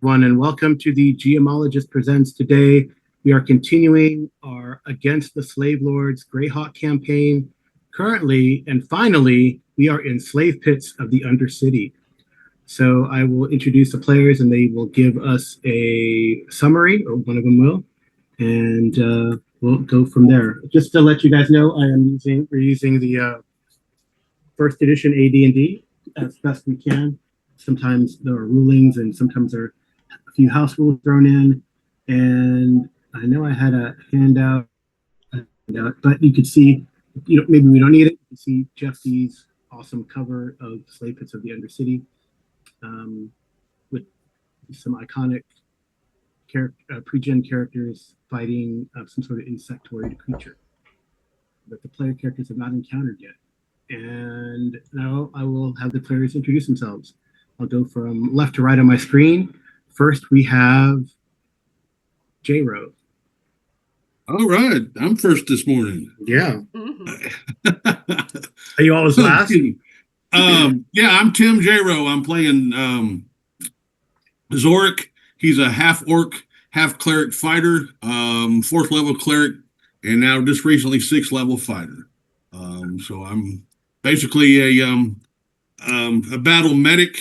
Everyone, and welcome to the Geomologist Presents. Today, we are continuing our Against the Slave Lords Greyhawk campaign. Currently, and finally, we are in slave pits of the Undercity. So I will introduce the players and they will give us a summary, or one of them will, and we'll go from there. Just to let you guys know, we're using the first edition AD&D as best we can. Sometimes there are rulings and sometimes there are a few house rules thrown in. And I know I had a handout, but you could see, maybe we don't need it. You can see Jeff D's awesome cover of Slave Pits of the Undercity, with some iconic pre-gen characters fighting some sort of insectoid creature that the player characters have not encountered yet. And now I will have the players introduce themselves. I'll go from left to right on my screen. First, we have J-Ro. All right, I'm first this morning. Yeah. Are you always last? Yeah, I'm Tim J-Ro. I'm playing Zorik. He's a half orc, half cleric fighter, fourth level cleric, and now just recently sixth level fighter. So I'm basically a battle medic.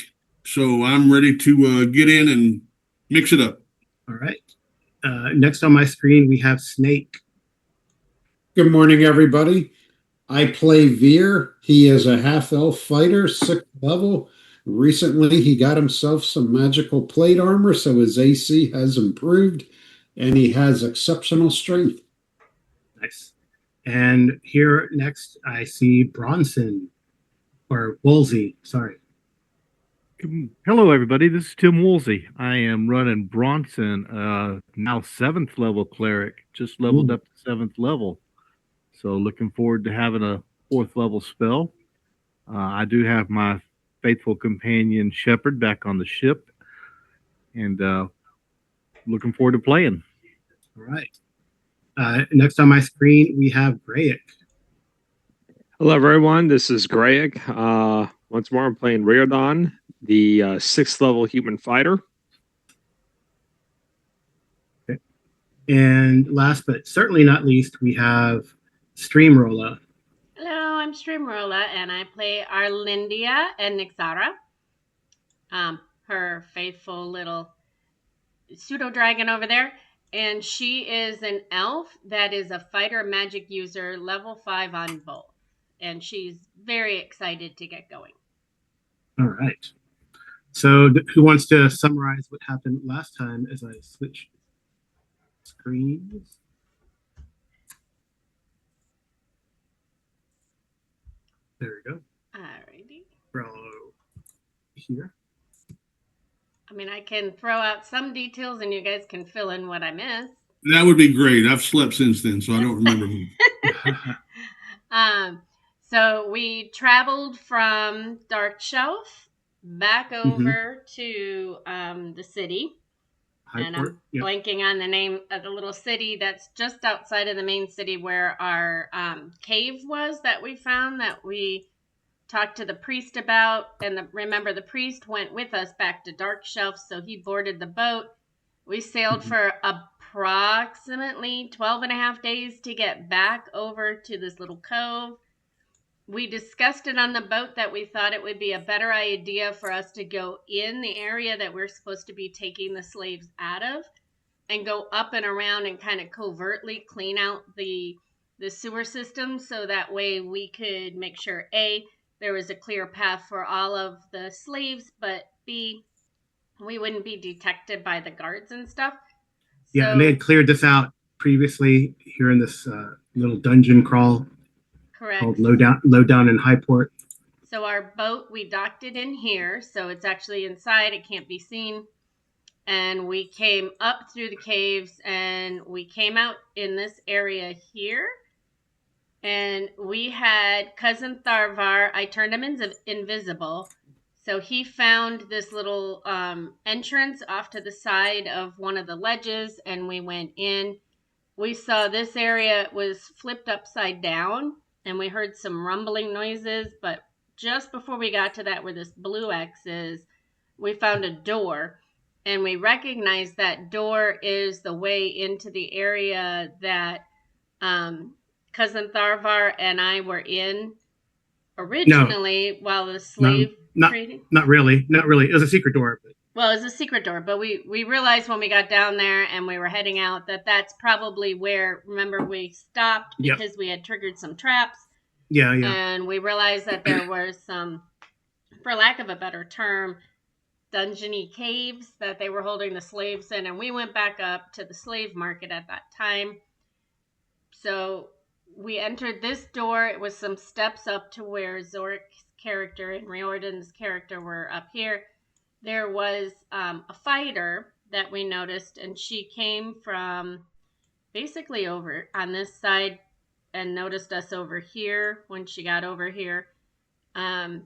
So I'm ready to get in and mix it up. All right. Next on my screen, we have Snake. Good morning, everybody. I play Veer. He is a half-elf fighter, sixth level. Recently, he got himself some magical plate armor, so his AC has improved, and he has exceptional strength. Nice. And here next, I see Bronson, or Woolsey, sorry. Hello, everybody. This is Tim Woolsey. I am running Bronson, now 7th level cleric, just leveled up to 7th level. So looking forward to having a 4th level spell. I do have my faithful companion Shepherd back on the ship, and looking forward to playing. All right. Next on my screen, we have Greyhawk. Hello, everyone. This is Greyhawk. Once more, I'm playing Riordan, the 6th level human fighter. Okay. And last but certainly not least, we have Streamrolla. Hello, I'm Streamrolla, and I play Arlindia and Nixara. Her faithful little pseudo dragon over there. And she is an elf that is a fighter magic user, level 5 on both. And she's very excited to get going. All right. So who wants to summarize what happened last time as I switch screens? There we go. Alrighty. Here. I mean, I can throw out some details and you guys can fill in what I missed. That would be great. I've slept since then, so I don't remember. So we traveled from Dark Shelf back over to the city. And I'm blanking on the name of the little city that's just outside of the main city where our cave was that we found, that we talked to the priest about. And remember, the priest went with us back to Dark Shelf, so he boarded the boat. We sailed for approximately 12 and a half days to get back over to this little cove. We discussed it on the boat that we thought it would be a better idea for us to go in the area that we're supposed to be taking the slaves out of and go up and around and kind of covertly clean out the sewer system, so that way we could make sure, A, there was a clear path for all of the slaves, but B, we wouldn't be detected by the guards and stuff. Yeah, and they had cleared this out previously here in this little dungeon crawl. Correct. Called Low Down in Highport. So our boat, we docked it in here, so it's actually inside. It can't be seen. And we came up through the caves, and we came out in this area here. And we had Cousin Tharvar. I turned him invisible. So he found this little entrance off to the side of one of the ledges, and we went in. We saw this area was flipped upside down, and we heard some rumbling noises, but just before we got to that, where this blue X is, we found a door, and we recognize that door is the way into the area that Cousin Tharvar and I were in originally while the slave trading. Not really. It was a secret door. But... Well, it was a secret door, but we realized when we got down there and we were heading out that that's probably where, remember, we stopped because we had triggered some traps. Yeah. And we realized that there were some, for lack of a better term, dungeony caves that they were holding the slaves in, and we went back up to the slave market at that time. So we entered this door. It was some steps up to where Zorik's character and Riordan's character were up here. There was a fighter that we noticed, and she came from basically over on this side and noticed us over here when she got over here. And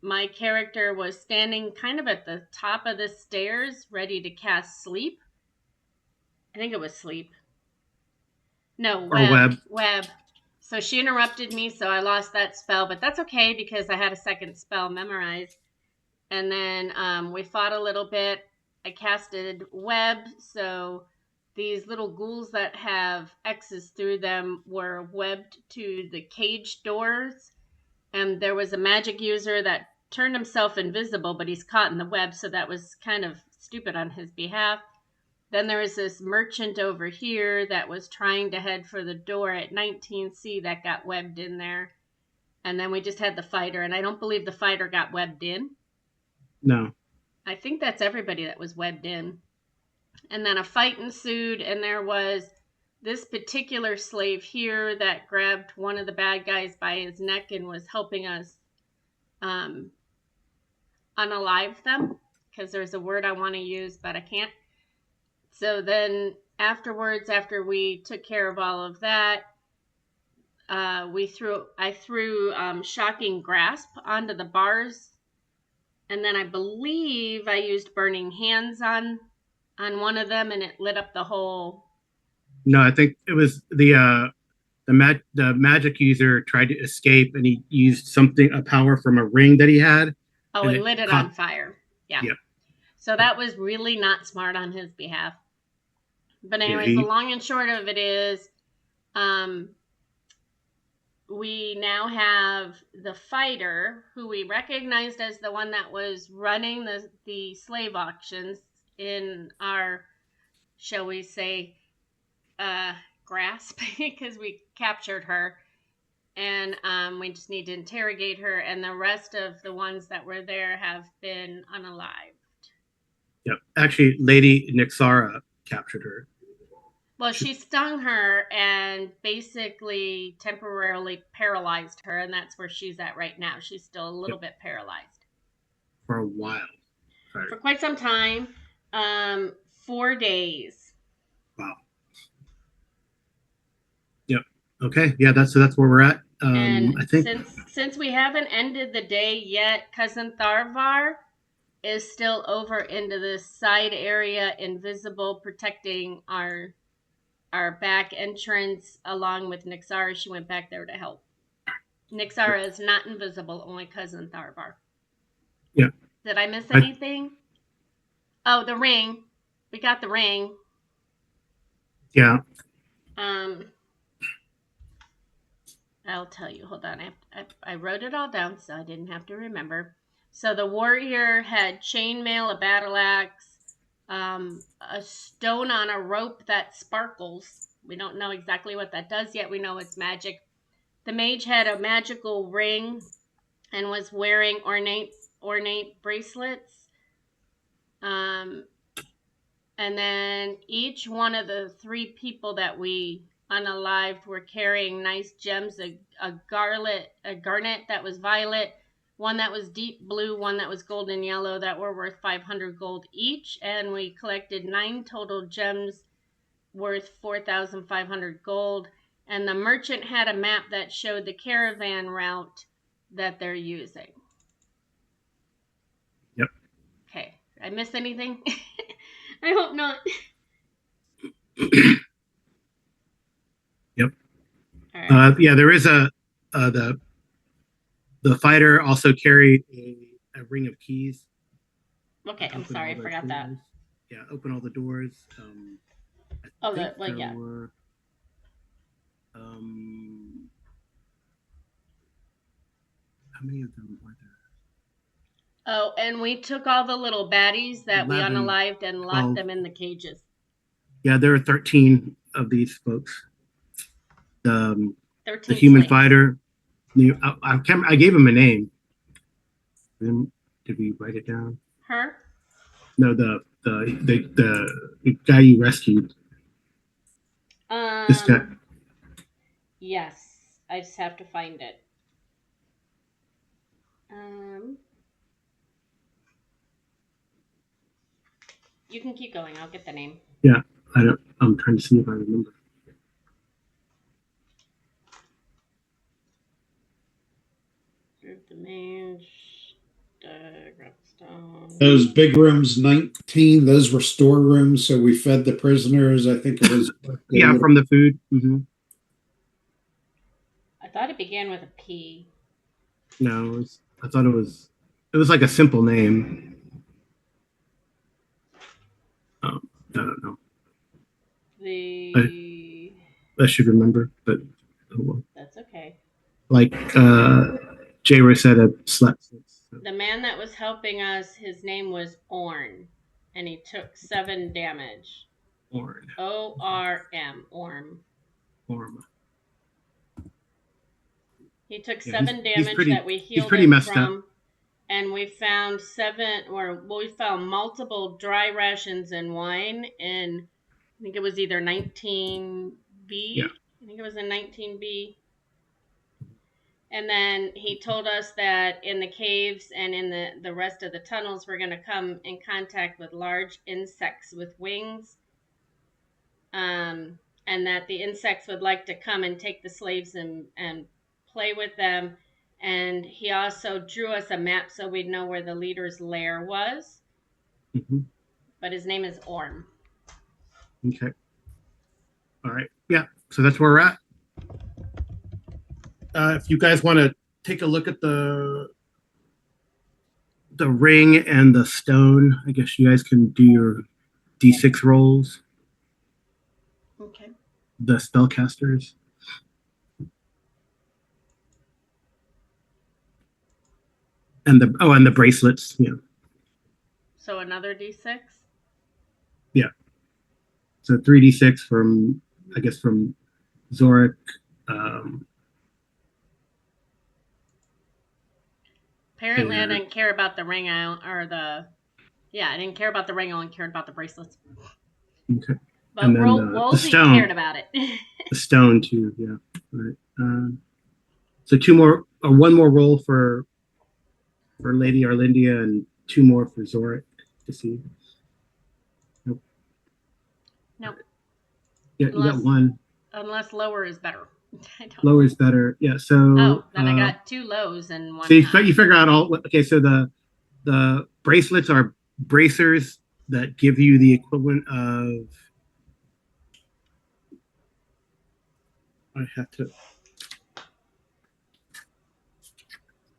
my character was standing kind of at the top of the stairs, ready to cast sleep. I think it was sleep. No, web. So she interrupted me, so I lost that spell, but that's okay because I had a second spell memorized. And then we fought a little bit. I casted web, so these little ghouls that have X's through them were webbed to the cage doors. And there was a magic user that turned himself invisible, but he's caught in the web, so that was kind of stupid on his behalf. Then there was this merchant over here that was trying to head for the door at 19C that got webbed in there. And then we just had the fighter, and I don't believe the fighter got webbed in. No. I think that's everybody that was webbed in. And then a fight ensued, and there was this particular slave here that grabbed one of the bad guys by his neck and was helping us unalive them, because there's a word I want to use, but I can't. So then afterwards, after we took care of all of that, I threw shocking grasp onto the bars, and then I believe I used burning hands on one of them, and it lit up the whole. No, I think it was the magic user tried to escape, and he used a power from a ring that he had. Oh, and lit it on fire. Yeah. So that was really not smart on his behalf. But anyways, the long and short of it is, we now have the fighter who we recognized as the one that was running the slave auctions in our, shall we say, grasp, because we captured her, and we just need to interrogate her, and the rest of the ones that were there have been unalived. Yep. Actually, Lady Nixara captured her. Well, she stung her and basically temporarily paralyzed her, and that's where she's at right now. She's still a little bit paralyzed. For a while. Right. For quite some time. 4 days. Wow. Yep. Okay. Yeah, that's where we're at. And I think since we haven't ended the day yet, Cousin Tharvar is still over into this side area, invisible, protecting our back entrance, along with Nixara. She went back there to help. Nixara is not invisible, only Cousin Tharvar. Yeah. Did I miss anything? Oh, the ring. We got the ring. Yeah. I'll tell you. Hold on. I wrote it all down so I didn't have to remember. So the warrior had chainmail, a battle axe, a stone on a rope that sparkles. We don't know exactly what that does yet. We know it's magic. The mage had a magical ring and was wearing ornate bracelets. And then each one of the 3 people that we unalived were carrying nice gems, a garnet that was violet, one that was deep blue, one that was golden yellow, that were worth 500 gold each. And we collected 9 total gems worth 4,500 gold. And the merchant had a map that showed the caravan route that they're using. Yep. Okay. Did I miss anything? I hope not. Yep. Right. Yeah, there is the fighter also carried a ring of keys. Okay, I'm Open sorry, I all the forgot that. doors. Yeah, open all the doors. I Oh, think like, there yeah. were. How many of them were there? Oh, and we took all the little baddies that 11, we unalived and 12. locked them in the cages. Yeah, there are 13 of these folks. The 13 human slaves. fighter. I gave him a name. Did we write it down? Her? No, the guy you rescued. This guy. Yes, I just have to find it. You can keep going. I'll get the name. Yeah, I'm trying to see if I remember. The mage, Grabstone. Those big rooms, 19, those were storerooms. So we fed the prisoners. I think it was. Yeah, from the food. Mm-hmm. I thought it began with a P. No, I thought it was like a simple name. I don't know. I should remember, but oh well. That's okay. Like Jay Rosetta slept. The man that was helping us, his name was Orn, and he took 7 damage. Orn. O-R-M. Orm. He took 7 damage that we healed him from. Up. And we found multiple dry rations and wine in, I think it was either 19B. Yeah. I think it was in 19B. And then he told us that in the caves and in the rest of the tunnels, we're going to come in contact with large insects with wings. And that the insects would like to come and take the slaves and play with them. And he also drew us a map so we'd know where the leader's lair was. Mm-hmm. But his name is Orm. Okay. All right. Yeah. So that's where we're at. If you guys want to take a look at the ring and the stone, I guess you guys can do your D6 rolls. Okay. The spellcasters. And the bracelets, yeah. So another D6? Yeah. So 3D6 from Zorik. Apparently I didn't care about the ring I didn't care about the ring, I only cared about the bracelets. Okay. But and then the stone cared about it. The stone too, yeah. All right. So one more roll for Lady Arlindia and 2 more for Zorik to see. Nope. Yeah, you got 1. Unless lower is better. Lower is better. Yeah. So. Then I got 2 lows and 1. So you figure out all. Okay. So the bracelets are bracers that give you the equivalent of. I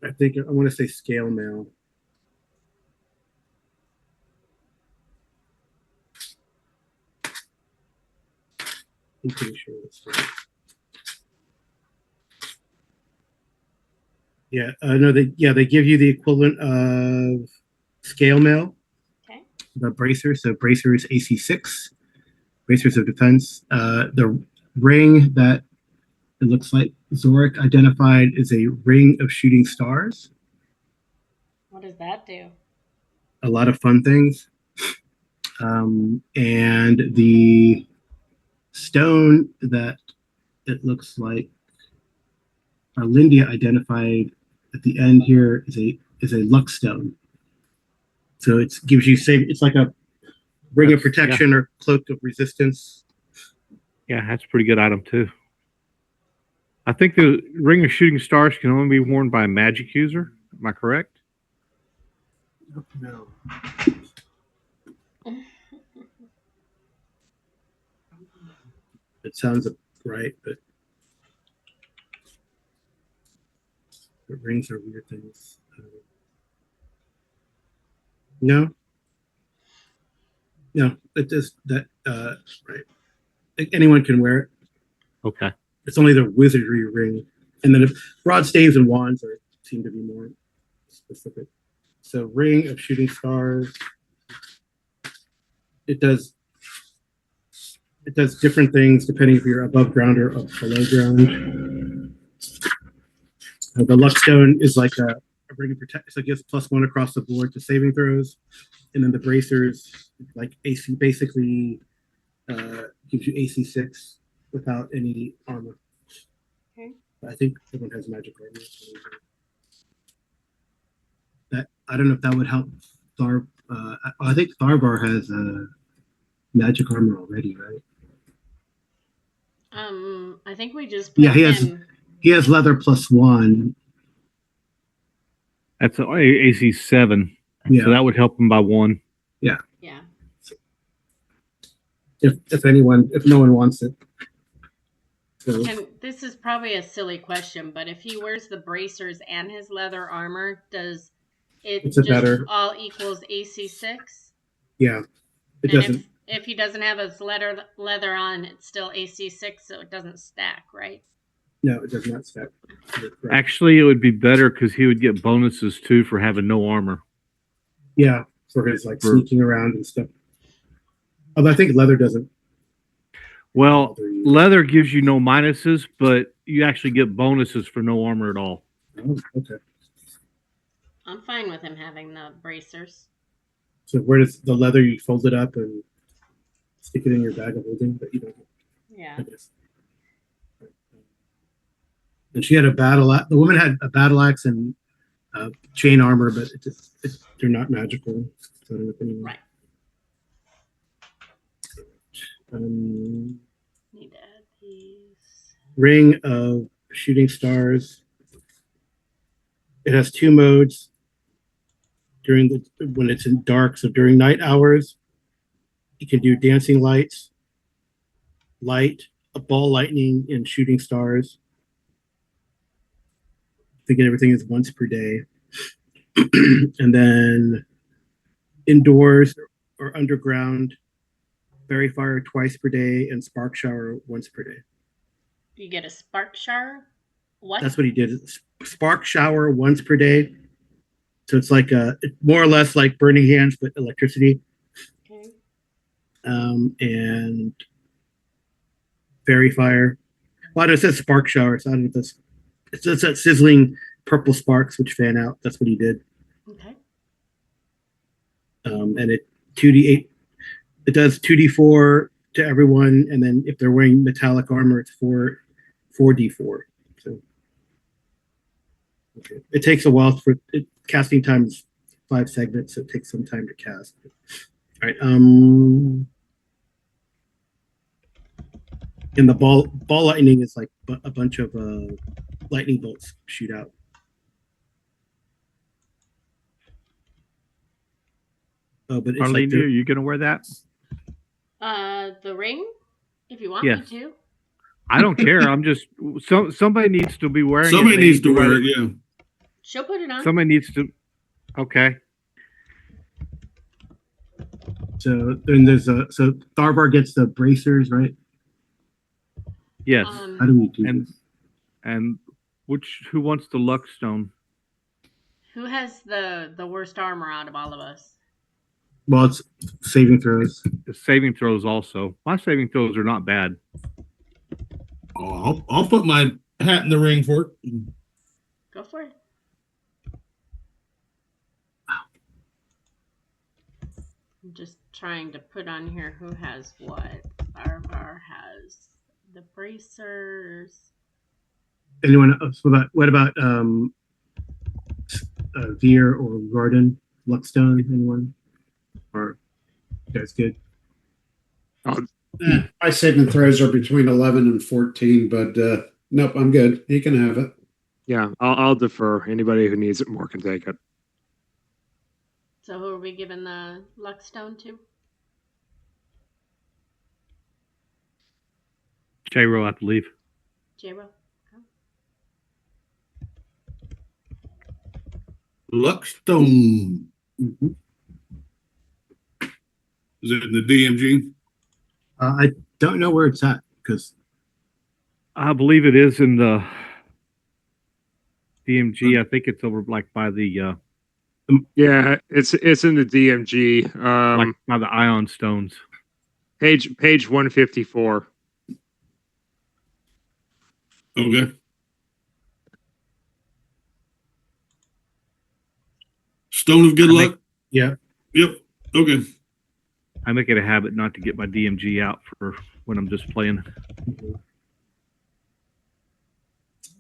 want to say scale mail. I'm pretty sure that's right. Yeah, no, they give you the equivalent of scale mail. Okay. The bracers, so bracers AC 6, bracers of defense. The ring that it looks like Zorik identified is a ring of shooting stars. What does that do? A lot of fun things. And the stone that it looks like Arlindia identified at the end here is a luck stone. So it gives you it's like a ring of protection or cloak of resistance. Yeah, that's a pretty good item too. I think the ring of shooting stars can only be worn by a magic user. Am I correct? No. It sounds right, but the rings are weird things. No. No, it just that right. Anyone can wear it. Okay. It's only the wizardry ring, and then broad staves and wands seem to be more specific. So, ring of shooting stars. It does different things depending if you're above ground or below ground. The luck stone is like a ring of protect, so it gives +1 across the board to saving throws, and then the bracers like AC basically gives you AC 6 without any armor. Okay. I think everyone has magic armor. That I don't know if that would help Thar. I think Tharbar has magic armor already, right? I think we just put Yeah, he him. has leather +1. That's AC 7. Yeah. So that would help him by 1. Yeah. If no one wants it. So, And this is probably a silly question, but if he wears the bracers and his leather armor, does it It's a just better- all equals AC 6? yeah, it And doesn't. if he doesn't have his leather on, it's still AC 6, so it doesn't stack, right? No, it does not stack. Actually, it would be better because he would get bonuses too for having no armor. Yeah, for his sneaking around and stuff. Although I think leather doesn't. Well, leather gives you no minuses, but you actually get bonuses for no armor at all. Oh, okay. I'm fine with him having the bracers. So where does the leather, you fold it up and stick it in your bag of holding, but you don't. Yeah. I guess. And she had the woman had a battle axe and chain armor, but they're not magical. So I don't know if anyone. Right. Need to add these. Ring of shooting stars. It has 2 modes when it's in dark. So during night hours, you can do dancing lights, light, a ball lightning, and shooting stars. Thinking everything is once per day. And then indoors or underground, fairy fire twice per day and spark shower once per day. You get a spark shower? What? That's what he did. Spark shower once per day. So it's like more or less like burning hands, but electricity. Okay. And fairy fire. Well, it says spark shower. So I don't know if that's. It's just that sizzling purple sparks which fan out. That's what he did. Okay. And it 2d8. It does 2d4 to everyone, and then if they're wearing metallic armor, it's 4d4. So okay. It takes a while for casting time is 5 segments, so it takes some time to cast. All right. And the ball lightning is like a bunch of lightning bolts shoot out. Oh, but it's Arlene, like are you going to wear that? The ring, if you want Yes. me to. I don't care. I'm just somebody needs to be wearing Somebody it. needs to wear it. Yeah. She'll put it on. Somebody needs to. Okay. So then there's so Tharbar gets the bracers, right? Yes. How do we do and this? and who wants the luck stone? Who has the worst armor out of all of us? Well, it's saving throws. The saving throws also. My saving throws are not bad. Oh, I'll put my hat in the ring for it. Go for it. I'm just trying to put on here who has what. Barbar has the bracers. Anyone else? What about Veer or Gordon? Luckstone? Anyone? Or you guys good? My saving throws are between 11 and 14, but nope, I'm good. He can have it. Yeah, I'll defer. Anybody who needs it more can take it. So who are we giving the luck stone to? J-Ro, I believe. J-Ro. Luckstone. Mm-hmm. Is it in the DMG? I don't know where it's at because I believe it is in the DMG. I think it's over like by the Yeah, it's in the DMG. like by the ion stones. Page 154. Okay. Stone of Good Luck? yeah. Yep. Okay. I make it a habit not to get my DMG out for when I'm just playing.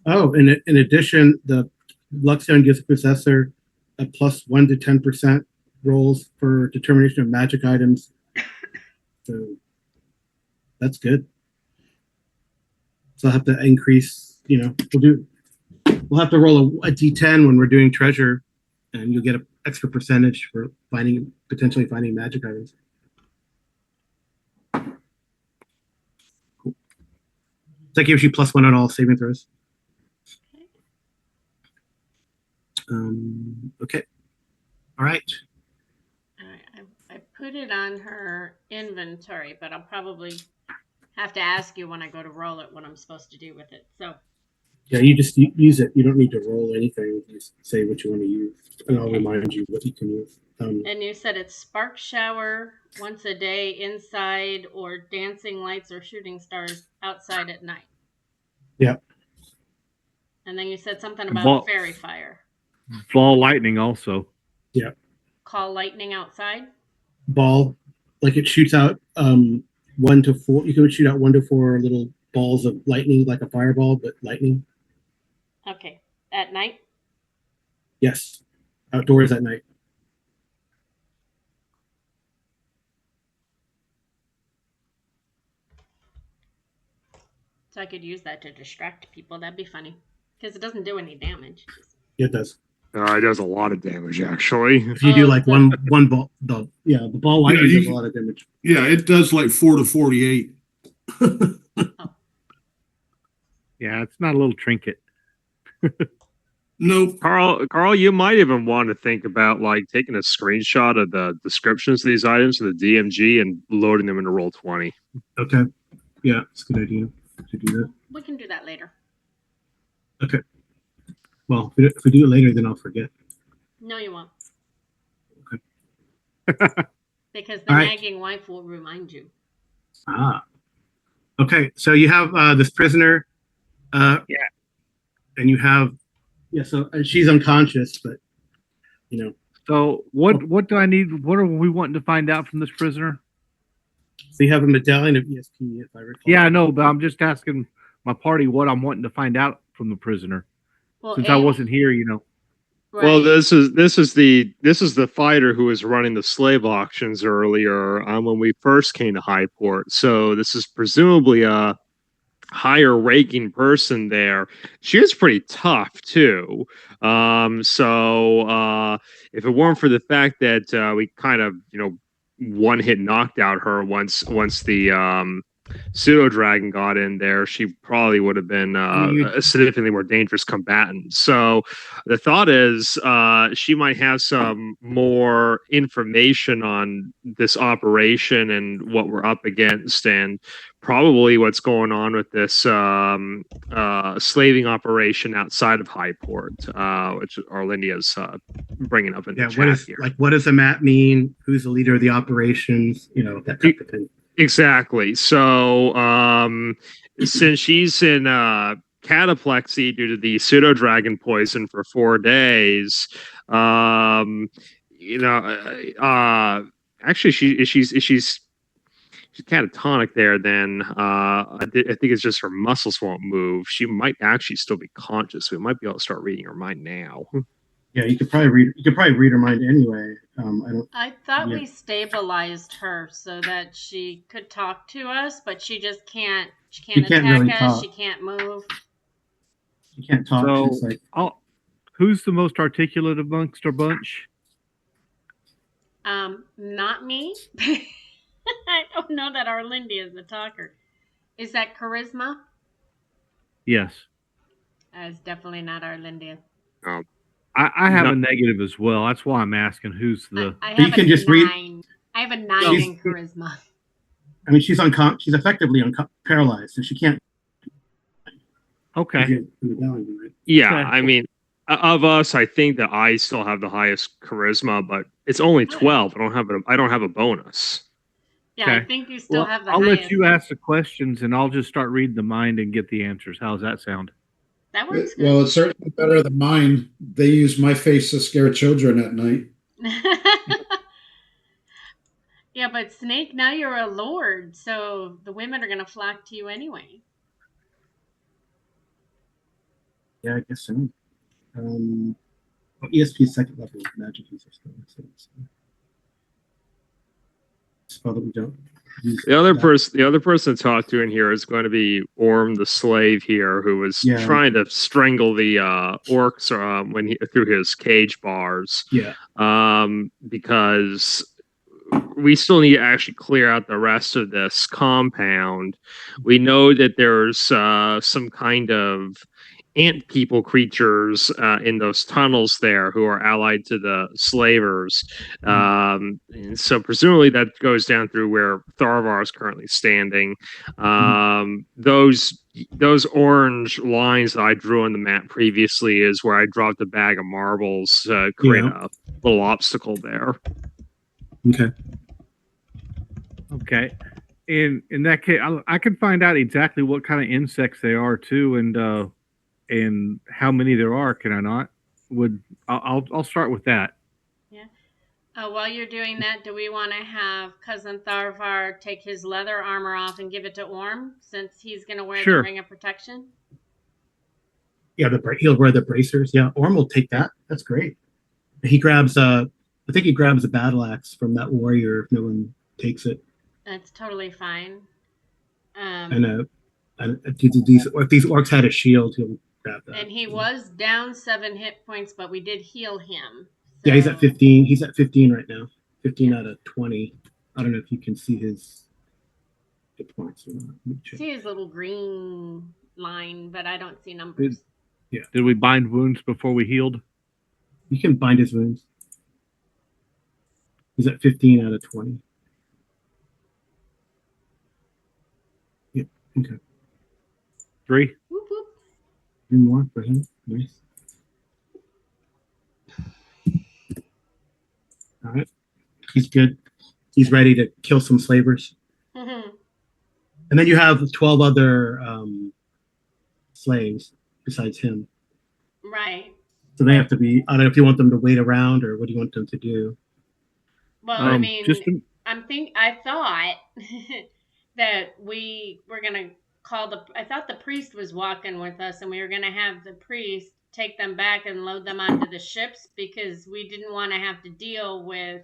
Oh, and in addition, the Luckstone gives possessor a +1 to 10% rolls for determination of magic items. So that's good. So I'll have to increase, we'll have to roll a D10 when we're doing treasure, and you'll get an extra percentage for potentially finding magic items. Cool. So that gives you +1 on all saving throws. Okay. All right. I put it on her inventory, but I'll probably have to ask you when I go to roll it what I'm supposed to do with it. So yeah, you just use it. You don't need to roll anything. You just say what you want to use, and I'll remind you what you can use. And you said it's spark shower once a day inside, or dancing lights or shooting stars outside at night. Yeah. And then you said something about fairy fire. Ball lightning also. Yeah. Call lightning outside? Ball, like it shoots out 1 to 4. You can shoot out 1 to 4 little balls of lightning, like a fireball, but lightning. Okay. At night? Yes. Outdoors at night. So I could use that to distract people. That'd be funny. Because it doesn't do any damage. It does. It does a lot of damage, actually. If you do like one ball, the ball lightning does a lot of damage. Yeah, it does like 4 to 48. Yeah, it's not a little trinket. Nope. Carl, you might even want to think about like taking a screenshot of the descriptions of these items in the DMG and loading them into Roll20. Okay. Yeah, it's a good idea to do that. We can do that later. Okay. Well, if we do it later, then I'll forget. No, you won't. Okay. Because the nagging wife will remind you. Okay, so you have this prisoner. Yeah. And you have, so she's unconscious, but, So what do I need? What are we wanting to find out from this prisoner? So you have a medallion of ESP, if I recall. Yeah, I know, but I'm just asking my party what I'm wanting to find out from the prisoner. Well, since I wasn't here, Right. Well, this is the fighter who was running the slave auctions earlier when we first came to Highport. So this is presumably a higher ranking person there. She is pretty tough too. So if it weren't for the fact that we kind of one hit knocked out her once the pseudo dragon got in there, she probably would have been a significantly more dangerous combatant. So the thought is she might have some more information on this operation and what we're up against, and probably what's going on with this slaving operation outside of Highport, which Arlindia's bringing up in the chat here. What does the map mean? Who's the leader of the operations? That type of thing. Exactly. So since she's in cataplexy due to the pseudo dragon poison for 4 days, actually she's catatonic there, then I think it's just her muscles won't move. She might actually still be conscious. We might be able to start reading her mind now. Yeah, you could probably read her mind anyway. I thought we stabilized her so that she could talk to us, but she just can't. She can't attack really us. talk. She can't move. She can't talk. So, she's like, who's the most articulate amongst our bunch? Not me. I don't know that Arlindia is the talker. Is that charisma? Yes. It's definitely not Arlindia. I have a negative as well. That's why I'm asking who's the. I have a 9. I have a 9 in charisma. I mean, she's effectively paralyzed, so she can't. Okay. Yeah, Okay. I mean, of us, I think that I still have the highest charisma, but it's only 12. I don't have a bonus. Yeah, Okay. I think you still have the I'll highest. let you ask the questions, and I'll just start reading the mind and get the answers. How's that sound? That works good. Well, it's certainly better than mine. They use my face to scare children at night. Yeah, but Snake, now you're a lord, so the women are going to flock to you anyway. Yeah, I guess so. ESP second level magic user still. Spell that we don't. The other person to talk to in here is going to be Orm the slave here, who was trying to strangle the orcs through his cage bars. Yeah. Because we still need to actually clear out the rest of this compound. We know that there's some kind of ant people creatures in those tunnels there who are allied to the slavers. And so presumably that goes down through where Tharvar is currently standing. Those orange lines that I drew on the map previously is where I dropped a bag of marbles to create a little obstacle there. Okay. Okay. In that case, I can find out exactly what kind of insects they are too, and how many there are. Can I not? I'll start with that. Yeah. While you're doing that, do we want to have Cousin Tharvar take his leather armor off and give it to Orm, since he's going to wear the ring of protection? Yeah, he'll wear the bracers. Yeah, Orm will take that. That's great. He grabs I think he grabs a battle axe from that warrior if no one takes it. That's totally fine. And if these orcs had a shield, he'll grab that. And he was down 7 hit points, but we did heal him. So. Yeah, he's at 15. He's at 15 right now. 15 out of 20. I don't know if you can see his hit points or not. See his little green line, but I don't see numbers. Did we bind wounds before we healed? You can bind his wounds. He's at 15 out of 20. Yep. Okay. 3. Whoop, whoop. 3 more for him. Nice. All right. He's good. He's ready to kill some slavers. Mm-hmm. And then you have 12 other slaves besides him. Right. So they have to be, I don't know if you want them to wait around or what do you want them to do? Well, I mean, I thought that we were going to I thought the priest was walking with us and we were going to have the priest take them back and load them onto the ships because we didn't want to have to deal with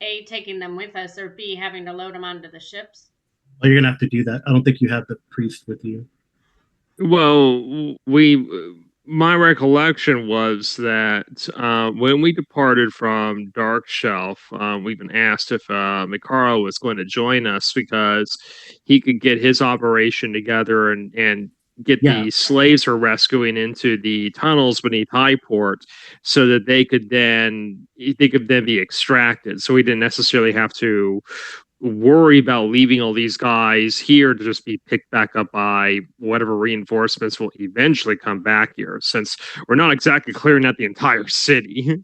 A, taking them with us, or B, having to load them onto the ships. Well, you're going to have to do that. I don't think you have the priest with you. Well, my recollection was that when we departed from Dark Shelf, we've been asked if Mikaro was going to join us because he could get his operation together and get the slaves we're rescuing into the tunnels beneath Highport so that they could then be extracted. So we didn't necessarily have to worry about leaving all these guys here to just be picked back up by whatever reinforcements will eventually come back here, since we're not exactly clearing out the entire city.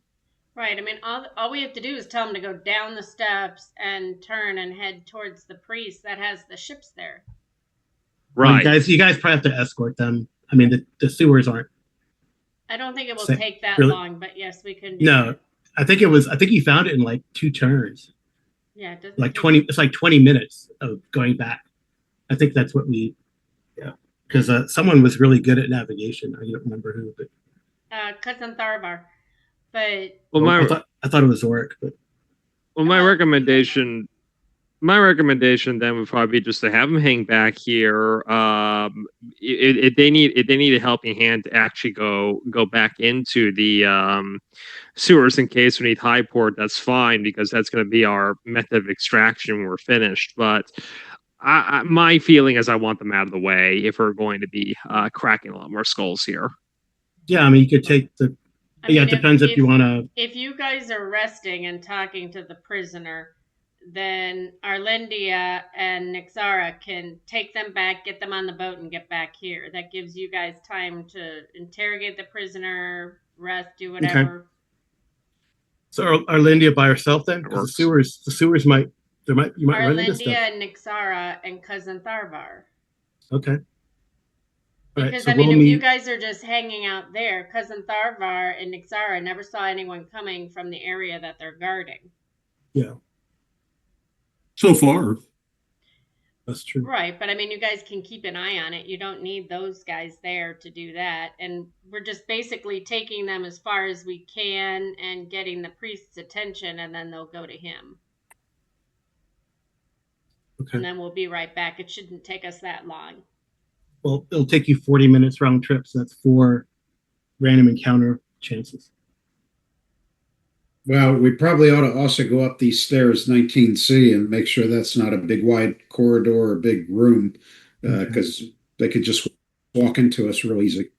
Right. I mean, all we have to do is tell them to go down the steps and turn and head towards the priest that has the ships there. Right. Well, you guys probably have to escort them. I mean, the sewers aren't. I don't think it will take that long, but yes, we can do that. I think he found it in like 2 turns. Yeah, it doesn't like 20. It's like 20 minutes of going back. I think that's what because someone was really good at navigation. I don't remember who, but Cousin Tharvar. But I thought it was Zoric, but my recommendation then would probably be just to have them hang back here. If they need a helping hand to actually go back into the sewers in case we need Highport, that's fine because that's going to be our method of extraction when we're finished. But my feeling is I want them out of the way if we're going to be cracking a lot more skulls here. Yeah, I mean you could take the. It depends if you want to. If you guys are resting and talking to the prisoner, then Arlindia and Nixara can take them back, get them on the boat, and get back here. That gives you guys time to interrogate the prisoner, rest, do whatever. Okay. So Arlindia by herself then? Because the sewers might you might run into stuff. Arlindia and Nixara and Cousin Tharvar. Okay. Because I mean, if you guys are just hanging out there, Cousin Tharvar and Nixara never saw anyone coming from the area that they're guarding. Yeah. So far. That's true. Right, but I mean, you guys can keep an eye on it. You don't need those guys there to do that. And we're just basically taking them as far as we can and getting the priest's attention, and then they'll go to him. Okay. And then we'll be right back. It shouldn't take us that long. Well, it'll take you 40 minutes round trip, so that's 4 random encounter chances. Well, we probably ought to also go up these stairs 19C and make sure that's not a big wide corridor or big room, because they could just walk into us real easy.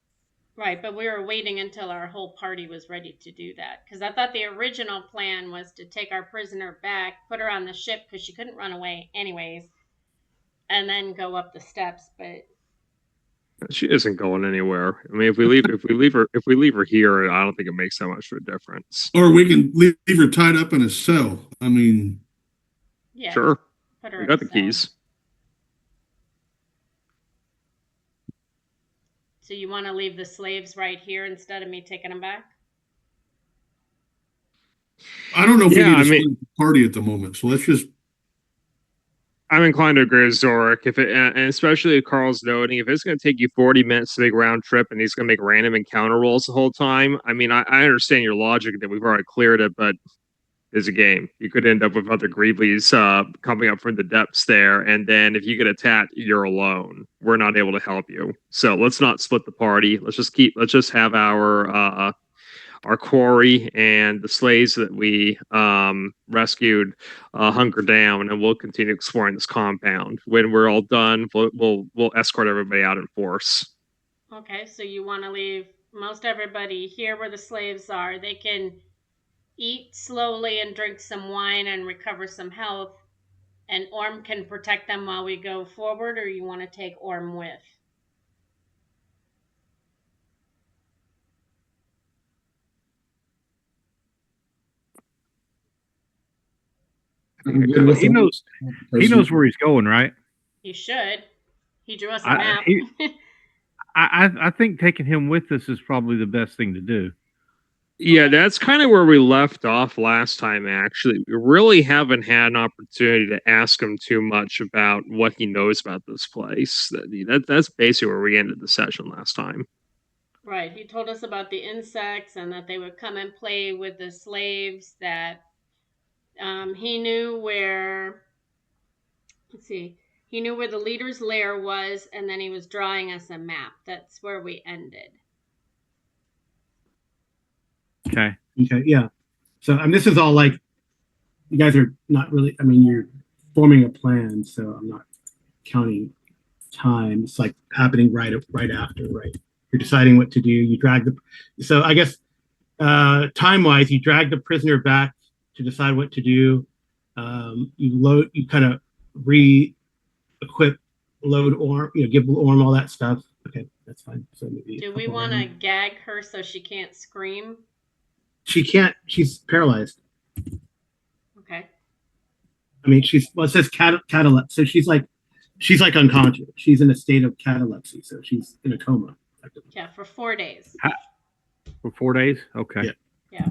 Right, but we were waiting until our whole party was ready to do that, because I thought the original plan was to take our prisoner back, put her on the ship because she couldn't run away anyways, and then go up the steps. But she isn't going anywhere. I mean, if we leave her here, I don't think it makes that much of a difference. Or we can leave her tied up in a cell. I mean, yeah, sure. Put her We got the keys. So you want to leave the slaves right here instead of me taking them back? I don't know if we need to split the party at the moment. So let's just. I'm inclined to agree with Zorik, and especially if Carl's noting, if it's going to take you 40 minutes to make a round trip and he's going to make random encounter rolls the whole time, I mean, I understand your logic that we've already cleared it, but it's a game. You could end up with other Greeblies coming up from the depths there, and then if you get attacked, you're alone. We're not able to help you. So let's not split the party. Let's just have our quarry and the slaves that we rescued hunker down, and we'll continue exploring this compound. When we're all done, we'll escort everybody out in force. Okay, so you want to leave most everybody here where the slaves are. They can eat slowly and drink some wine and recover some health, and Orm can protect them while we go forward, or you want to take Orm with? He knows where he's going, right? He should. He drew us a map. I think taking him with us is probably the best thing to do. Yeah, that's kind of where we left off last time, actually. We really haven't had an opportunity to ask him too much about what he knows about this place. That's basically where we ended the session last time. Right. He told us about the insects and that they would come and play with the slaves, that he knew where, he knew where the leader's lair was, and then he was drawing us a map. That's where we ended. Okay, yeah. So this is all like, you guys are not really, I mean, you're forming a plan, so I'm not counting time. It's like happening right after, right? You're deciding what to do. You drag so I guess time-wise, you drag the prisoner back to decide what to do. You kind of re-equip, load Orm, give Orm all that stuff. Okay, that's fine. So maybe do we want to gag her so she can't scream? She can't. She's paralyzed. Okay. I mean, it says catalepsy. So she's like unconscious. She's in a state of catalepsy. So she's in a coma. Yeah, for 4 days. For 4 days? Okay. Yeah.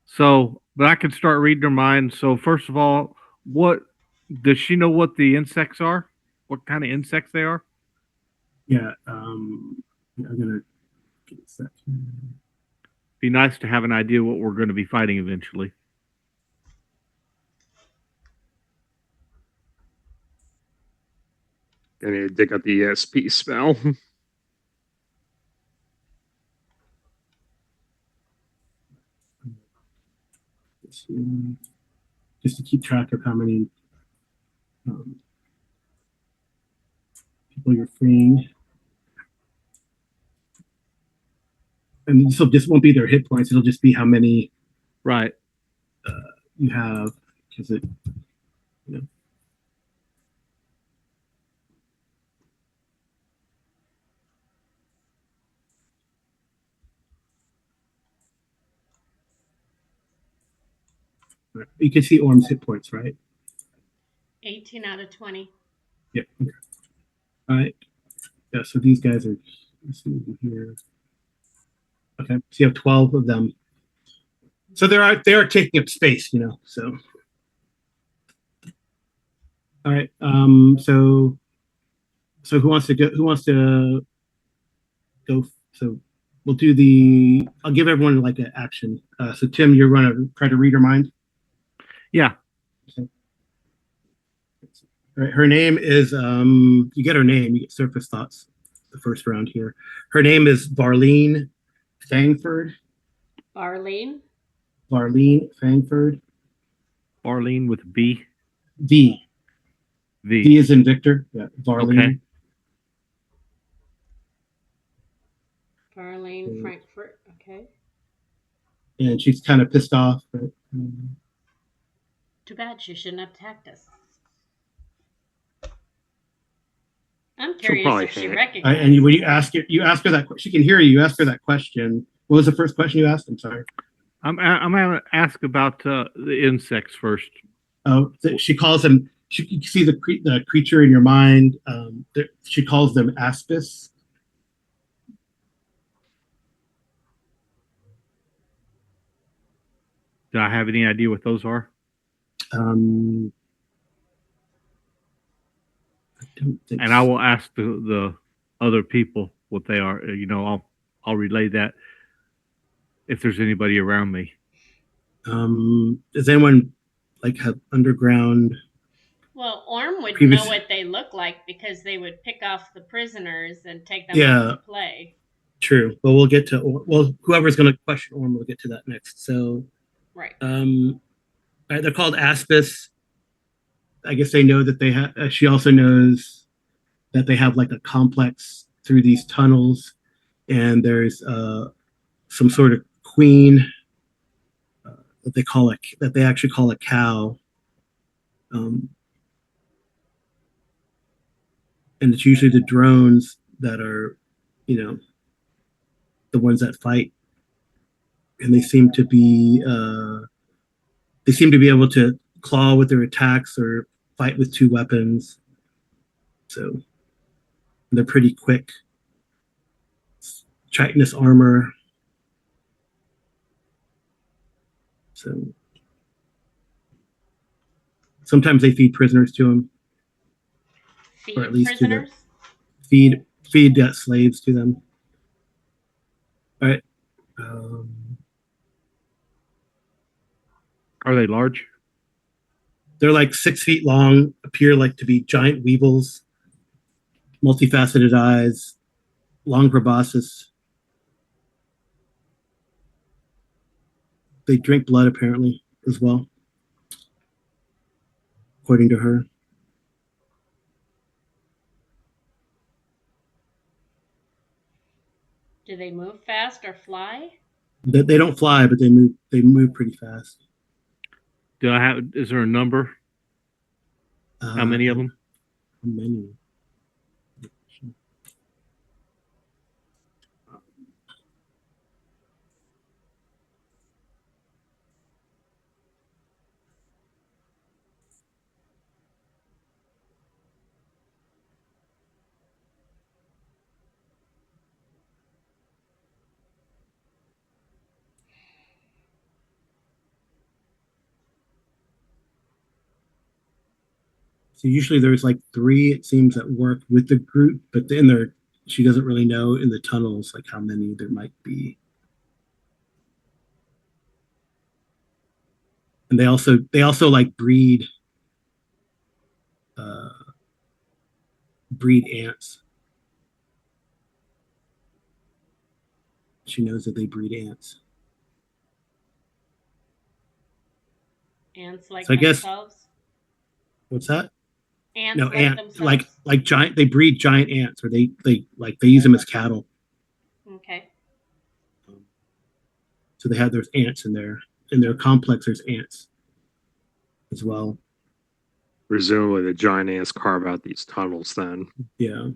So, but I can start reading her mind. So first of all, what does she know what the insects are? What kind of insects they are? Yeah. I'm gonna get a second. Be nice to have an idea what we're going to be fighting eventually. I need to dig up the ESP spell. Just to keep track of how many people you're freeing. And so this won't be their hit points. It'll just be how many right you have, because Right. You can see Orm's hit points, right? 18 out of 20. Yeah. Okay. All right. Yeah. So these guys are. Let's see here. Okay. So you have 12 of them. So they are taking up space, So. All right. So who wants to go? Who wants to go? So we'll do the. I'll give everyone like an action. So Tim, you're going to try to read her mind. Yeah. Okay. All right. Her name is. You get her name. You get surface thoughts. The first round here. Her name is Varlene Fangford. Arlene. Varlene Fangford. Arlene with B. V. V. V is in Victor. Yeah. Varlene. Okay. Arlene Frankfurt. Okay. And she's kind of pissed off. Right? Too bad she shouldn't have attacked us. I'm curious if she recognizes. And when you ask her that she can hear you. You ask her that question. What was the first question you asked? I'm sorry. I'm going to ask about the insects first. Oh, she calls them. You see the creature in your mind. She calls them aspis. Do I have any idea what those are? I don't think. And I will ask the other people what they are. I'll relay that if there's anybody around me. Does anyone have underground? Well, Orm would know what they look like because they would pick off the prisoners and take them out to play. True. But we'll get to whoever's going to question Orm, we'll get to that next. So, right. They're called aspis. I guess they know that they have. She also knows that they have like a complex through these tunnels, and there's some sort of queen that they actually call a cow. And it's usually the drones that are, the ones that fight, and they seem to be able to claw with their attacks or fight with two weapons. So they're pretty quick. Chitinous armor. So sometimes they feed prisoners to them. Feed or at least prisoners? Feed slaves to them. All right. Are they large? They're like 6 feet long, appear like to be giant weevils, multifaceted eyes, long proboscis. They drink blood apparently as well, according to her. Do they move fast or fly? They don't fly, but they move. They move pretty fast. Is there a number? How many of them? Many. So usually there's like 3, it seems, that work with the group, but then she doesn't really know in the tunnels like how many there might be. And they also like breed ants. She knows that they breed ants. Ants like so I guess, themselves? What's that? Ants no, like themselves? like giant. They breed giant ants, or they use them as cattle. Okay. So they have there's ants in their complex. There's ants as well. Presumably, the giant ants carve out these tunnels. Then, yeah.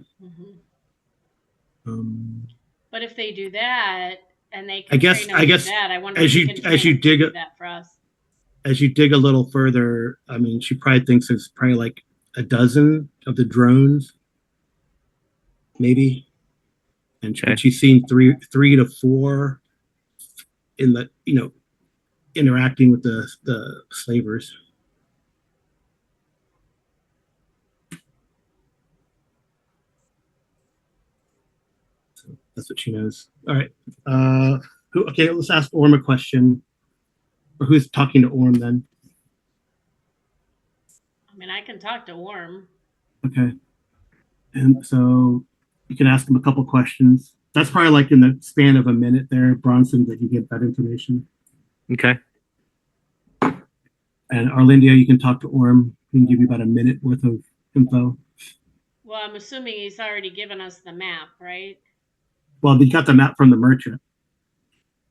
But if they do that, and they can I guess that, I wonder as if you dig that for us. as you dig a little further, I mean, she probably thinks there's probably like a dozen of the drones, maybe. And Okay. she's seen three to four in the, interacting with the slavers. So that's what she knows. All right. Okay, let's ask Orm a question. Or who's talking to Orm then? I mean, I can talk to Worm. Okay. And so you can ask him a couple questions. That's probably like in the span of a minute there, Bronson, that you get that information. Okay. And Arlindia, you can talk to Orm. He can give you about a minute worth of info. Well, I'm assuming he's already given us the map, right? Well, he got the map from the merchant.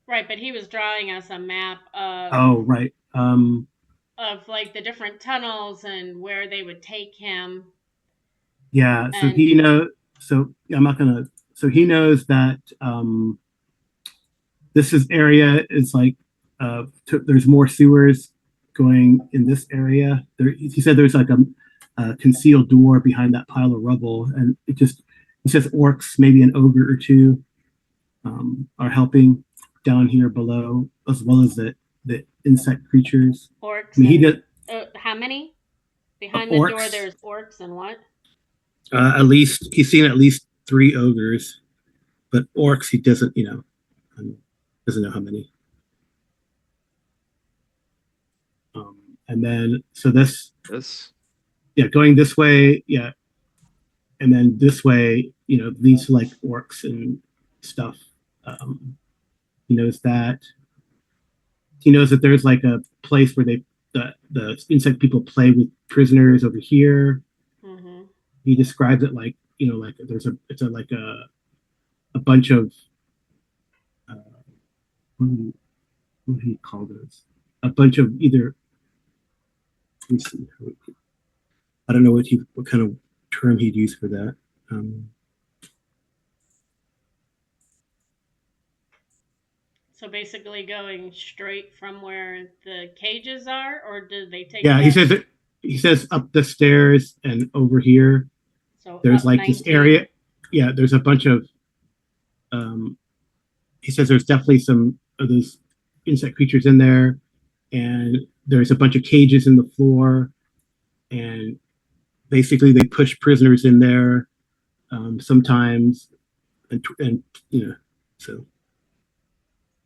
Right, but he was drawing us a map of. Oh, right. Of like the different tunnels and where they would take him. Yeah. So he knows. So I'm not gonna. So he knows that this area is like there's more sewers going in this area. He said there's like a concealed door behind that pile of rubble, and he says orcs, maybe an ogre or two, are helping down here below, as well as the insect creatures. Orcs. I mean, he did. How many? Behind the door, there's orcs and what? At least he's seen at least 3 ogres, but orcs he doesn't. Doesn't know how many. And then so this, going this way, and then this way, leads to like orcs and stuff. He knows that. He knows that there's like a place where the insect people play with prisoners over here. Mm-hmm. He describes it like like it's a bunch of what do he call those? A bunch of either. Let me see. I don't know what kind of term he'd use for that. So basically, going straight from where the cages are, or did they take? Yeah, he says up the stairs and over here. So there's like 19. This area. Yeah, there's a bunch of. He says there's definitely some of those insect creatures in there, and there's a bunch of cages in the floor, and basically they push prisoners in there sometimes, and so.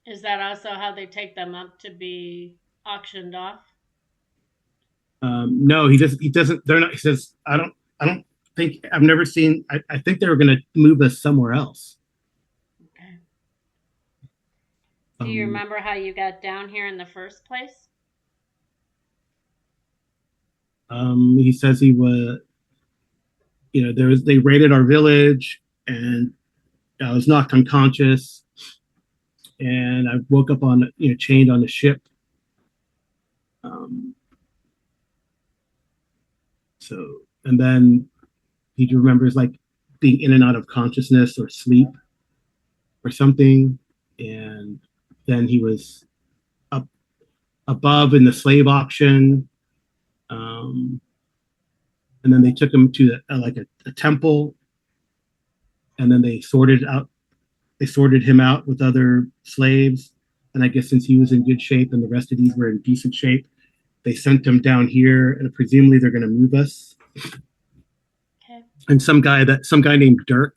Is that also how they take them up to be auctioned off? No, he doesn't. They're not. He says, I don't think I've never seen. I think they were going to move us somewhere else. Okay. Do you remember how you got down here in the first place? He says he was. They raided our village, and I was knocked unconscious, and I woke up on chained on the ship. So, and then he remembers like being in and out of consciousness or sleep or something, and then he was up above in the slave auction, and then they took him to like a temple, and then they sorted him out with other slaves, and I guess since he was in good shape and the rest of these were in decent shape, they sent him down here, and presumably they're going to move us. Okay. And some guy named Dirk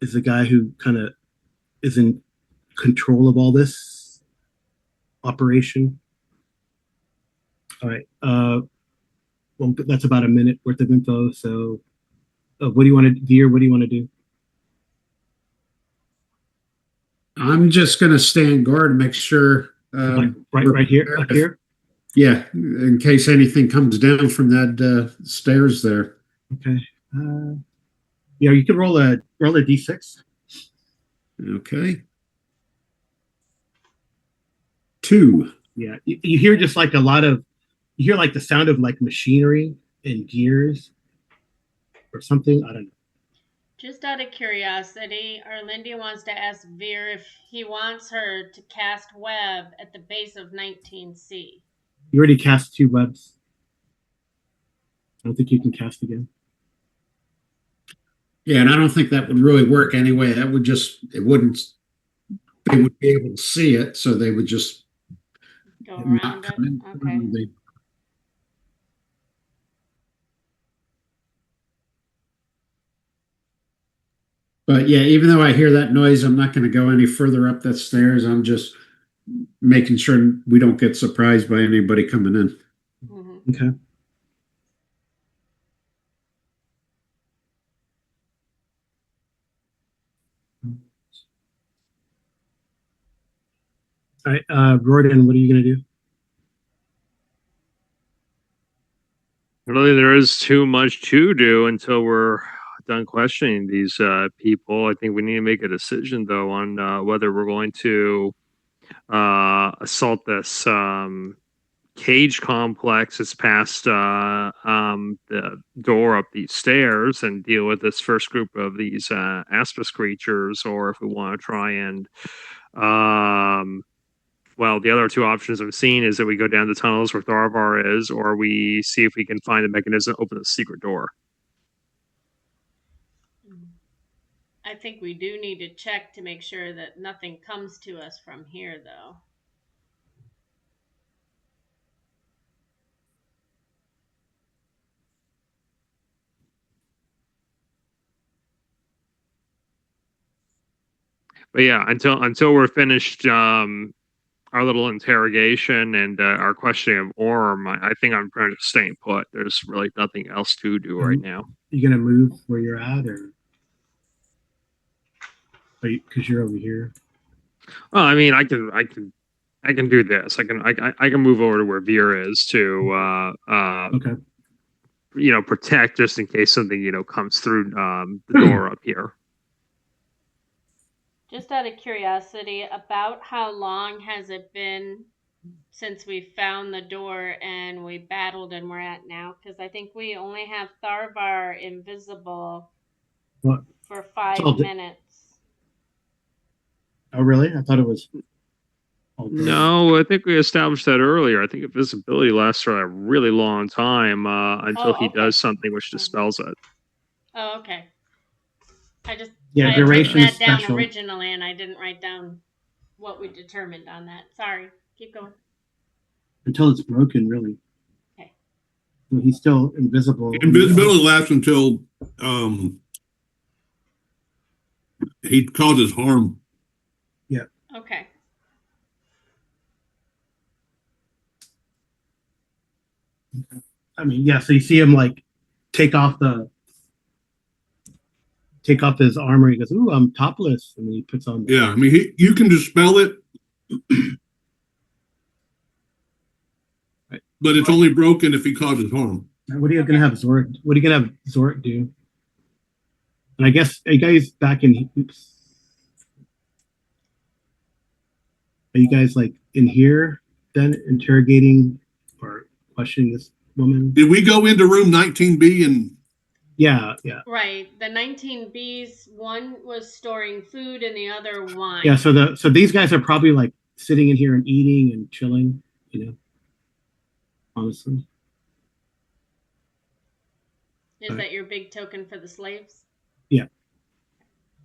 is the guy who kind of is in control of all this operation. All right. Well, that's about a minute worth of info. So, what do you want to, Veer? What do you want to do? I'm just going to stand guard and make sure. Right here, up here. Yeah, in case anything comes down from that stairs there. Okay. Yeah, you could roll a d6. Okay. 2. Yeah, you hear just like you hear like the sound of like machinery and gears or something. I don't know. Just out of curiosity, Arlindia wants to ask Veer if he wants her to cast web at the base of 19C. You already cast 2 webs. I don't think you can cast again. Yeah, and I don't think that would really work anyway. That would just, it wouldn't, they would be able to see it, so they would just Go not around it. come in. Okay. But yeah, even though I hear that noise, I'm not going to go any further up that stairs. I'm just making sure we don't get surprised by anybody coming in. Mm-hmm. Okay. All right, Gordon, what are you going to do? Really, there is too much to do until we're done questioning these people. I think we need to make a decision, though, on whether we're going to assault this cage complex that's past the door up these stairs and deal with this first group of these Aspis creatures, or if we want to try and well, the other 2 options I've seen is that we go down the tunnels where Thorvar is, or we see if we can find a mechanism to open the secret door. I think we do need to check to make sure that nothing comes to us from here, though. But yeah, until we're finished our little interrogation and our questioning of Orm, I think I'm trying to stay put. There's really nothing else to do right now. You going to move where you're at, or because you're over here? Well, I mean, I can do this. I can move over to where Veer is to Okay. Protect just in case something comes through the door up here. Just out of curiosity, about how long has it been since we found the door and we battled and we're at now? Because I think we only have Tharvar invisible for 5 minutes. Oh, really? I thought it was. No, I think we established that earlier. I think invisibility lasts for a really long time until he does something which dispels it. Oh, okay. I Yeah, had duration written that special. down originally, and I didn't write down what we determined on that. Sorry. Keep going. Until it's broken, really. Okay. Well, he's still invisible. Invisibility lasts until he causes harm. Yeah. Okay. I mean, yeah. So you see him like take off his armor. He goes, "Ooh, I'm topless," and then he puts on. Yeah, I mean, you can dispel it, right. But it's only broken if he causes harm. What are you gonna have Zorik? What are you gonna have Zorik do? And I guess, are you guys back in? Oops. Are you guys like in here then, interrogating or questioning this woman? Did we go into room 19B and? Yeah. Right. The 19Bs, one was storing food and the other wine. Yeah. So these guys are probably like sitting in here and eating and chilling. Honestly. Is that your big token for the slaves? Yeah.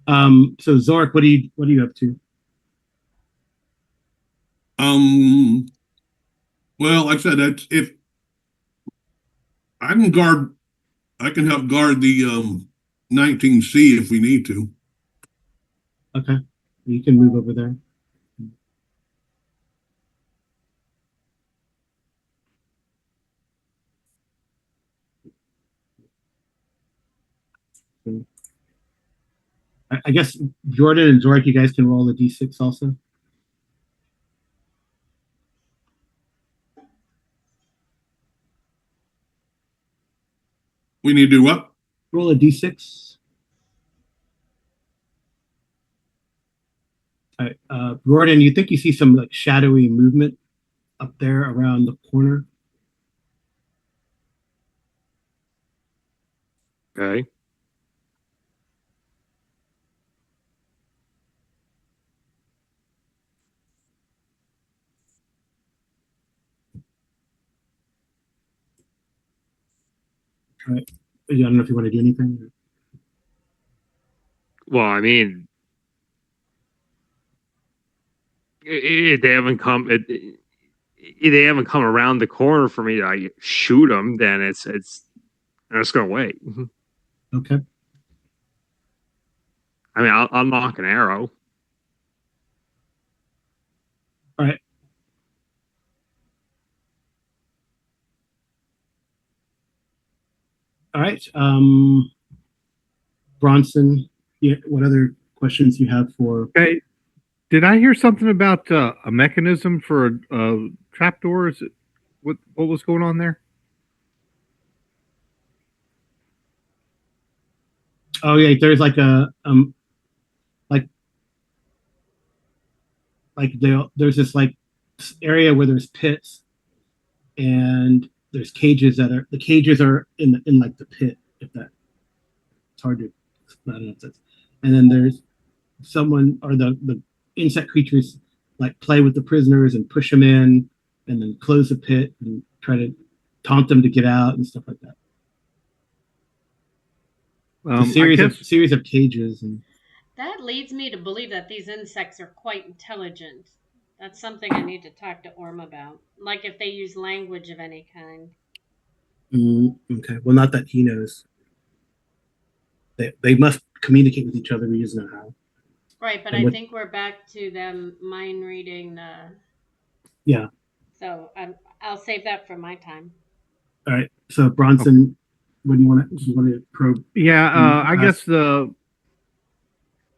So Zorik, what are you up to? Well, like I said, if I can help guard the 19C if we need to. Okay, you can move over there. I guess Jordan and Zorik, you guys can roll the d6 also. We need to do what? Roll a d6. All right, Gordon, you think you see some like shadowy movement up there around the corner? Okay. All right. I don't know if you want to do anything. Well, I mean, if they haven't come, if they haven't come around the corner for me to like, shoot them, then I'm just gonna wait. Okay. I mean, I'll knock an arrow. All right. All right. Bronson, what other questions you have for? Okay. Did I hear something about a mechanism for trapdoor? Is it what was going on there? Oh yeah, there's like a there's this like area where there's pits and there's cages the cages are in like the pit. If that it's hard to, I don't know if that's, and then there's someone or the insect creatures like play with the prisoners and push them in and then close the pit and try to taunt them to get out and stuff like that. A series of cages. And that leads me to believe that these insects are quite intelligent. That's something I need to talk to Orm about. Like if they use language of any kind. Okay. Well, not that he knows. They must communicate with each other. We just know how. Right, but I think we're back to them mind reading the. Yeah. So I'll save that for my time. All right. So Bronson, what do you want to probe? Yeah, I guess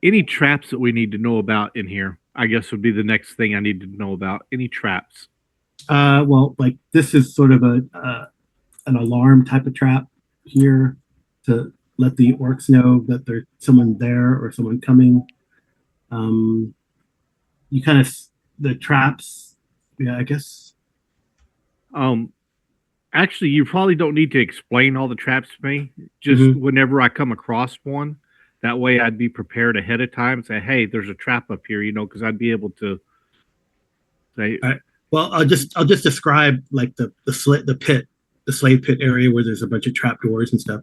any traps that we need to know about in here, I guess would be the next thing I need to know about. Any traps? Well, like this is sort of an alarm type of trap here to let the orcs know that there's someone there or someone coming. You kind of the traps. Yeah, I guess. Actually, you probably don't need to explain all the traps to me. Just whenever I come across one, that way I'd be prepared ahead of time. Say, hey, there's a trap up here, because I'd be able to say. All right. Well, I'll just describe like the pit, the slave pit area where there's a bunch of trap doors and stuff.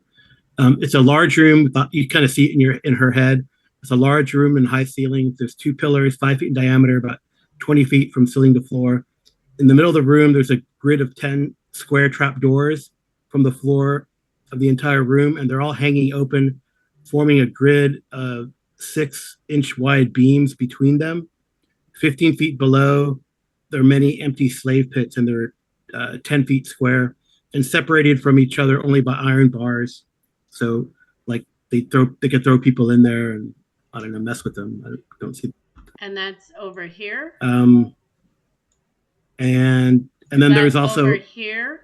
It's a large room. You kind of see it in her head. It's a large room and high ceilings. There's 2 pillars, 5 feet in diameter, about 20 feet from ceiling to floor. In the middle of the room, there's a grid of 10 square trap doors from the floor of the entire room, and they're all hanging open, forming a grid of 6-inch wide beams between them. 15 feet below, there are many empty slave pits, and they're 10 feet square and separated from each other only by iron bars. So, like they could throw people in there and I don't know, mess with them. I don't see. And that's over here. And then there's also over here.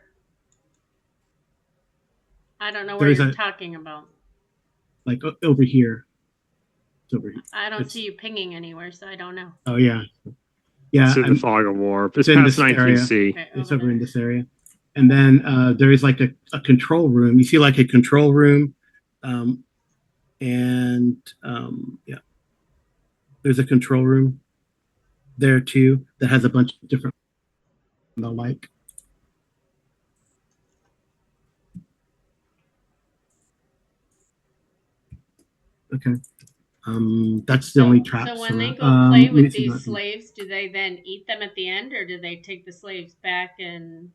I don't know what you're talking about. Like over here. It's over here. I don't see you pinging anywhere, so I don't know. Oh yeah, yeah. It's in the fog of war. It's in past this 19C. Okay, it's over in this area. And then there is like a control room. You see like a control room, yeah, there's a control room there too that has a bunch of different like. Okay. That's the only trap. So when they go play with these slaves, do they then eat them at the end, or do they take the slaves back and?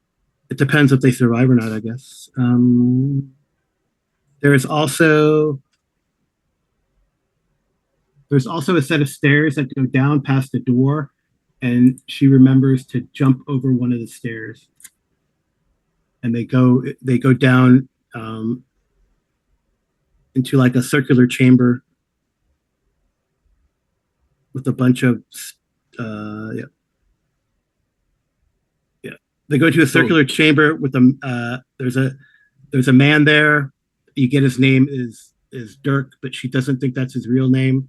It depends if they survive or not, I guess. There's also a set of stairs that go down past the door, and she remembers to jump over one of the stairs. And they go down into like a circular chamber with a bunch of they go to a circular chamber with there's a man there. You get his name is Dirk, but she doesn't think that's his real name.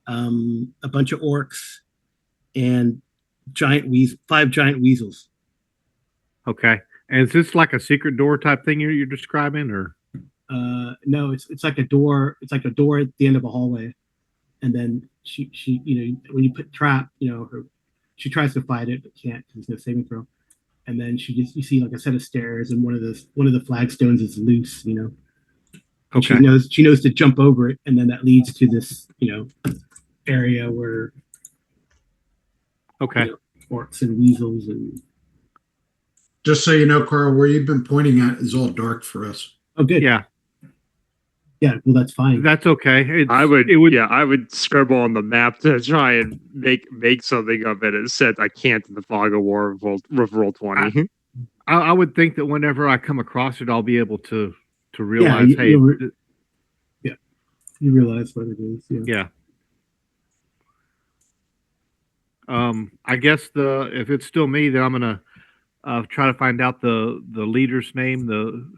A bunch of orcs and 5 giant weasels. Okay. And is this like a secret door type thing you're describing, or? No, it's like a door. It's like a door at the end of a hallway, and then she when you put trap, she tries to fight it but can't because there's no saving throw. and then you see like a set of stairs, and one of the flagstones is loose, And Okay. she knows to jump over it, and then that leads to this, area where Okay. orcs and weasels and. Just so you know, Carl, where you've been pointing at is all dark for us. Oh, good. Yeah. Yeah. Well, that's fine. That's okay. I would scribble on the map to try and make something of it. It said I can't in the fog of war with roll 20. I would think that whenever I come across it, I'll be able to realize, you realize what it is. Yeah. I guess if it's still me, then I'm gonna try to find out the leader's name,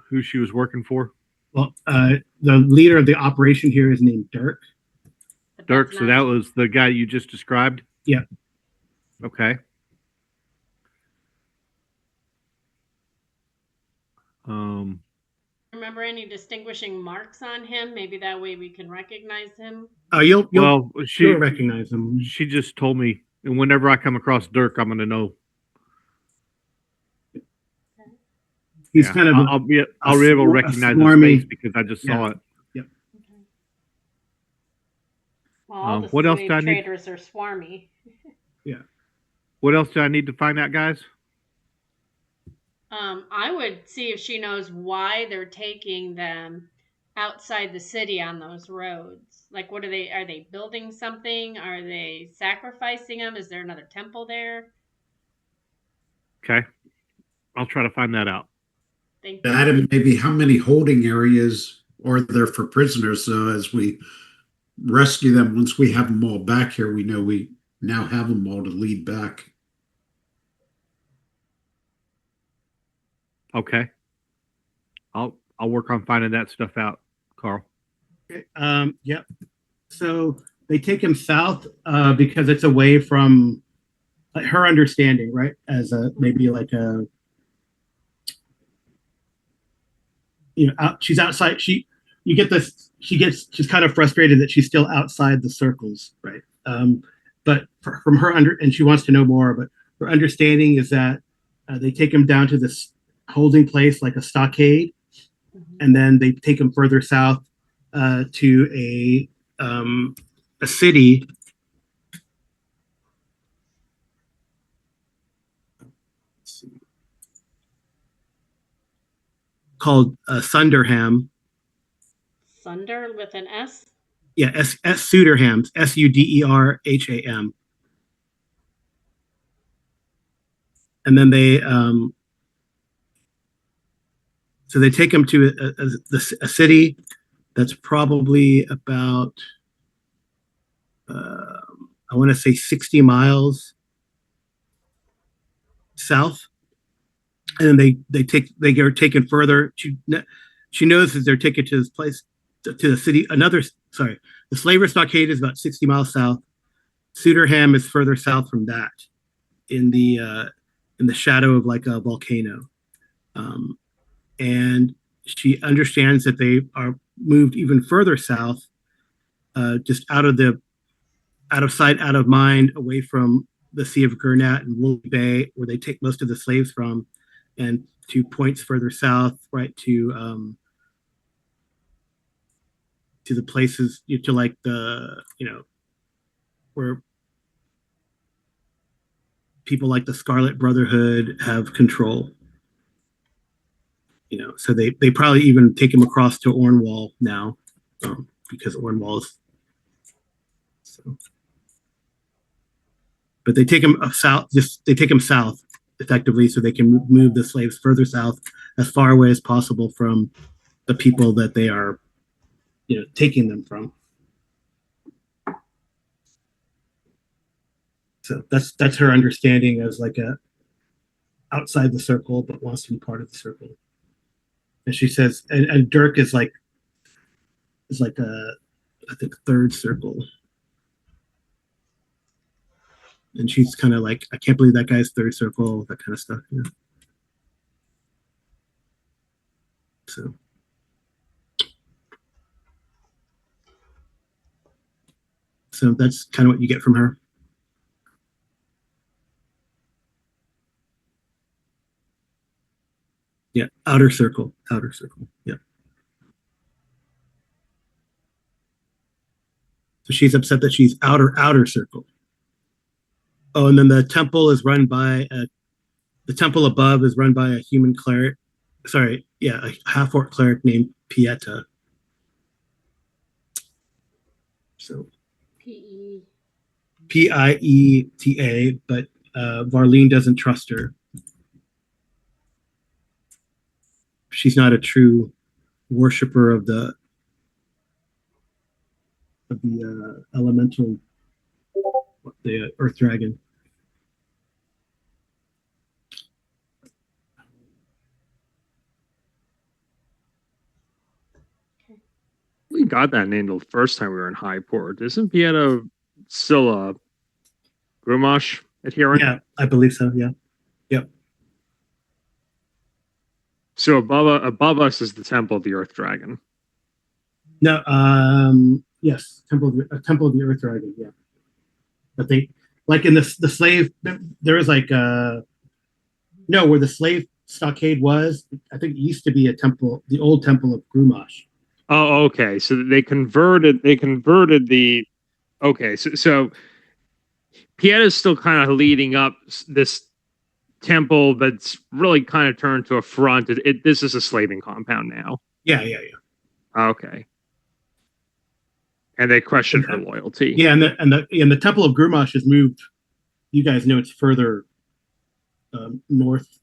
who she was working for. Well, the leader of the operation here is named Dirk. Dirk. So that was the guy you just described. Yeah. Okay. Remember any distinguishing marks on him? Maybe that way we can recognize him. You'll she'll recognize him. She just told me, and whenever I come across Dirk, I'm going to know. He's kind of. I'll be able to recognize his face because I just saw it. Yep. Okay. Well, all the what else do I need? traders are swarmy. Yeah. What else do I need to find out, guys? I would see if she knows why they're taking them outside the city on those roads. Like, what are they building something? Are they sacrificing them? Is there another temple there? Okay. I'll try to find that out. Thank you. That and maybe how many holding areas are there for prisoners? So as we rescue them, once we have them all back here, we know we now have them all to lead back. Okay. I'll work on finding that stuff out, Carl. Okay. Yep. So they take him south because it's away from her understanding, right? As maybe like a she's outside. She's kind of frustrated that she's still outside the circles, right? But from her and she wants to know more, but her understanding is that they take him down to this holding place like a stockade, and then they take him further south to a city called Sunderham. Sunder with an S? Yeah, S Suderham, Suderham. And then they so they take him to a city that's probably about I want to say 60 miles south, and then they get taken further. She knows that they're taken to this place, to the city. The Slaver Stockade is about 60 miles south. Suderham is further south from that, in the shadow of like a volcano, and she understands that they are moved even further south, just out of sight, out of mind, away from the Sea of Gurnat and Woolly Bay, where they take most of the slaves from, and to points further south, right to the places, to like the where people like the Scarlet Brotherhood have control. So they probably even take him across to Ornwall now, because Ornwall is. So. But they take him south. They take him south effectively, so they can move the slaves further south, as far away as possible from the people that they are, taking them from. So that's her understanding as like a outside the circle, but wants to be part of the circle. And she says, and Dirk is like I think third circle. And she's kind of like, I can't believe that guy's third circle, that kind of stuff. So that's kind of what you get from her. Outer circle. Yeah. So she's upset that she's outer circle. Oh, and then the temple is run by the temple above is run by a human cleric. Sorry, yeah, a half orc cleric named Pieta. So Pieta, but Varlene doesn't trust her. She's not a true worshiper of the elemental, the earth dragon. We got that name the first time we were in Highport. Isn't Pieta still a Grumash adherent? Yeah, I believe so. Yeah. Yep. So above us is the Temple of the Earth Dragon. No. Yes. Temple of the Earth Dragon. Yeah. But they, like in the slave, there was like no, where the slave stockade was. I think it used to be a temple, the old temple of Grumash. Oh, okay. So they converted the. Okay, so Pieta's still kind of leading up this temple that's really kind of turned to a front. This is a slaving compound now. Yeah. Okay. And they question her loyalty. Yeah, and the temple of Grumash has moved. You guys know it's further north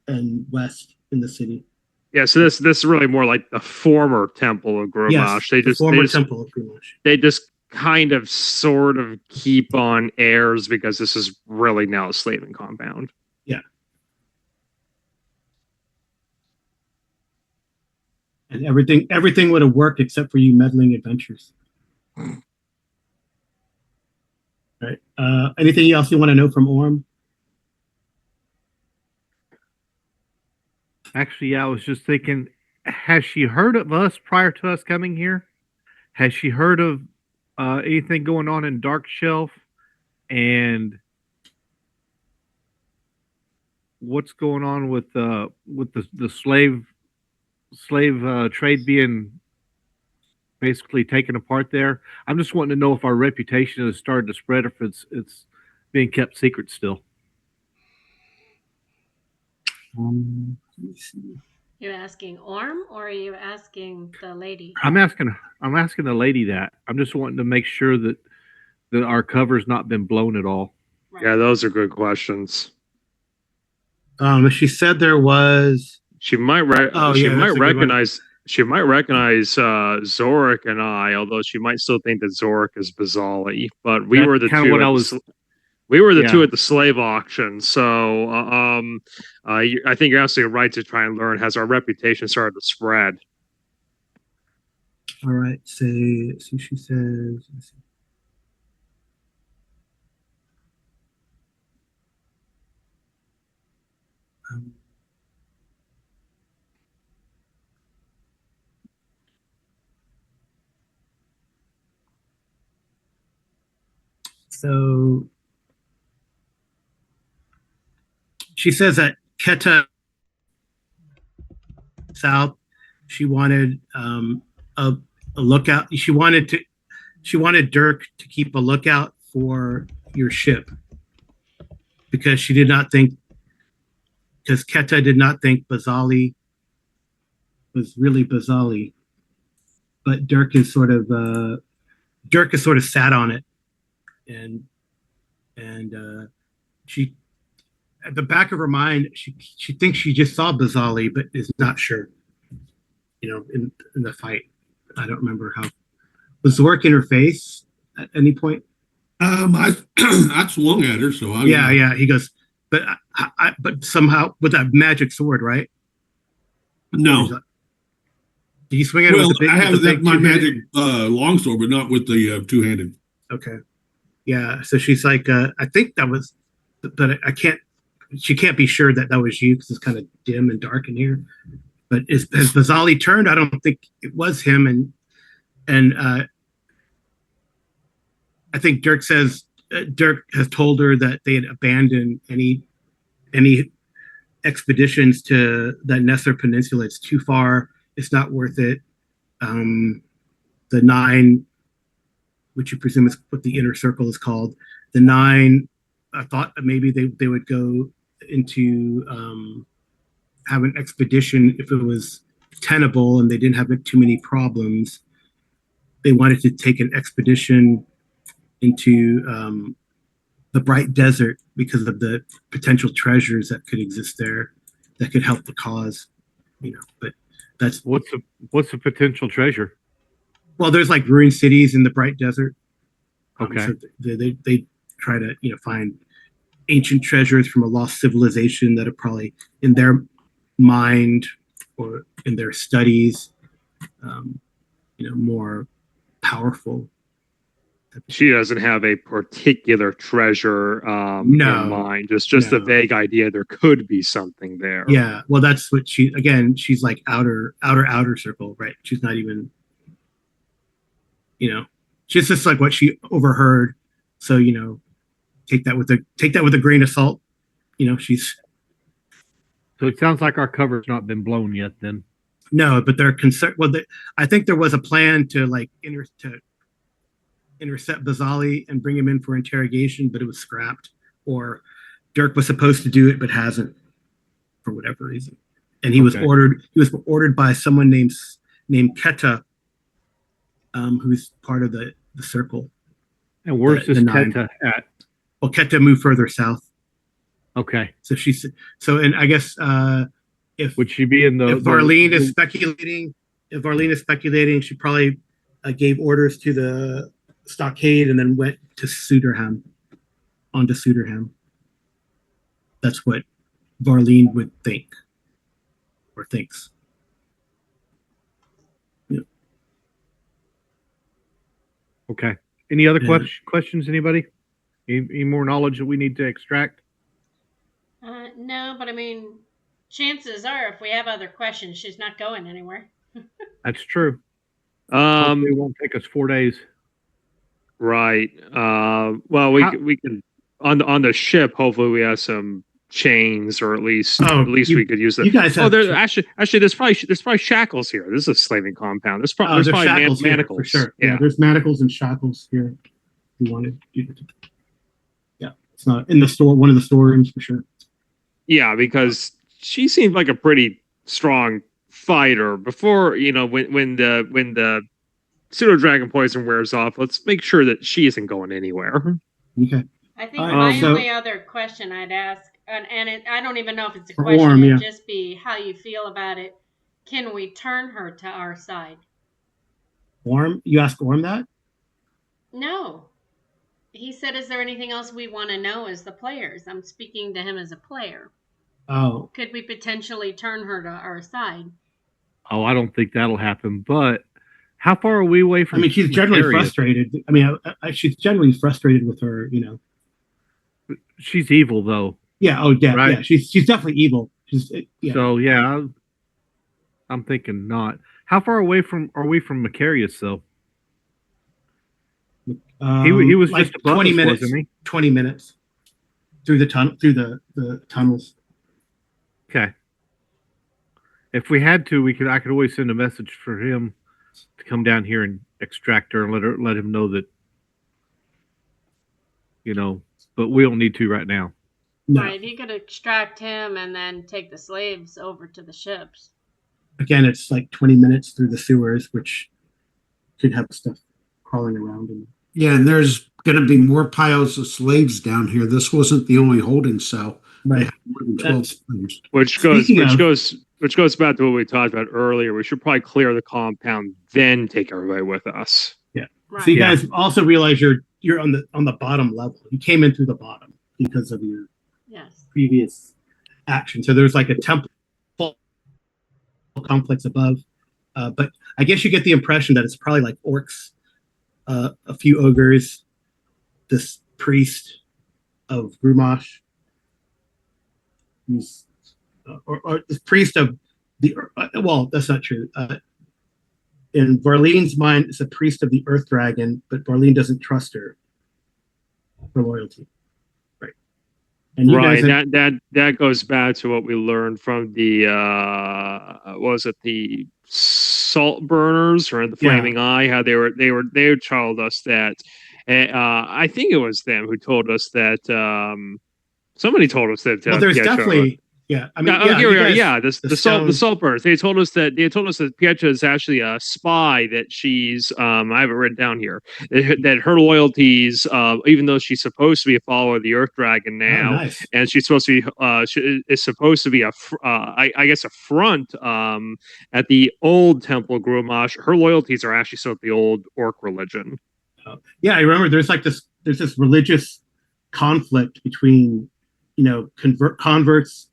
and west in the city. Yeah, so this is really more like the former temple of Grumash. Yes, temple of Grumash. They just kind of sort of keep on airs because this is really now a slaving compound. Yeah. And everything would have worked except for you meddling adventures. Right. Anything else you want to know from Orm? Actually, I was just thinking, has she heard of us prior to us coming here? Has she heard of anything going on in Dark Shelf and what's going on with the slave trade being basically taken apart there? I'm just wanting to know if our reputation has started to spread, or if it's being kept secret still. You're asking Orm, or are you asking the lady? I'm asking the lady that. I'm just wanting to make sure that our cover's not been blown at all. Right. Yeah, those are good questions. She said there was. She might recognize Zorik and I, although she might still think that Zorik is Bazali. But we were the two. We were the two at the slave auction, so I think you're absolutely right to try and learn. Has our reputation started to spread? All right. So she says. So she says that Keta South, she wanted a lookout. She wanted Dirk to keep a lookout for your ship because she did not think, because Keta did not think Bazali was really Bazali, but Dirk is sort of sat on it, and she, at the back of her mind, she thinks she just saw Bazali, but is not sure. You know, in the fight, I don't remember how. Was Zorik in her face at any point? I swung at her, so yeah. He goes, but somehow with that magic sword, right? No. Did you swing at it with the big? I have my magic longsword, but not with the two-handed. Okay. Yeah. So she's like, I think that was, but I can't. She can't be sure that was you because it's kind of dim and dark in here. But has Bazali turned? I don't think it was him, and I think Dirk says Dirk has told her that they had abandoned any expeditions to the Nesser Peninsula. It's too far. It's not worth it. The 9, which you presume is what the inner circle is called, the 9, I thought maybe they would go into have an expedition if it was tenable and they didn't have too many problems. They wanted to take an expedition into the Bright Desert because of the potential treasures that could exist there that could help the cause, but that's what's the potential treasure? Well, there's like ruined cities in the Bright Desert. Okay. So they try to find ancient treasures from a lost civilization that are probably in their mind or in their studies, more powerful. She doesn't have a particular treasure in mind. Just a vague idea there could be something there. Yeah, well, that's what she's like outer circle, right? She's not even, she's just like what she overheard. So take that with a grain of salt. She's. So it sounds like our cover's not been blown yet. Then. No, but they're concerned. Well, I think there was a plan to intercept Bazali and bring him in for interrogation, but it was scrapped. Or Dirk was supposed to do it, but hasn't for whatever reason. And he was ordered. He was ordered by someone named Keta, who's part of the circle. And where's this Keta at? Well, Keta moved further south. Okay. So and I guess if would she be in the? If Varlene is speculating, she probably gave orders to the stockade and then went to Suderham, onto Suderham. That's what Varlene would think, or thinks. Yeah. Okay. Any other questions? Anybody? Any more knowledge that we need to extract? No, but I mean, chances are, if we have other questions, she's not going anywhere. That's true. It won't take us 4 days. Right. Well, we can on the ship. Hopefully, we have some chains, or at least we could use them. You guys have actually there's probably shackles here. This is a slaving compound. There's probably manacles for sure. Yeah, there's manacles and shackles here. You wanted. Yeah, it's not in the store. One of the storerooms for sure. Yeah, because she seemed like a pretty strong fighter before. When the pseudo dragon poison wears off, let's make sure that she isn't going anywhere. Okay. I think my only other question I'd ask, and I don't even know if it's a question, Orm, it'd just be how you feel about it. Can we turn her to our side? Orm? You ask Orm that? No. He said, is there anything else we want to know as the players? I'm speaking to him as a player. Oh. Could we potentially turn her to our side? Oh, I don't think that'll happen, but how far are we away from? I mean, she's generally frustrated. I mean, she's generally frustrated with her, She's evil, though. Yeah. Oh, yeah. Right? Yeah. She's definitely evil. So yeah, I'm thinking not. How far away are we from Macarius, though? He was like just 20 us, minutes. wasn't he? 20 minutes through the tunnels. Okay. If we had to, I could always send a message for him to come down here and extract her and let him know that, but we don't need to right now. No. Right, you could extract him and then take the slaves over to the ships. Again, it's like 20 minutes through the sewers, which could have stuff crawling around. Yeah, and there's going to be more piles of slaves down here. This wasn't the only holding cell. Right. More than 12 slaves. Which goes back to what we talked about earlier. We should probably clear the compound, then take everybody with us. Yeah. Right. So you guys also realize you're on the bottom level. You came in through the bottom because of your previous action. So there's like a temple complex above, but I guess you get the impression that it's probably like orcs, a few ogres, this priest of Grumash, who's or the priest of the well, that's not true. In Varlene's mind, it's a priest of the Earth Dragon, but Varlene doesn't trust her for loyalty. Right. And you right. guys That goes back to what we learned from the what was it, the salt burners or the flaming eye? How they told us that. I think it was them who told us that. Somebody told us that well, there's Pietro. definitely I mean Here you we are. guys Yeah, the the stone salt burners. They told us that Pietra is actually a spy. That she's I have it written down here. That her loyalties, even though she's supposed to be a follower of the Earth Dragon oh now, nice and she's supposed to be is supposed to be I guess a front at the old Temple Grumash. Her loyalties are actually still the old Orc religion. yeah, I remember there's this religious conflict between converts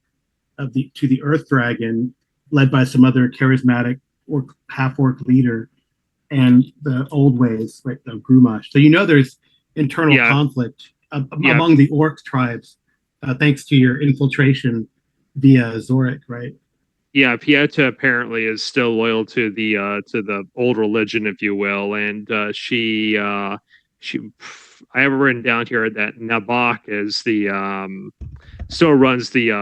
to the Earth Dragon, led by some other charismatic or half orc leader, and the old ways, right, the Grumash. So there's internal conflict among the orc tribes, thanks to your infiltration via Zorik, right? Yeah, Pieta apparently is still loyal to the old religion, if you will, and she I have written down here that Nabak is the still runs the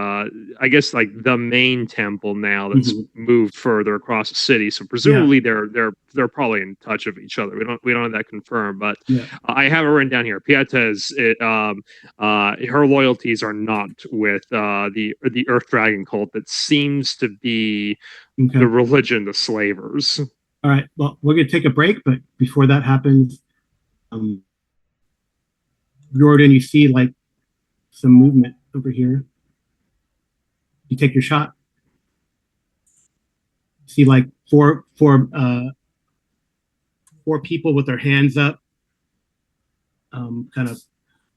I guess like the main temple now that's moved further across the city. So presumably they're probably in touch of each other. We don't have that confirmed, but I have it written down here. Pieta is her loyalties are not with the Earth Dragon cult that seems to be the religion of the slavers. All right. Well, we're gonna take a break, but before that happens, Jordan, you see like some movement over here. You take your shot. See like four people with their hands up, kind of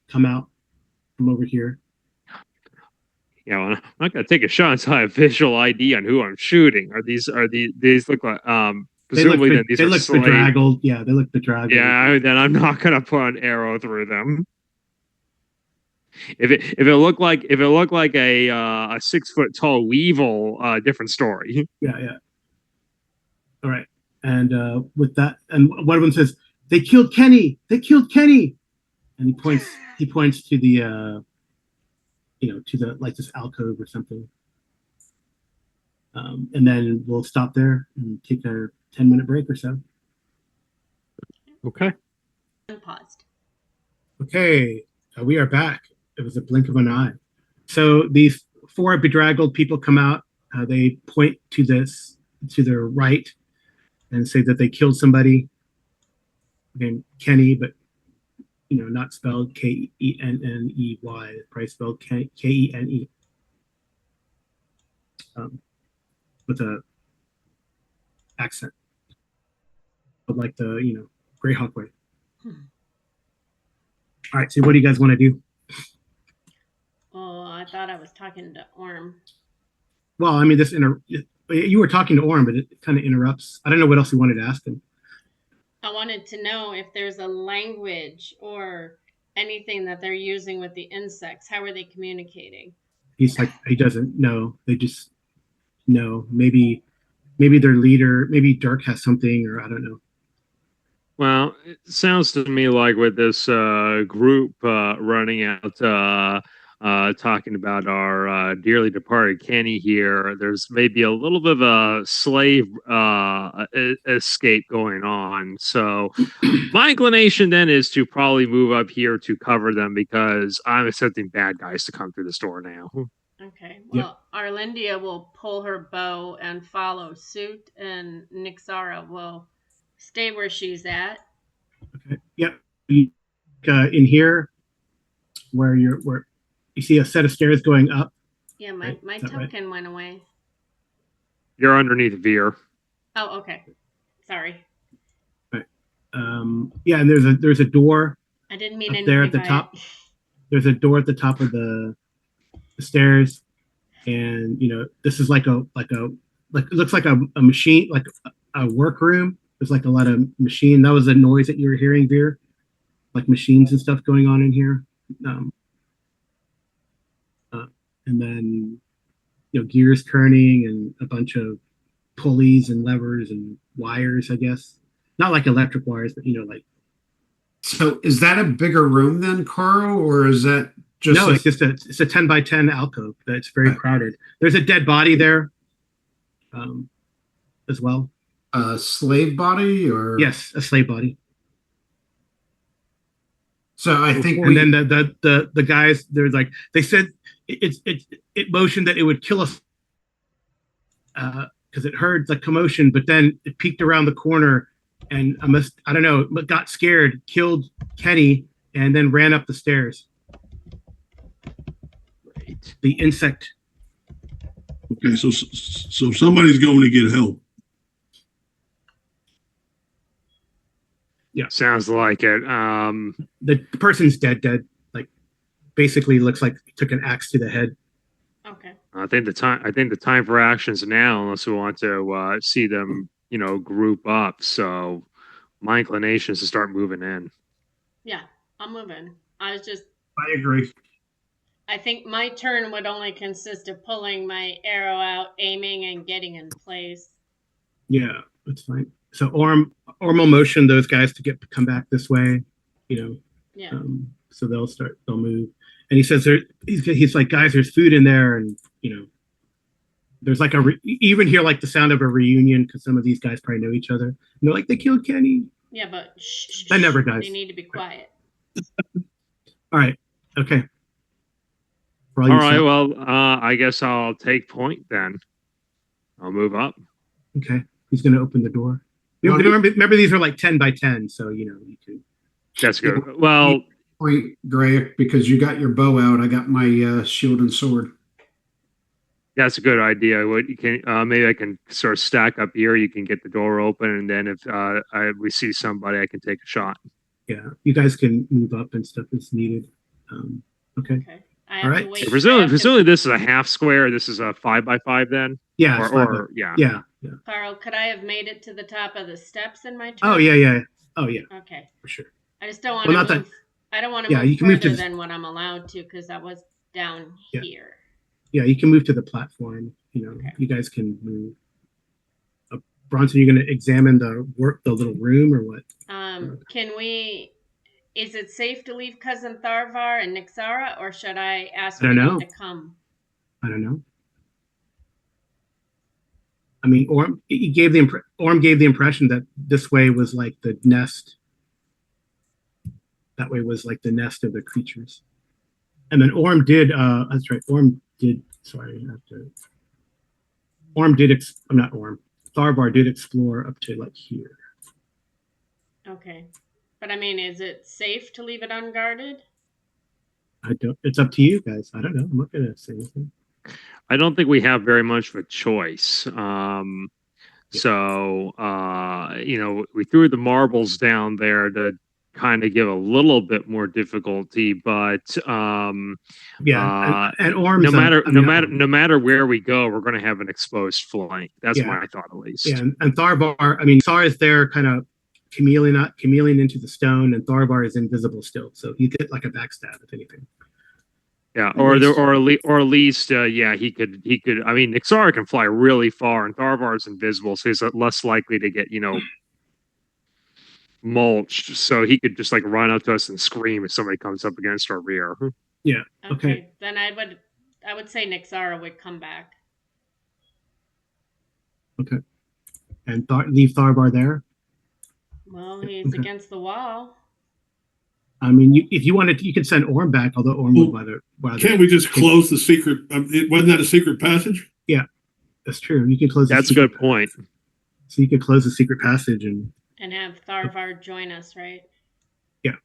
come out from over here. Yeah, well, I'm not gonna take a shot until I have visual ID on who I'm shooting. These look like presumably these they are look bedraggled. Yeah, they look bedraggled. Yeah, then I'm not gonna put an arrow through them. If it looked like a 6 foot tall weevil, different story. Yeah. All right, and with that, and one of them says, "They killed Kenny. They killed Kenny," and he points to the to the like this alcove or something. And then we'll stop there and take a 10-minute break or so. Okay. Paused. Okay, we are back. It was a blink of an eye. So these four bedraggled people come out. They point to their right and say that they killed somebody. Again, Kenny, but not spelled Kenney, probably spelled Kene. With a accent, but like the Greyhawk way. All right, so what do you guys want to do? Oh, I thought I was talking to Orm. Well, I mean, you were talking to Orm, but it kind of interrupts. I don't know what else you wanted to ask him. I wanted to know if there's a language or anything that they're using with the insects. How are they communicating? He's like, he doesn't know. They just know. Maybe their leader, maybe Dirk has something, or I don't know. Well, it sounds to me like with this group running out, talking about our dearly departed Kenny here, there's maybe a little bit of a slave escape going on. So my inclination then is to probably move up here to cover them because I'm accepting bad guys to come through the store now. Okay, well, Arlindia will pull her bow and follow suit, and Nixara will stay where she's at. Okay. Yep. In here, where you see a set of stairs going up. Yeah, my token went away. You're underneath Veer. Oh, okay. Sorry. Right. Yeah, and there's a door. I didn't mean anything there at the top. There's a door at the top of the stairs, and this is like it looks like a machine, like a workroom. There's like a lot of machine. That was the noise that you were hearing, Veer, like machines and stuff going on in here. And then gears turning and a bunch of pulleys and levers and wires, I guess. Not like electric wires, but like. So is that a bigger room then, Carl, or is that No, it's just it's a 10 by 10 alcove that's very crowded. There's a dead body there, as well. A slave body, or yes, a slave body. So I think, and then the guys, they're like, they said it motioned that it would kill us because it heard the commotion, but then it peeked around the corner and I don't know, got scared, killed Kenny, and then ran up the stairs. Right. The insect. Okay, so somebody's going to get help. Yeah, sounds like it. The person's dead. Like, basically looks like he took an axe to the head. Okay. I think the time for actions now, unless we want to see them, group up. So my inclination is to start moving in. Yeah, I'm moving. I agree. I think my turn would only consist of pulling my arrow out, aiming, and getting in place. Yeah, that's fine. So Orm will motion those guys to come back this way, Yeah. So they'll move. And he says he's like, guys, there's food in there, and there's like even hear like the sound of a reunion because some of these guys probably know each other. And they're like, they killed Kenny. Yeah, but shh. That never dies. They need to be quiet. All right. Okay. All right. Well, I guess I'll take point then. I'll move up. Okay. He's going to open the door. Remember, these are like 10 by 10, so you can. That's good. Well, point, Gray, because you got your bow out. I got my shield and sword. That's a good idea. What you can maybe I can sort of stack up here. You can get the door open, and then if we see somebody, I can take a shot. Yeah, you guys can move up and stuff as needed. Okay. All right. Presumably, this is a half square. This is a 5 by 5 then. Yeah. Yeah. Carl, could I have made it to the top of the steps in my turn? Oh yeah. Oh yeah. Okay. For sure. I just don't want to move. I don't want to move further than what I'm allowed to because I was down here. Yeah, you can move to the platform. You guys can move. Bronson, you're going to examine the little room or what? Is it safe to leave Cousin Tharvar and Nixara, or should I ask them to come? I don't know. I mean, Orm gave the impression that this way was like the nest. That way was like the nest of the creatures. And then Orm did, that's right, Tharvar did explore up to like here. Okay. But I mean, is it safe to leave it unguarded? It's up to you guys. I don't know. I'm not going to say anything. I don't think we have very much of a choice. So, we threw the marbles down there to kind of give a little bit more difficulty, but and Orm's no matter where we go, we're going to have an exposed flank. That's my thought, at least. Yeah, and Tharvar, Sar is there, kind of chameleon into the stone, and Tharvar is invisible still, so he did like a backstab if anything. Yeah, or at least, he could. I mean, Nixara can fly really far, and Tharvar is invisible, so he's less likely to get mulched. So he could just like run up to us and scream if somebody comes up against our rear. Yeah. Okay. Then I would say Nixara would come back. Okay. And leave Tharvar there. Well, he's against the wall. I mean, if you wanted, you could send Orm back. Although Orm would rather. Can't we just close the secret? Wasn't that a secret passage? Yeah, that's true. You can close. That's a good point. So you could close the secret passage and have Tharvar join us, right? Yeah.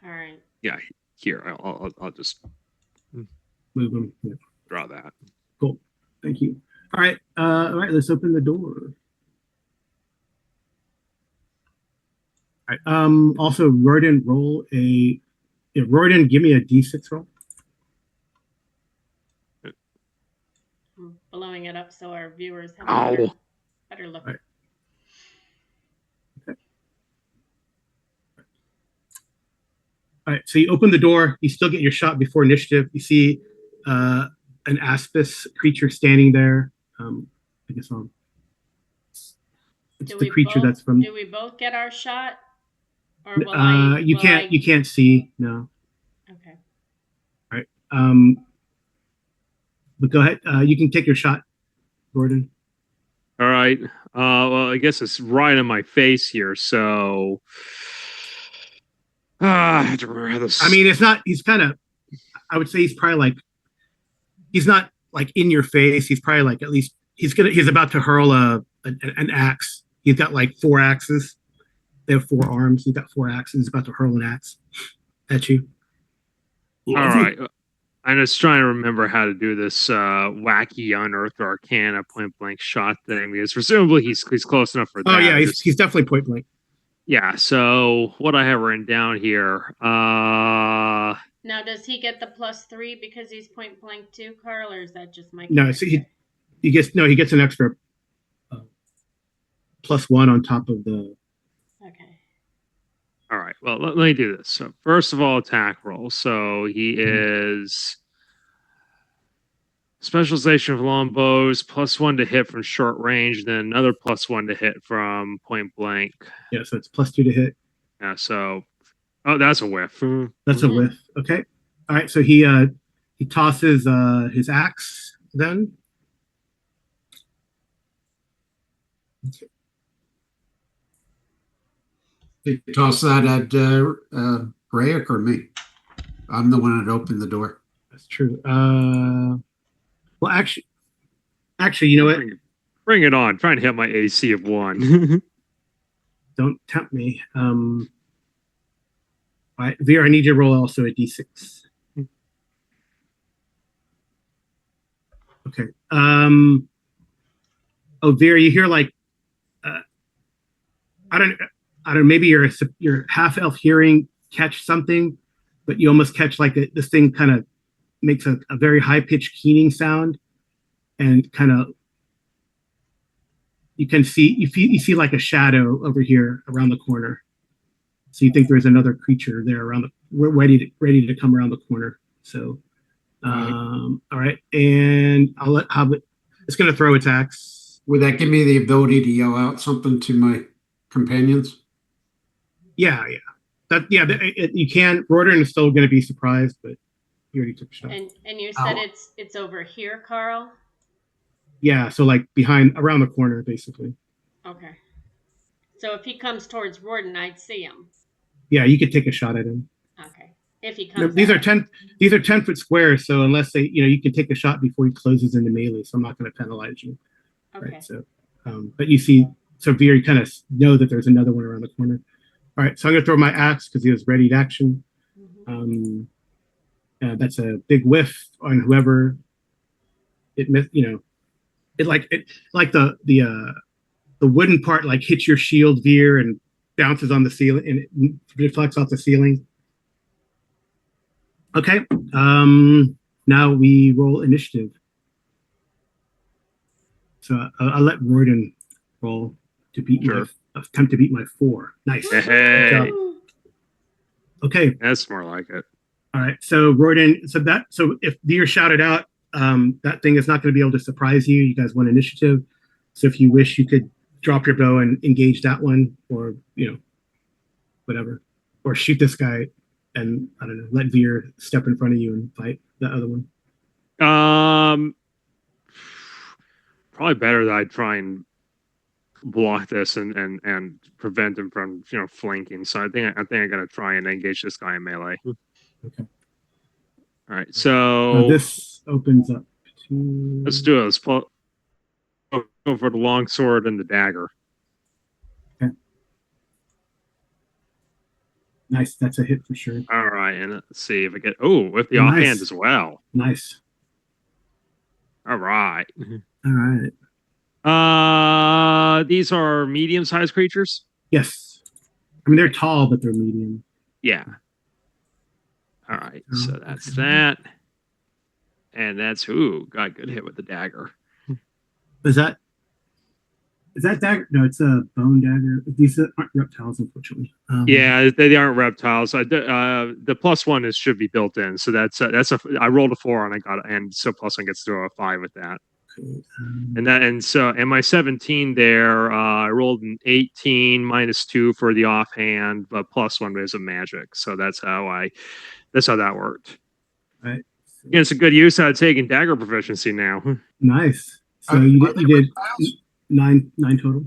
All right. Yeah. Here, I'll just move them. Yeah. Draw that. Cool. Thank you. All right. Let's open the door. All right. Also, Royden, Royden, give me a D6 roll. I'm blowing it up so our viewers have better look. All right. Okay. All right. So you open the door. You still get your shot before initiative. You see an Aspis creature standing there. I guess it's the creature that's from. Do we both get our shot? Or you can't see. No. Okay. But go ahead. You can take your shot, Gordon. All right. Well, I guess it's right in my face here. So, I have to remember how this. I mean, it's not. He's kind of. I would say he's probably like. He's not like in your face. He's probably like at least he's about to hurl an axe. He's got like 4 axes. They have 4 arms. He's got 4 axes. He's about to hurl an axe at you. All right. I'm just trying to remember how to do this wacky unearthed arcana point blank shot thing because presumably he's close enough for that. Oh yeah, he's definitely point blank. Yeah. So what I have written down here. Now, does he get the +3 because he's point blank too, Carl, or is that just my? No, so he gets an extra +1 on top of the. Okay. All right. Well, let me do this. So first of all, attack roll. So he is specialization of long bows, +1 to hit from short range, then another +1 to hit from point blank. Yeah, so it's +2 to hit. Yeah. So, that's a whiff. That's a whiff. Okay. All right. So he tosses his axe then. Toss that at Greyhawk or me? I'm the one that opened the door. That's true. Well, actually, you know what? Bring it on. Try and hit my AC of 1. Don't tempt me. All right, VR, I need you to roll also a d6. Okay. Oh, Vera, you hear like, I don't. Maybe your half elf hearing catch something, but you almost catch like this thing kind of makes a very high pitched keening sound, and kind of you see like a shadow over here around the corner. So you think there's another creature there ready to come around the corner. So, all right, and I'll let Hobbit. It's going to throw attacks. Would that give me the ability to yell out something to my companions? Yeah. You can. Rordan is still going to be surprised, but you already took a shot. And you said it's over here, Carl? Yeah, so like around the corner, basically. Okay. So if he comes towards Rordan, I'd see him. Yeah, you could take a shot at him. Okay. If he comes. These are 10-foot squares, so unless you can take a shot before he closes into melee. So I'm not going to penalize you. Okay. Right. So, but you see, so Veer, you kind of know that there's another one around the corner. All right, so I'm going to throw my axe because he was readied action. Mm-hmm. That's a big whiff on whoever it missed. It like the wooden part like hits your shield, Veer, and bounces on the ceiling and it reflects off the ceiling. Okay. Now we roll initiative. So I'll let Rordan roll to beat attempt to beat my 4. Nice. Hey. Okay. That's more like it. All right. So Rordan, so if Veer shouted out, that thing is not going to be able to surprise you. You guys want initiative. So if you wish, you could drop your bow and engage that one, or whatever, or shoot this guy, and I don't know, let Veer step in front of you and fight the other one. Probably better that I try and block this and prevent him from flanking. So I think I gotta try and engage this guy in melee. Okay. All right. So this opens up to. Let's do it. Let's go for the long sword and the dagger. Okay. Nice. That's a hit for sure. All right, and let's see if I get with the offhand as well. Nice. All right. All right. These are medium-sized creatures? Yes. I mean, they're tall, but they're medium. Yeah. All right, so that's that. And that's, got good hit with the dagger. Is that dagger? No, it's a bone dagger. These aren't reptiles, unfortunately. Yeah, they aren't reptiles. The +1 should be built in. So I rolled a 4 and I got it, and so +1 gets to a 5 with that. Okay, and my 17 there, I rolled an 18 -2 for the offhand, but +1 is a magic. So that's how that worked. Right. Getting some good use out of taking dagger proficiency now. Nice. So Are you they did reptiles? nine total.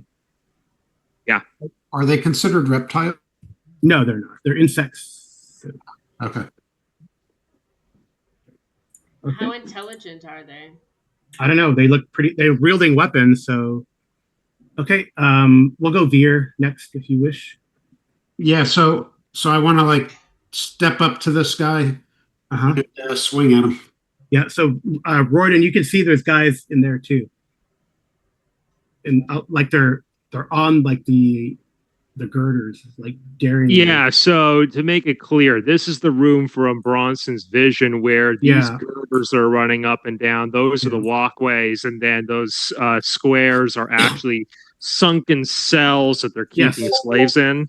Are they considered reptiles? No, they're not. They're insects. So, Okay. okay. How intelligent are they? I don't know. They look pretty. They're wielding weapons. So, okay. We'll go Veer next if you wish. Yeah. So I want to like step up to this guy Uh-huh. and swing at him. Yeah. So, Royden, you can see there's guys in there too, and like they're on like the girders, like daring. Yeah, so to make it clear, this is the room from Bronson's vision where these girders are running up and down. Those are the walkways, and then those squares are actually sunken cells that they're keeping slaves in.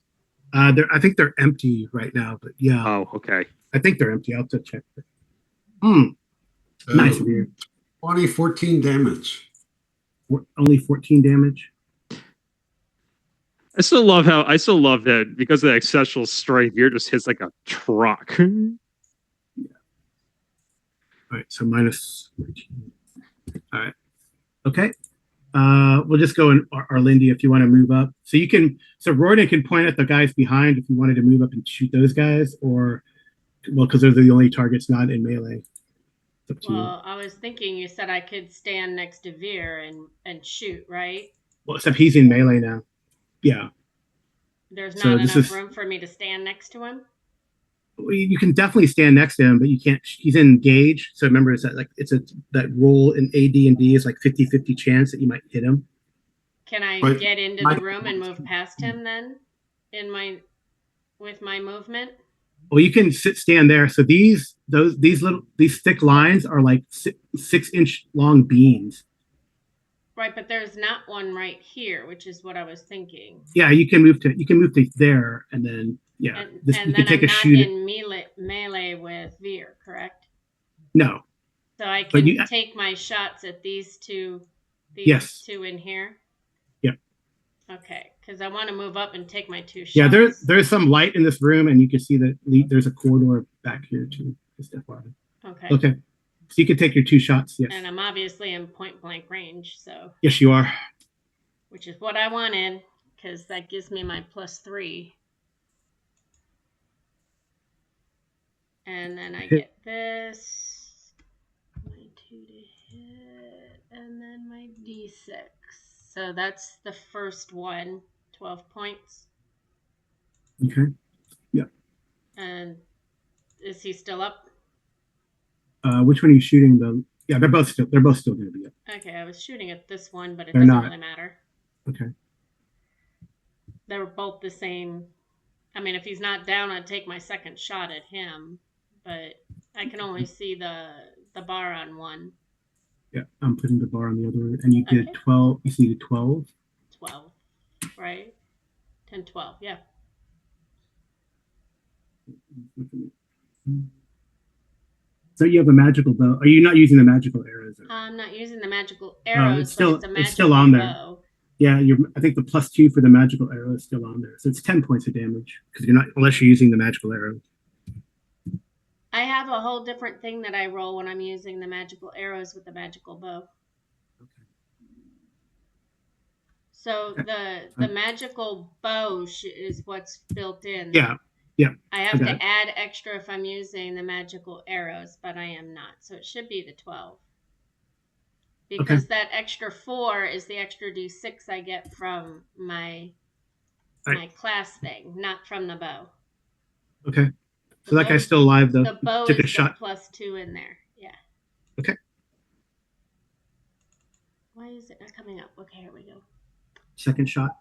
I think they're empty right now, but yeah. Oh, okay. I think they're empty. I'll have to check. Nice of you. 14 damage. Only 14 damage. I still love that because of the exceptional strength, Veer just hits like a truck. Yeah. All right, so minus 14. All right. Okay. We'll just go in Arlindy if you want to move up. So you can, so Royden can point at the guys behind if you wanted to move up and shoot those guys, or, well, because those are the only targets not in melee. Well, I was thinking you said I could stand next to Veer and shoot, right? Well, except he's in melee now. Yeah. There's not enough room for me to stand next to him? You can definitely stand next to him, but you can't. He's in engage. So remember, it's that roll in AD&D is like 50-50 chance that you might hit him. Can I get into the room and move past him then with my movement? Well, you can stand there. So these thick lines are like 6-inch long beams. Right, but there's not one right here, which is what I was thinking. Yeah, you can move to there, and then you can take a shoot. I'm not in melee with Veer, correct? No. So I can take my shots at these two in here. Yep. Okay, because I want to move up and take my 2 shots. Yeah, there's some light in this room, and you can see that there's a corridor back here too. Okay. Okay. So you can take your 2 shots, yes. And I'm obviously in point blank range, so. Yes, you are. Which is what I wanted, because that gives me my +3. And then I get this, my 2 to hit, and then my D6. So that's the first one, 12 points. Okay. Yeah. And is he still up? Which one are you shooting? Yeah, they're both still going to be up. Okay, I was shooting at this one, but it doesn't really matter. Okay. They were both the same. I mean, if he's not down, I'd take my second shot at him, but I can only see the bar on one. Yeah, I'm putting the bar on the other, and you did 12. You see the 12. 12, right? 10, 12. Yeah. So you have a magical bow. Are you not using the magical arrows? I'm not using the magical arrows. It's still on there. Bow. Yeah, I think the +2 for the magical arrow is still on there. So it's 10 points of damage because unless you're using the magical arrow. I have a whole different thing that I roll when I'm using the magical arrows with the magical bow. Okay. So the magical bow is what's built in. Yeah. Yeah. I have to add extra if I'm using the magical arrows, but I am not. So it should be the 12. Because that extra 4 is the extra D6 I get from my class thing, not from the bow. Okay. So that guy's still alive though. The bow took is a shot. +2 in there. Yeah. Okay. Why is it not coming up? Okay, here we go. Second shot.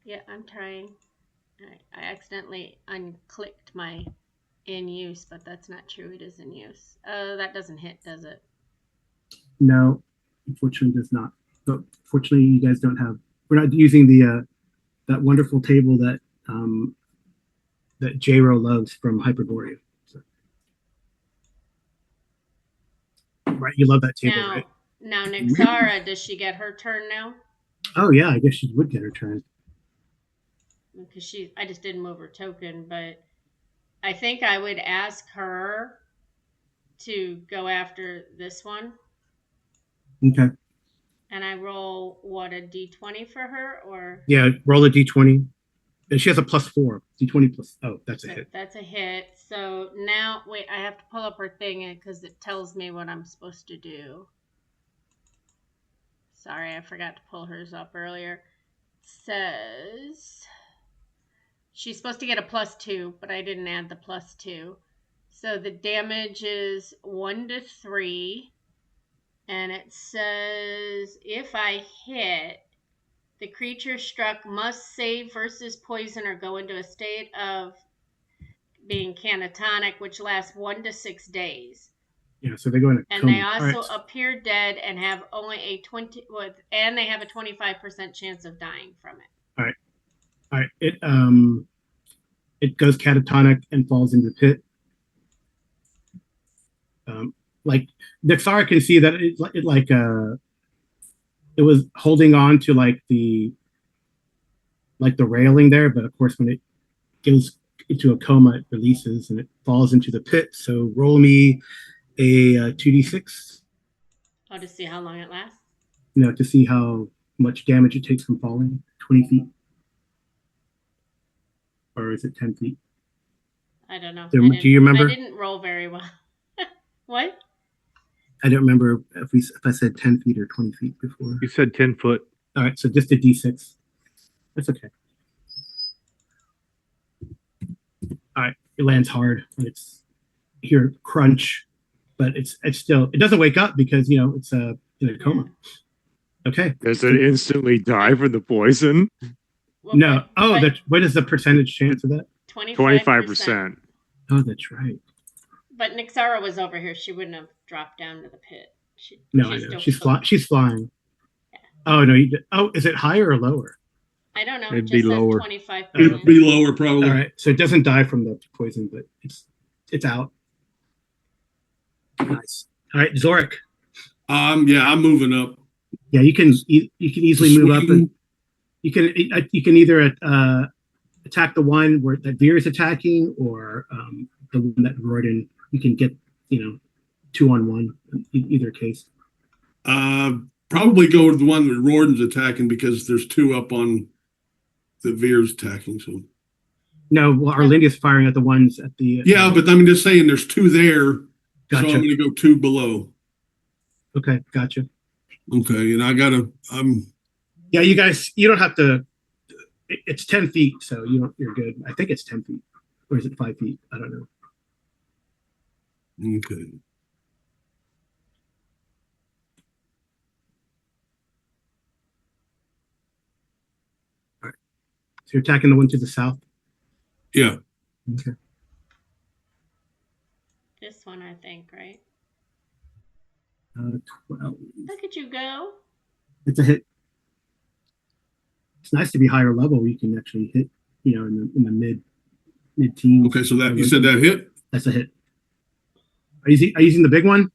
Yeah, I'm trying. I accidentally unclicked my in use, but that's not true. It is in use. Oh, that doesn't hit, does it? No, unfortunately, it does not. But fortunately, you guys don't have. We're not using the that wonderful table that that J-Ro loves from Hyperborea. So. Right, you love that table, right? Now, Nixara, does she get her turn now? Oh yeah, I guess she would get her turn. Because I just didn't move her token, but I think I would ask her to go after this one. Okay. And I roll what, a d20 for her, or Yeah, roll a d20. And she has a +4. D20 plus. Oh, that's a hit. That's a hit. So now, wait, I have to pull up her thing because it tells me what I'm supposed to do. Sorry, I forgot to pull hers up earlier. It says she's supposed to get a +2, but I didn't add the +2. So the damage is 1 to 3. And it says if I hit, the creature struck must save versus poison or go into a state of being catatonic, which lasts 1 to 6 days. Yeah, so they go in a and coma. they also appear dead and have only a 25% chance of dying from it. All right. It goes catatonic and falls into the pit. Like Nixara can see that it was holding on to like the railing there, but of course when it goes into a coma, it releases and it falls into the pit. So roll me a 2d6. Oh, to see how long it lasts? No, to see how much damage it takes from falling 20 feet. Or is it 10 feet? I don't know. Do you remember? I didn't roll very well. What? I don't remember if I said 10 feet or 20 feet before. You said 10 foot. All right, so just a d6. That's okay. All right, it lands hard. It's here crunch, but it's still, it doesn't wake up because it's in a coma. Okay. Does it instantly die from the poison? No. Oh, what is the percentage chance of that? 25%. Oh, that's right. But Nixara was over here. She wouldn't have dropped down to the pit. No, I know. She's flying. Yeah. Oh no. Is it higher or lower? I don't know. It'd be lower. 25%. It'd be lower probably. All right. So it doesn't die from the poison, but it's out. Nice. All right, Zorik. Yeah, I'm moving up. Yeah, you can easily move up, and you can either attack the one that Veer is attacking, or the one that Royden. You can get 2-on-1 in either case. Probably go with the one that Royden's attacking because there's 2 up on the Veer's attacking. So no, well, Arlindia's firing at the ones at the. Yeah, but I'm just saying there's 2 there. Gotcha. So I'm going to go 2 below. Okay, gotcha. Okay, and I gotta. Yeah, you guys, you don't have to. It's 10 feet, so you're good. I think it's 10 feet, or is it 5 feet? I don't know. Okay. All right. So you're attacking the one to the south. Yeah. Okay. This one, I think, right? 12. Look at you go. It's a hit. It's nice to be higher level where you can actually hit, in the mid teens. Okay, so that you said that hit? That's a hit. Are you using the big one?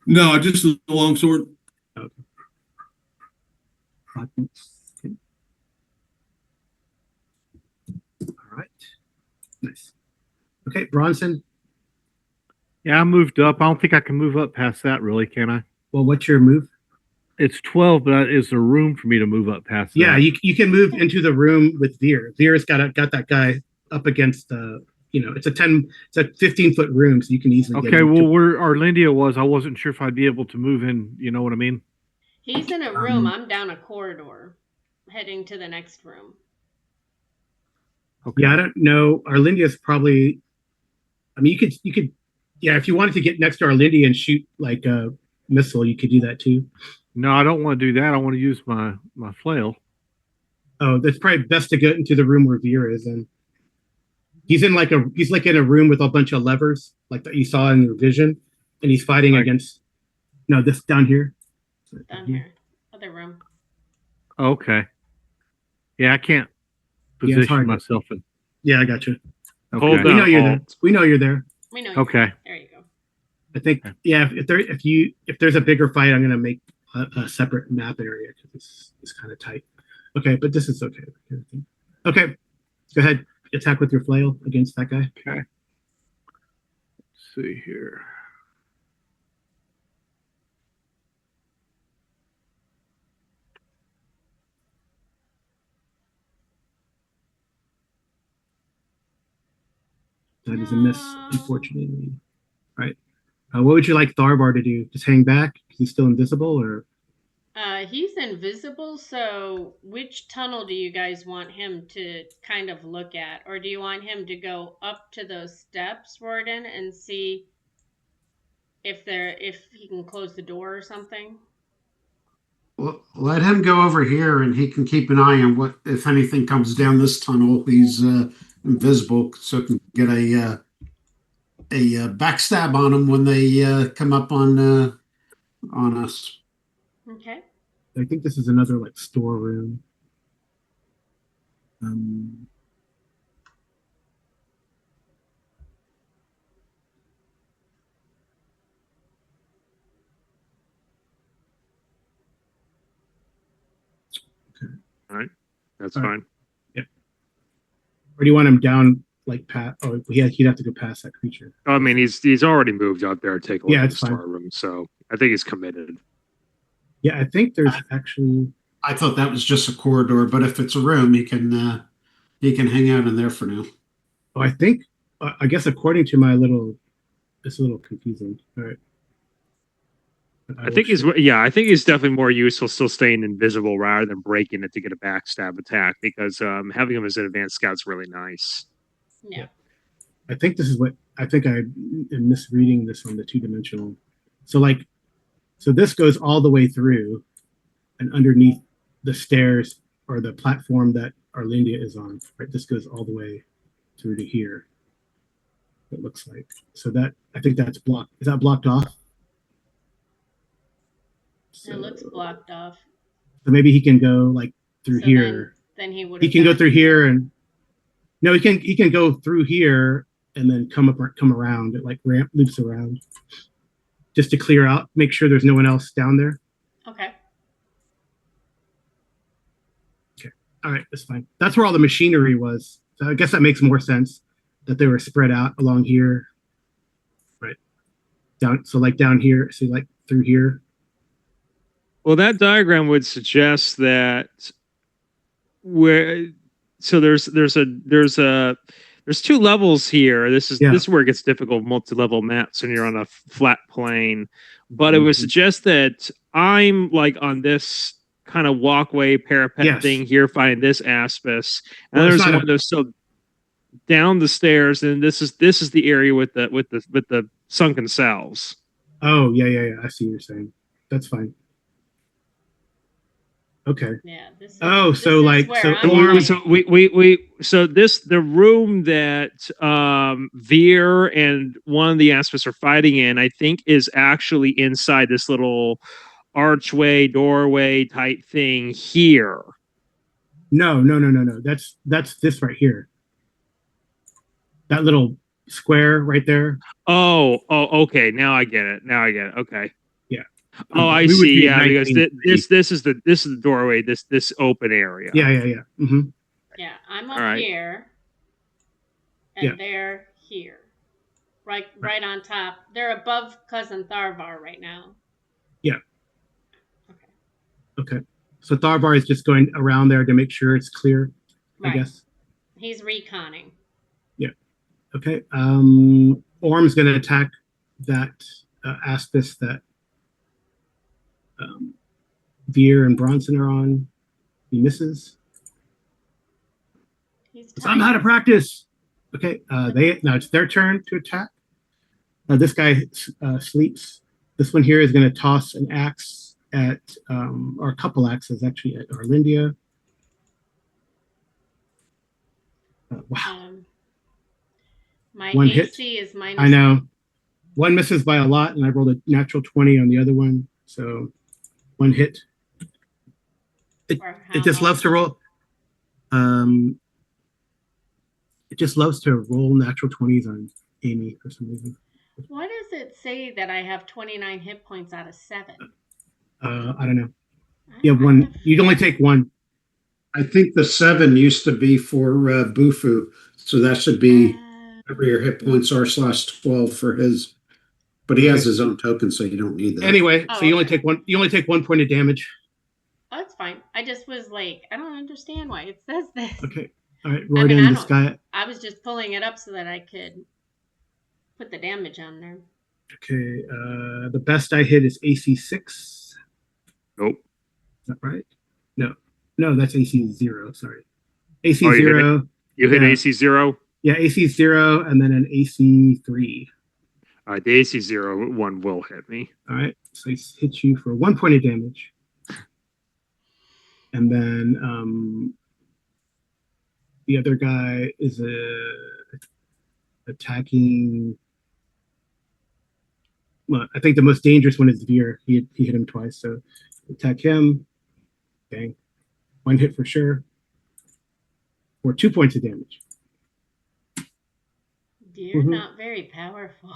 No, just the longsword. Okay. 5 points. Okay. All right. Nice. Okay, Bronson. Yeah, I moved up. I don't think I can move up past that, really, can I? Well, what's your move? It's 12, but is there room for me to move up past that? Yeah, you can move into the room with Veer. Veer's got that guy up against the. It's a 15-foot room, so you can easily. Okay, well, where Arlindia was, I wasn't sure if I'd be able to move in. You know what I mean? He's in a room. I'm down a corridor, heading to the next room. Okay. Yeah, I don't know. Arlindia's probably. I mean, you could. Yeah, if you wanted to get next to Arlindia and shoot like a missile, you could do that too. No, I don't want to do that. I want to use my flail. Oh, that's probably best to get into the room where Veer is, and he's in in a room with a bunch of levers, like that you saw in your vision, and he's fighting against. No, this down here. Down here, other room. Okay. Yeah, I can't position myself in. Yeah, I got you. Okay. Hold We know down you're there. Alt. We know you're there. We know. Okay. There you go. I think if there's a bigger fight, I'm gonna make a separate map area because it's kind of tight. Okay, but this is okay. Okay, go ahead. Attack with your flail against that guy. Okay. Let's see here. That is a miss, unfortunately. All right. What would you like Tharbar to do? Just hang back because he's still invisible, or? He's invisible, so which tunnel do you guys want him to kind of look at? Or do you want him to go up to those steps, Warden, and see if he can close the door or something? Let him go over here, and he can keep an eye on what, if anything, comes down this tunnel. He's invisible, so can get a backstab on him when they come up on us. Okay. I think this is another like storeroom. Okay. All right. That's fine. Yeah. Or do you want him down like past? Oh, he'd have to go past that creature. I mean, he's already moved up there to take a look at the fine. storeroom, so I think he's committed. Yeah, I think there's actually. I thought that was just a corridor, but if it's a room, he can hang out in there for now. Oh, I think. I guess according to my little, it's a little confusing. All right. I think he's definitely more useful still staying invisible rather than breaking it to get a backstab attack, because having him as an advanced scout's really nice. Yeah. I think this is what I think I am misreading this on the 2-dimensional. So this goes all the way through, and underneath the stairs or the platform that Arlindia is on. Right, this goes all the way through to here. It looks like so that I think that's blocked. Is that blocked off? It looks blocked off. So maybe he can go like through here. Then he would. He can go through here, and no, he can go through here and then come around. It like loops around, just to clear out, make sure there's no one else down there. Okay. Okay. All right, that's fine. That's where all the machinery was. So I guess that makes more sense that they were spread out along here. Right. Down. So like down here. So like through here. Well, that diagram would suggest that there's two levels here. This is where it gets difficult, multi-level maps when you're on a flat plane. But it would suggest that I'm like on this kind of walkway parapet thing here, fighting this aspis, and there's one that's so down the stairs, and this is the area with the sunken cells. Oh yeah. I see what you're saying. That's fine. Okay. Yeah. The room that Veer and one of the aspects are fighting in, I think, is actually inside this little archway, doorway type thing here. No. That's this right here. That little square right there. Oh, okay. Now I get it. Okay. Yeah. Oh, I see. Yeah, because this is the doorway. This open area. Yeah. Mm-hmm. Yeah, I'm up here, and they're here, right on top. They're above Cousin Tharvar right now. Yeah. Okay. So Tharvar is just going around there to make sure it's clear. Right. I guess he's reconning. Yeah. Okay. Orm's going to attack that aspis that Veer and Bronson are on. He misses. I'm out of practice. Okay. Now it's their turn to attack. This guy sleeps. This one here is going to toss an axe at, or a couple axes actually, at Arlindia. Wow. My one AC hit. is minus. I know. One misses by a lot, and I rolled a natural 20 on the other one. So one hit. It just loves to roll. It just loves to roll natural 20s on Amy for some reason. Why does it say that I have 29 hit points out of 7? I don't know. You have one. You'd only take one. I think the 7 used to be for Bufu, so that should be whatever your hit points are /12 for his. But he has his own token, so you don't need that. Anyway, so you only take one. You only take 1 point of damage. Oh, that's fine. I just was like, I don't understand why it says this. Okay. All right, Royden, this guy. I was just pulling it up so that I could put the damage on there. Okay, the best I hit is AC 6. Nope. Is that right? No, that's AC 0. Sorry, AC Oh, you hit 0. You hit Yeah. AC 0? Yeah, AC 0 and then an AC 3. All right, the AC 0 one will hit me. All right, so I hit you for 1 point of damage. And then the other guy is attacking. Well, I think the most dangerous one is Veer. He hit him twice, so attack him. Bang. 1 hit for sure. For 2 points of damage. You're not very powerful.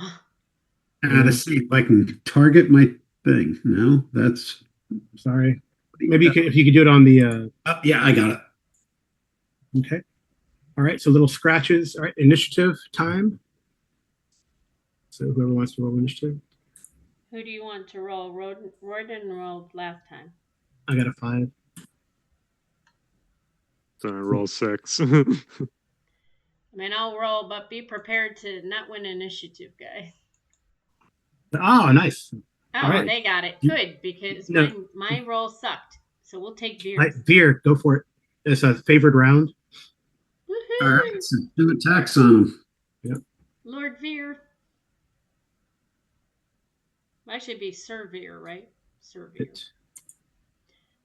To see if I can target my thing. No, that's sorry. Maybe if you could do it on the. Yeah, I got it. Okay. All right. So little scratches. All right. Initiative time. So whoever wants to roll initiative. Who do you want to roll? Roden rolled last time. I got a 5. So I roll 6. I mean, I'll roll, but be prepared to not win initiative, guys. Oh, nice. Oh, all right. They got it. Good, because my roll sucked. So we'll take Veer. All right, Veer, go for it. It's a favored round. Woohoo! All right, so 2 attacks on him. Yep. Lord Veer. I should be Sir Veer, right? Sir Veer.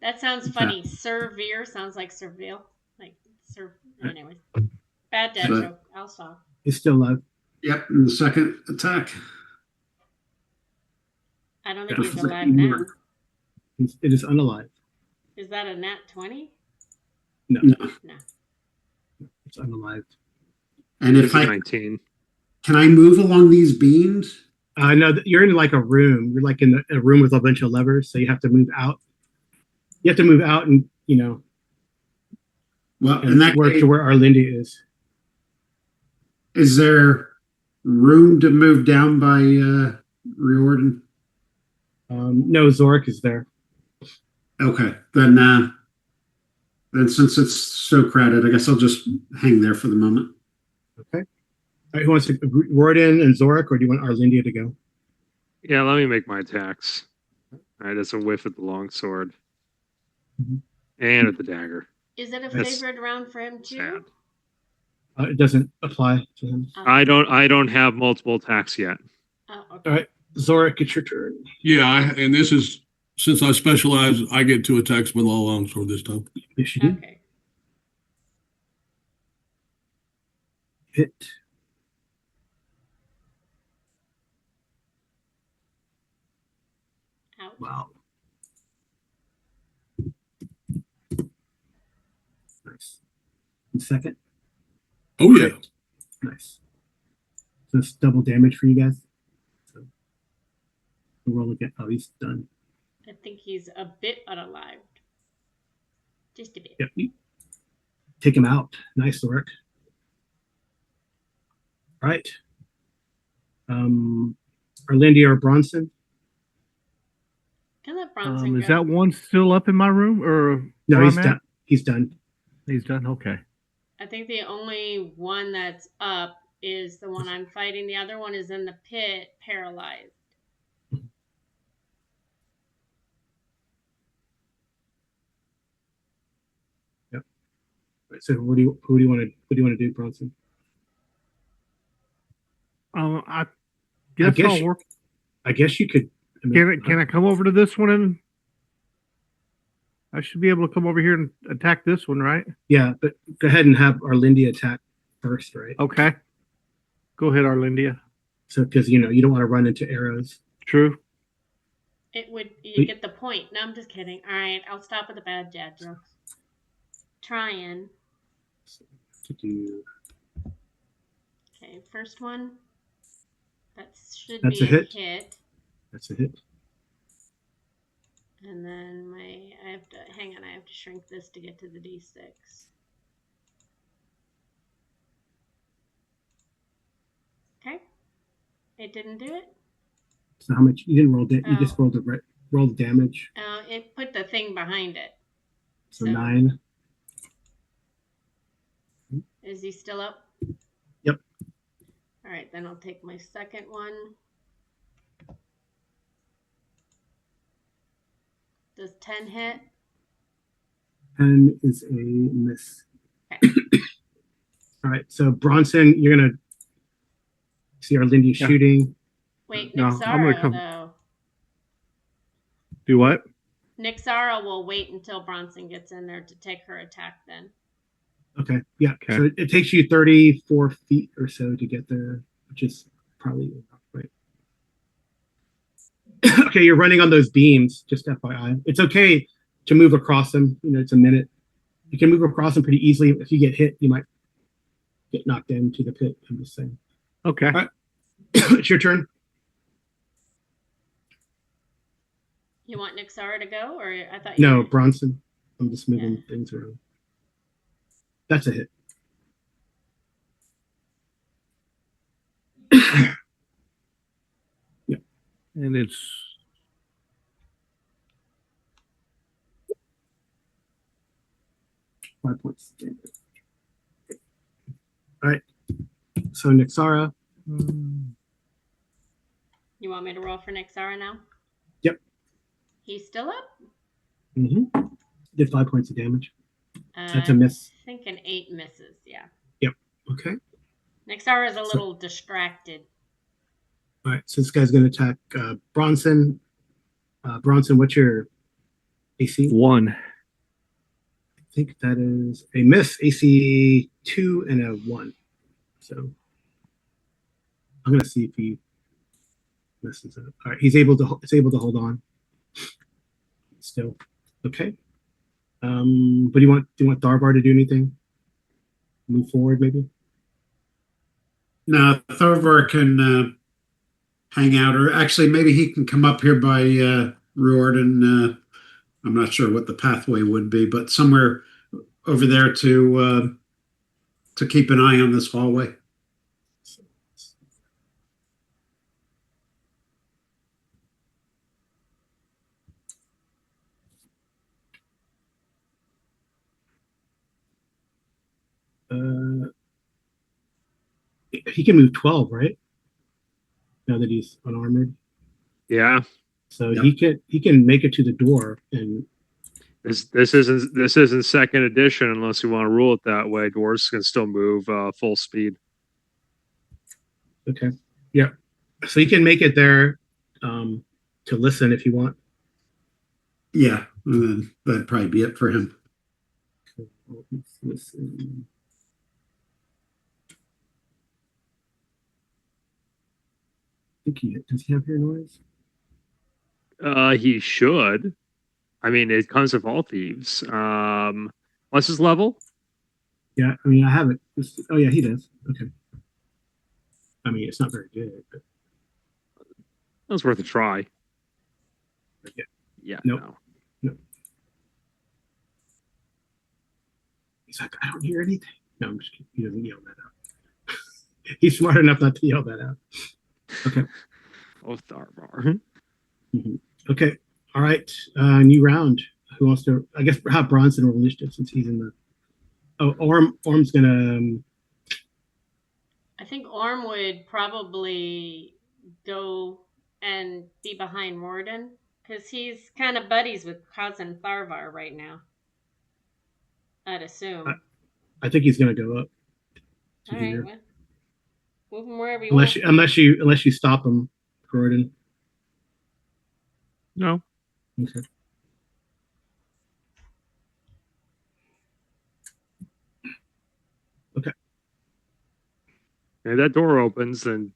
That sounds funny. Sir Veer sounds like Serville. Like Sir. Anyways. Bad dad joke. I'll stop. He's still alive. Yep, and the second attack. I don't think he's alive now. It is unalive. Is that a nat 20? No. No. It's unalive. And if I 19. Can I move along these beams? No, you're in like a room. You're like in a room with a bunch of levers, so you have to move out. You have to move out and, Well, in that work case, to where Arlindia is. Is there room to move down by Riordan? No, Zorik is there. Okay, then since it's so crowded, I guess I'll just hang there for the moment. Okay. All right, who wants to Riordan and Zorik, or do you want Arlindia to go? Yeah, let me make my attacks. All right, that's a whiff at the longsword. And at the dagger. Is it a favored round for him too? It doesn't apply to him. I don't have multiple attacks yet. Oh, okay. All right, Zorik, it's your turn. Yeah, and this is, since I specialize, I get 2 attacks with a longsword this time. Yes, you do. Okay. Hit. Ouch. Wow. Nice. And second. Oh, yeah. Nice. So it's double damage for you guys. So we'll roll again. Oh, he's done. I think he's a bit unalived. Just a bit. Yep. Take him out. Nice work. All right. Arlindia or Bronson? Can let Bronson Is go. that one still up in my room, or No, where he's I'm done. at? He's done. He's done. Okay. I think the only one that's up is the one I'm fighting. The other one is in the pit, paralyzed. Yep. Right, so who do you want to do, Bronson? I guess I'll work. I guess you could. I mean, Can I come over to this one, and I should be able to come over here and attack this one, right? Yeah, but go ahead and have Arlindia attack first, right? Okay. Go ahead, Arlindia. So because you don't want to run into arrows. True. You get the point. No, I'm just kidding. All right, I'll stop with the bad dad jokes. Trying. To do. Okay, first one. That's a hit. That's a hit. And then I have to shrink this to get to the D6. Okay. It didn't do it. So how much you didn't roll? You just rolled the damage. It put the thing behind it. So 9. Is he still up? Yep. All right, then I'll take my second one. Does 10 hit? 10 is a miss. Okay. All right, so Bronson, you're gonna see our Lindy shooting. Wait, No, Nixara, I'm gonna come. though. Do what? Nixara will wait until Bronson gets in there to take her attack then. Okay, yeah. Okay. So it takes you 34 feet or so to get there, which is probably enough, right? Okay, you're running on those beams, just FYI. It's okay to move across them. You know, it's a minute. You can move across them pretty easily. If you get hit, you might get knocked into the pit. I'm just saying. Okay. All right. It's your turn. You want Nixara to go, or I thought you No, were... Bronson. I'm just moving things around. That's a hit. Yeah. And it's 5 points. All right. So Nixara. You want me to roll for Nixara now? Yep. He's still up? Mm-hmm. Did 5 points of damage. That's a miss. I think an 8 misses, yeah. Yep. Okay. Nixara is a little distracted. All right. So this guy's going to attack Bronson. Bronson, what's your AC? 1. I think that is a miss. AC 2 and a 1. So I'm going to see if he messes up. All right. It's able to hold on. Still. Okay. But do you want Tharvar to do anything? Move forward, maybe? No, Thorvar can hang out, or actually maybe he can come up here by Riordan. I'm not sure what the pathway would be, but somewhere over there to keep an eye on this hallway. He can move 12, right? Now that he's unarmored. Yeah. So he can make it to the door, and This isn't second edition unless you want to rule it that way. Dwarves can still move full speed. okay, yeah. So he can make it there to listen if you want. Yeah, that'd probably be it for him. Listen. I think does he have hear noise? He should. I mean, it comes with all thieves. What's his level? Yeah, I mean, I have it. Oh yeah, he does. Okay. I mean, it's not very good, but That was worth a try. yeah. Yeah. Nope. No. He's like, I don't hear anything. No, I'm just kidding. He doesn't yell that out. He's smart enough not to yell that out. Okay. Oh, Tharvar. Mm-hmm. Okay. All right. New round. Who wants to? I guess have Bronson roll initiative since he's in the. Oh, Orm's gonna. I think Orm would probably go and be behind Morden because he's kind of buddies with cousin Tharvar right now. I'd assume. I think he's gonna go up. All right, well, move him wherever you unless want. Unless you stop him, Gordon. No. Okay. Okay. And that door opens, then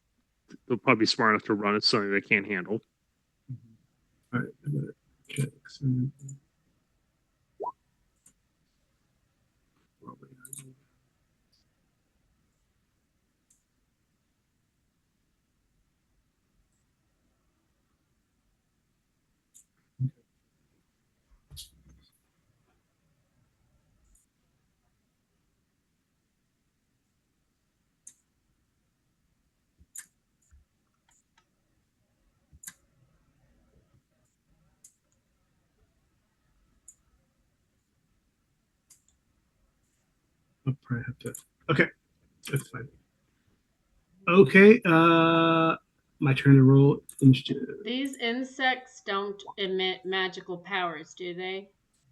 they'll probably be smart enough to run it something they can't handle. All right. I'm gonna check. I'll probably have to. Okay, that's fine. Okay. My turn to roll initiative. These insects don't emit magical powers, do they?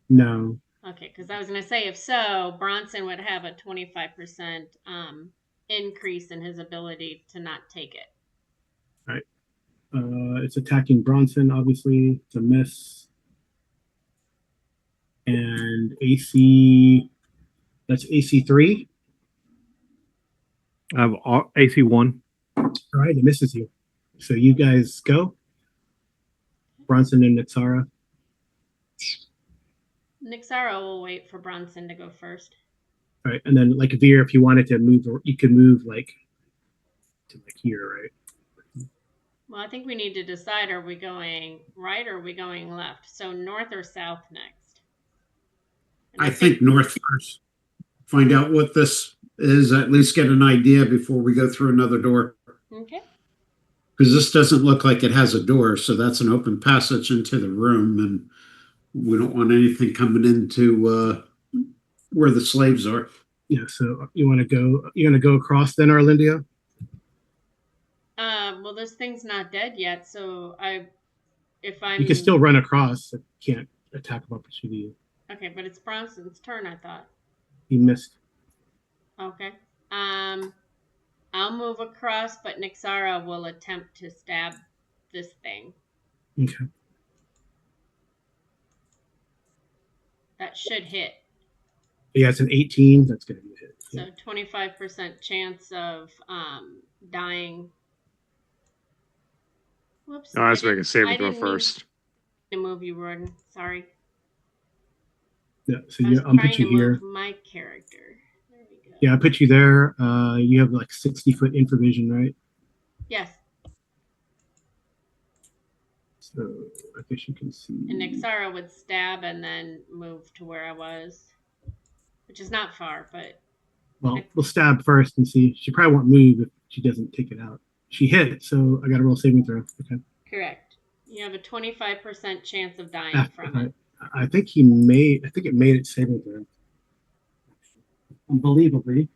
No. Okay, because I was going to say, if so, Bronson would have a 25% increase in his ability to not take it. All right. It's attacking Bronson. Obviously, it's a miss. And AC. That's AC 3. I have AC 1. All right, it misses you. So you guys go. Bronson and Nixara. Nixara will wait for Bronson to go first. All right, and then like Veer, if you wanted to move, you could move like to like here, right? Well, I think we need to decide: are we going right or are we going left? So north or south next? I think north first. Find out what this is. At least get an idea before we go through another door. Okay. Because this doesn't look like it has a door, so that's an open passage into the room, and we don't want anything coming into where the slaves are. Yeah. So you want to go? You're going to go across then, Arlindia? Well, this thing's not dead yet, so if I'm... You can still run across. It can't attack of opportunity. Okay, but it's Bronson's turn, I thought. He missed. Okay. I'll move across, but Nixara will attempt to stab this thing. Okay. That should hit. Yeah, it's an 18. That's going to be a hit. So 25% chance of dying. Whoops. Oh, let's make a saving throw first. To move you, Roden. Sorry. Yeah, so I'll put you here. My character. There we go. Yeah, I put you there. You have like 60-foot infravision, right? Yes. So I guess you can see. And Nixara would stab and then move to where I was, which is not far, but. Well, we'll stab first and see. She probably won't move if she doesn't take it out. She hit it, so I got to roll saving throw. Okay. Correct. You have a 25% chance of dying from it. I think it made it saving throw. Unbelievably.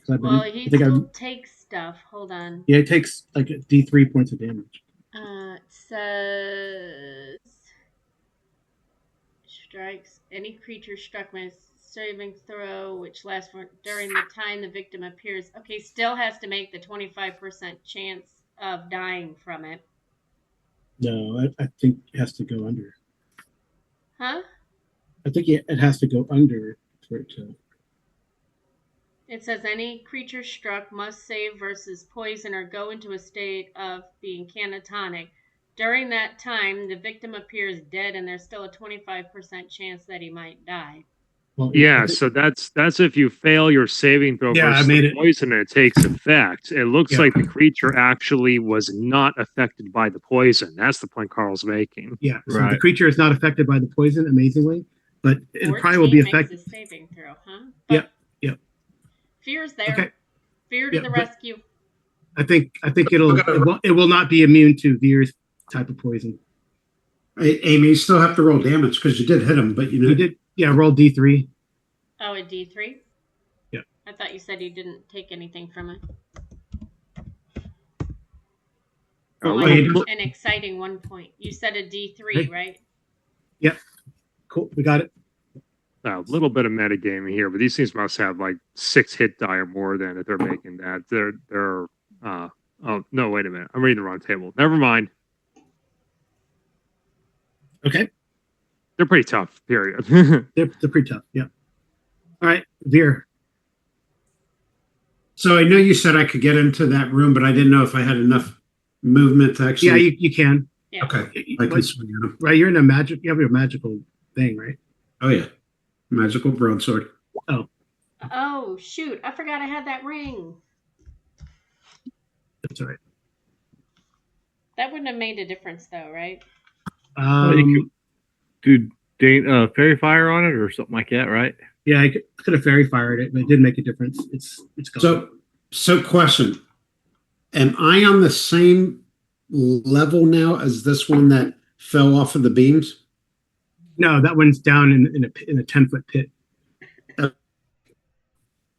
Well, he still takes stuff. Hold on. Yeah, it takes like D3 points of damage. It says strikes any creature struck with saving throw, which lasts during the time the victim appears. Okay, still has to make the 25% chance of dying from it. No, I think it has to go under. Huh? I think it has to go under for it to. It says any creature struck must save versus poison or go into a state of being catatonic. During that time, the victim appears dead, and there's still a 25% chance that he might die. Well, yeah, so that's if you fail your saving throw versus the poison and it takes effect. It looks like the creature actually was not affected by the poison. That's the point Carl's making. Yeah, so the creature is not affected by the poison, amazingly, but it probably will be affected. Makes a saving throw, huh? Yep. Fear's there. Okay. Fear to the rescue. I think it will not be immune to Veer's type of poison. Hey, Amy, you still have to roll damage because you did hit him, but you did. Yeah, roll D3. Oh, a D3? Yeah. I thought you said you didn't take anything from it. An exciting 1 point. You said a D3, right? Yep. Cool. We got it. A little bit of metagaming here, but these things must have like 6 hit die or more than if they're making that. They're oh no, wait a minute. I'm reading the wrong table. Never mind. Okay. They're pretty tough, period. they're pretty tough, yeah. All right, Veer. So I know you said I could get into that room, but I didn't know if I had enough movement to actually. Yeah, you can. Yeah. Okay. I can swing at him. Right, you have your magical thing, right? Oh yeah. Magical broadsword. Oh shoot! I forgot I had that ring. That's all right. That wouldn't have made a difference, though, right? You could do fairy fire on it or something like that, right? Yeah, I could have fairy fired it, but it did make a difference. It's gone. So question: am I on the same level now as this one that fell off of the beams? No, that one's down in a 10-foot pit.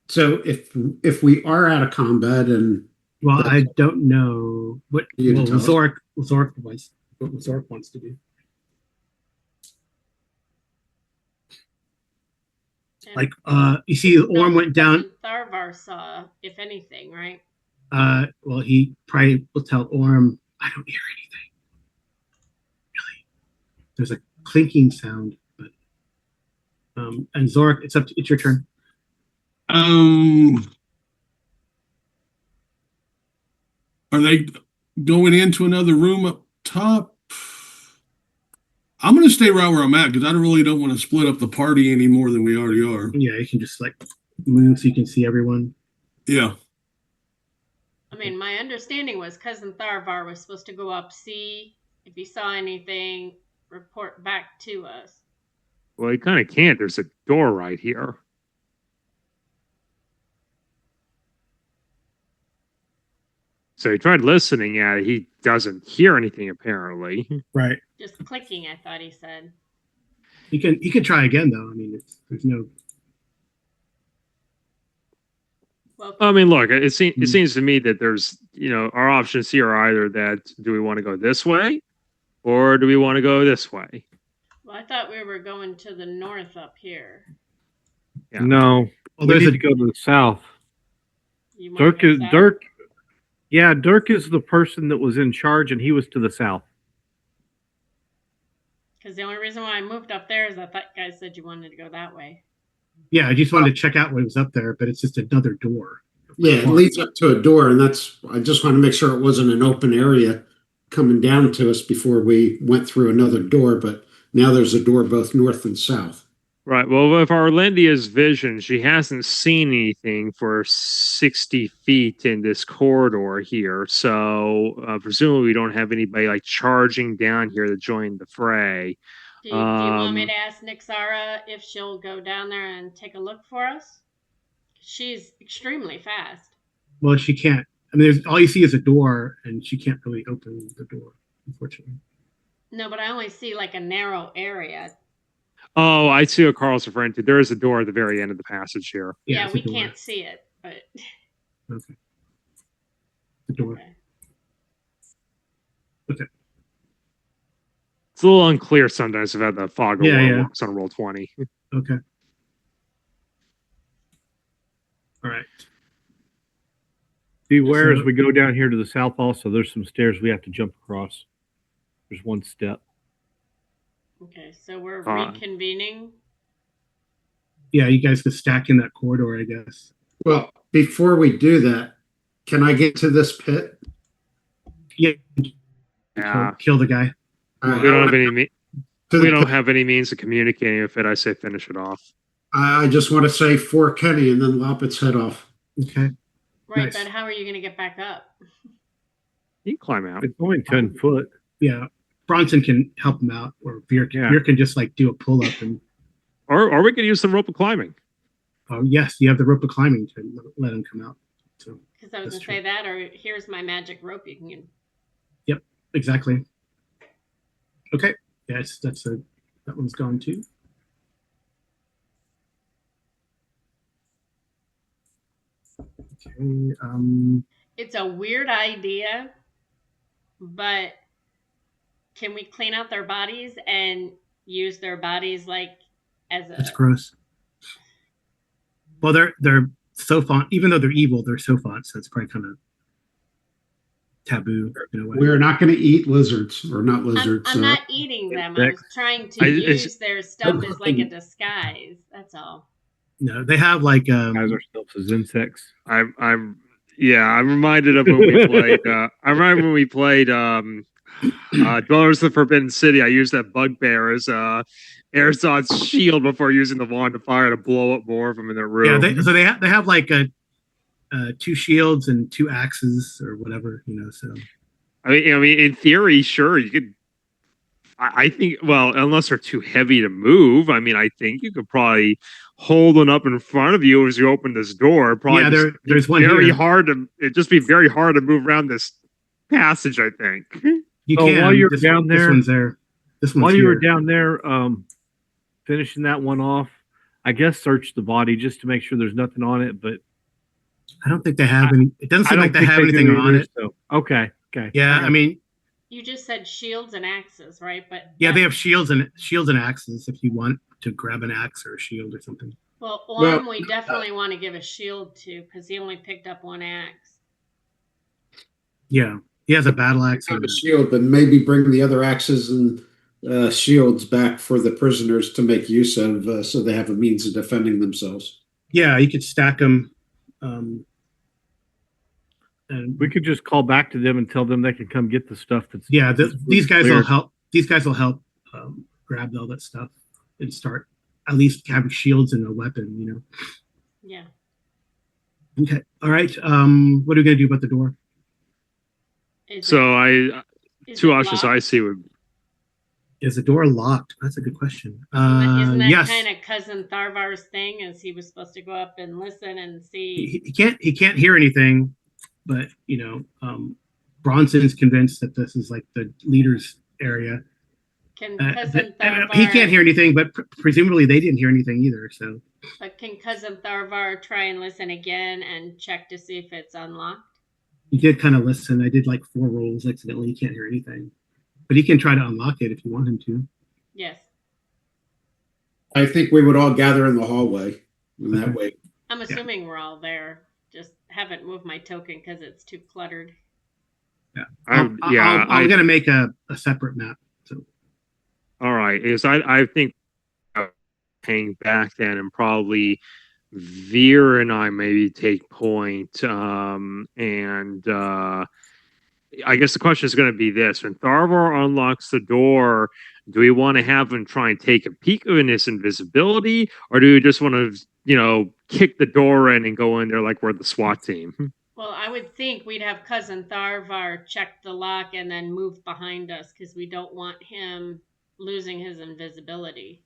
So if we are out of combat and Well, I don't know what You tell us. Zork wants to do. Like you see, Orm went down. Tharvar saw, if anything, right? Well, he probably will tell Orm, I don't hear anything. Really, there's a clinking sound, but and Zork, it's your turn. Are they going into another room up top? I'm going to stay right where I'm at because I really don't want to split up the party any more than we already are. Yeah, you can just like move so you can see everyone. Yeah. I mean, my understanding was Cousin Tharvar was supposed to go up, see if he saw anything, report back to us. Well, he kind of can't. There's a door right here. So he tried listening at it. He doesn't hear anything, apparently. Right. Just clicking, I thought he said. He can try again, though. I mean, there's no... Well, I mean, look, it seems to me that there's, our options here are either that do we want to go this way or do we want to go this way? Well, I thought we were going to the north up here. Yeah. No. Well, we need to go to the south. Dirk. Yeah, Dirk is the person that was in charge, and he was to the south. Because the only reason why I moved up there is I thought you guys said you wanted to go that way. Yeah, I just wanted to check out what was up there, but it's just another door. Yeah, it leads up to a door, and I just want to make sure it wasn't an open area coming down to us before we went through another door, but now there's a door both north and south. Right. Well, with Arlendia's vision, she hasn't seen anything for 60 feet in this corridor here. So presumably we don't have anybody like charging down here to join the fray. Do you want me to ask Nixara if she'll go down there and take a look for us? She's extremely fast. Well, she can't. I mean, all you see is a door, and she can't really open the door, unfortunately. No, but I only see like a narrow area. Oh, I see what Carl's referring to. There is a door at the very end of the passage here. Yeah, we can't see it, but... Okay. The door. Okay. It's a little unclear sometimes about the fog of war works on roll 20. Okay. All right. Beware as we go down here to the south also, there's some stairs we have to jump across. There's one step. Okay, so we're reconvening. Yeah, you guys could stack in that corridor, I guess. Well, before we do that, can I get to this pit? Yeah. Yeah. Kill the guy. We don't have any means of communicating with it. I say finish it off. I just want to say for Kenny and then lop its head off. Okay. Right, nice. But how are you going to get back up? You can climb out. It's only 10 foot. Yeah. Bronson can help him out, or Veer can just like do a pull up and. Or we could use some rope of climbing. Oh yes, you have the rope of climbing to let him come out. So. Because I was going to say that, or here's my magic rope you can. Yep, exactly. Okay. Yes, that one's gone too. Okay. It's a weird idea, but can we clean out their bodies and use their bodies like as a... That's gross. Well, they're Sophont, even though they're evil, they're Sophont, so it's probably kind of taboo in a way. We're not going to eat lizards, or not lizards. I'm not eating them. I was trying to use their stuff as like a disguise. That's all. No, they have like guys ourselves as insects. I'm reminded of when we played. I remember when we played Dwellers of the Forbidden City. I used that bugbear as Erzod's shield before using the wand of fire to blow up more of them in their room. Yeah, they have like two shields and two axes or whatever, So I mean, in theory, sure, you could. I think, well, unless they're too heavy to move, I mean, I think you could probably hold one up in front of you as you open this door. Probably there's one very here. hard to. It'd just be very hard to move around this passage, I think. You can. While you're down there, this one's there. This one's while here. you were down there, finishing that one off, I guess search the body just to make sure there's nothing on it. But I don't think they have any. It doesn't I seem don't like they think have anything do on either, it. So okay. Yeah, I mean, You just said shields and axes, right? But yeah, they have shields and axes if you want to grab an axe or a shield or something. well, Orm, we definitely want to give a shield to because he only picked up one axe. Yeah, he has a battle axe. Have a shield, but maybe bring the other axes and shields back for the prisoners to make use of, so they have a means of defending themselves. Yeah, you could stack them. And We could just call back to them and tell them they can come get the stuff that's these guys cleared. will help. These guys will help grab all that stuff and start at least having shields and a weapon. You know. Yeah. Okay. All right. What are we gonna do about the door? Two options I see would. Is the door locked? That's a good question. Isn't that yes. kind of cousin Tharvar's thing? Is he was supposed to go up and listen and see? He can't hear anything, but you know, Bronson's convinced that this is like the leader's area. Can cousin Tharvar? He can't hear anything, but presumably they didn't hear anything either. So. But can cousin Tharvar try and listen again and check to see if it's unlocked? He did kind of listen. I did like 4 rolls accidentally. He can't hear anything. But he can try to unlock it if you want him to. Yes. I think we would all gather in the hallway in that way. I'm assuming we're all there. Just haven't moved my token because it's too cluttered. Yeah. I'm going to make a separate map. So. All right. Is I think hang back then and probably Veer and I maybe take point. I guess the question is going to be this: when Tharvar unlocks the door, do we want to have him try and take a peek in his invisibility, or do we just want to, kick the door in and go in there like we're the SWAT team? Well, I would think we'd have cousin Tharvar check the lock and then move behind us because we don't want him losing his invisibility.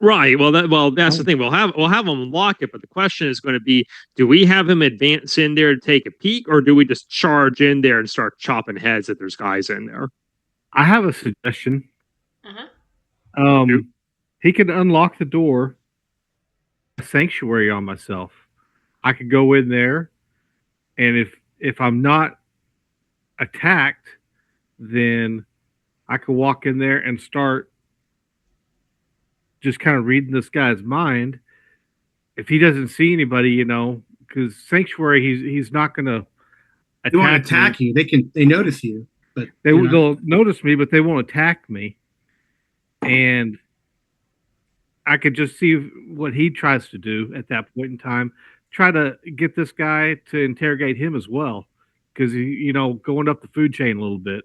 Right. Well, that's the thing. We'll have him unlock it, but the question is going to be: do we have him advance in there to take a peek, or do we just charge in there and start chopping heads if there's guys in there? I have a suggestion. Uh-huh. He could unlock the door, sanctuary on myself. I could go in there, and if I'm not attacked, then I could walk in there and start just kind of reading this guy's mind. If he doesn't see anybody, because sanctuary, he's not going to attack. They won't attack you. They notice you, but they'll notice me, but they won't attack me. And I could just see what he tries to do at that point in time. Try to get this guy to interrogate him as well, because going up the food chain a little bit.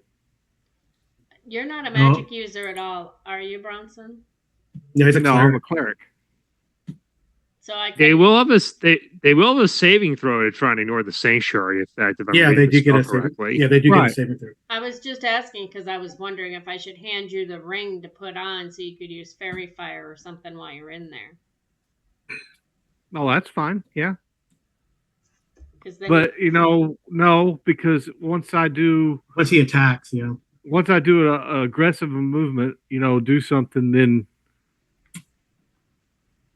You're not a magic user at all, are you, Bronson? No, I'm a cleric. So they will have a saving throw to try and ignore the sanctuary effect. Yeah, they do get a correctly. Yeah, they do get a saving throw. I was just asking because I was wondering if I should hand you the ring to put on so you could use fairy fire or something while you're in there. Oh, that's fine. Yeah. But no, because once he attacks, once I do an aggressive movement, do something,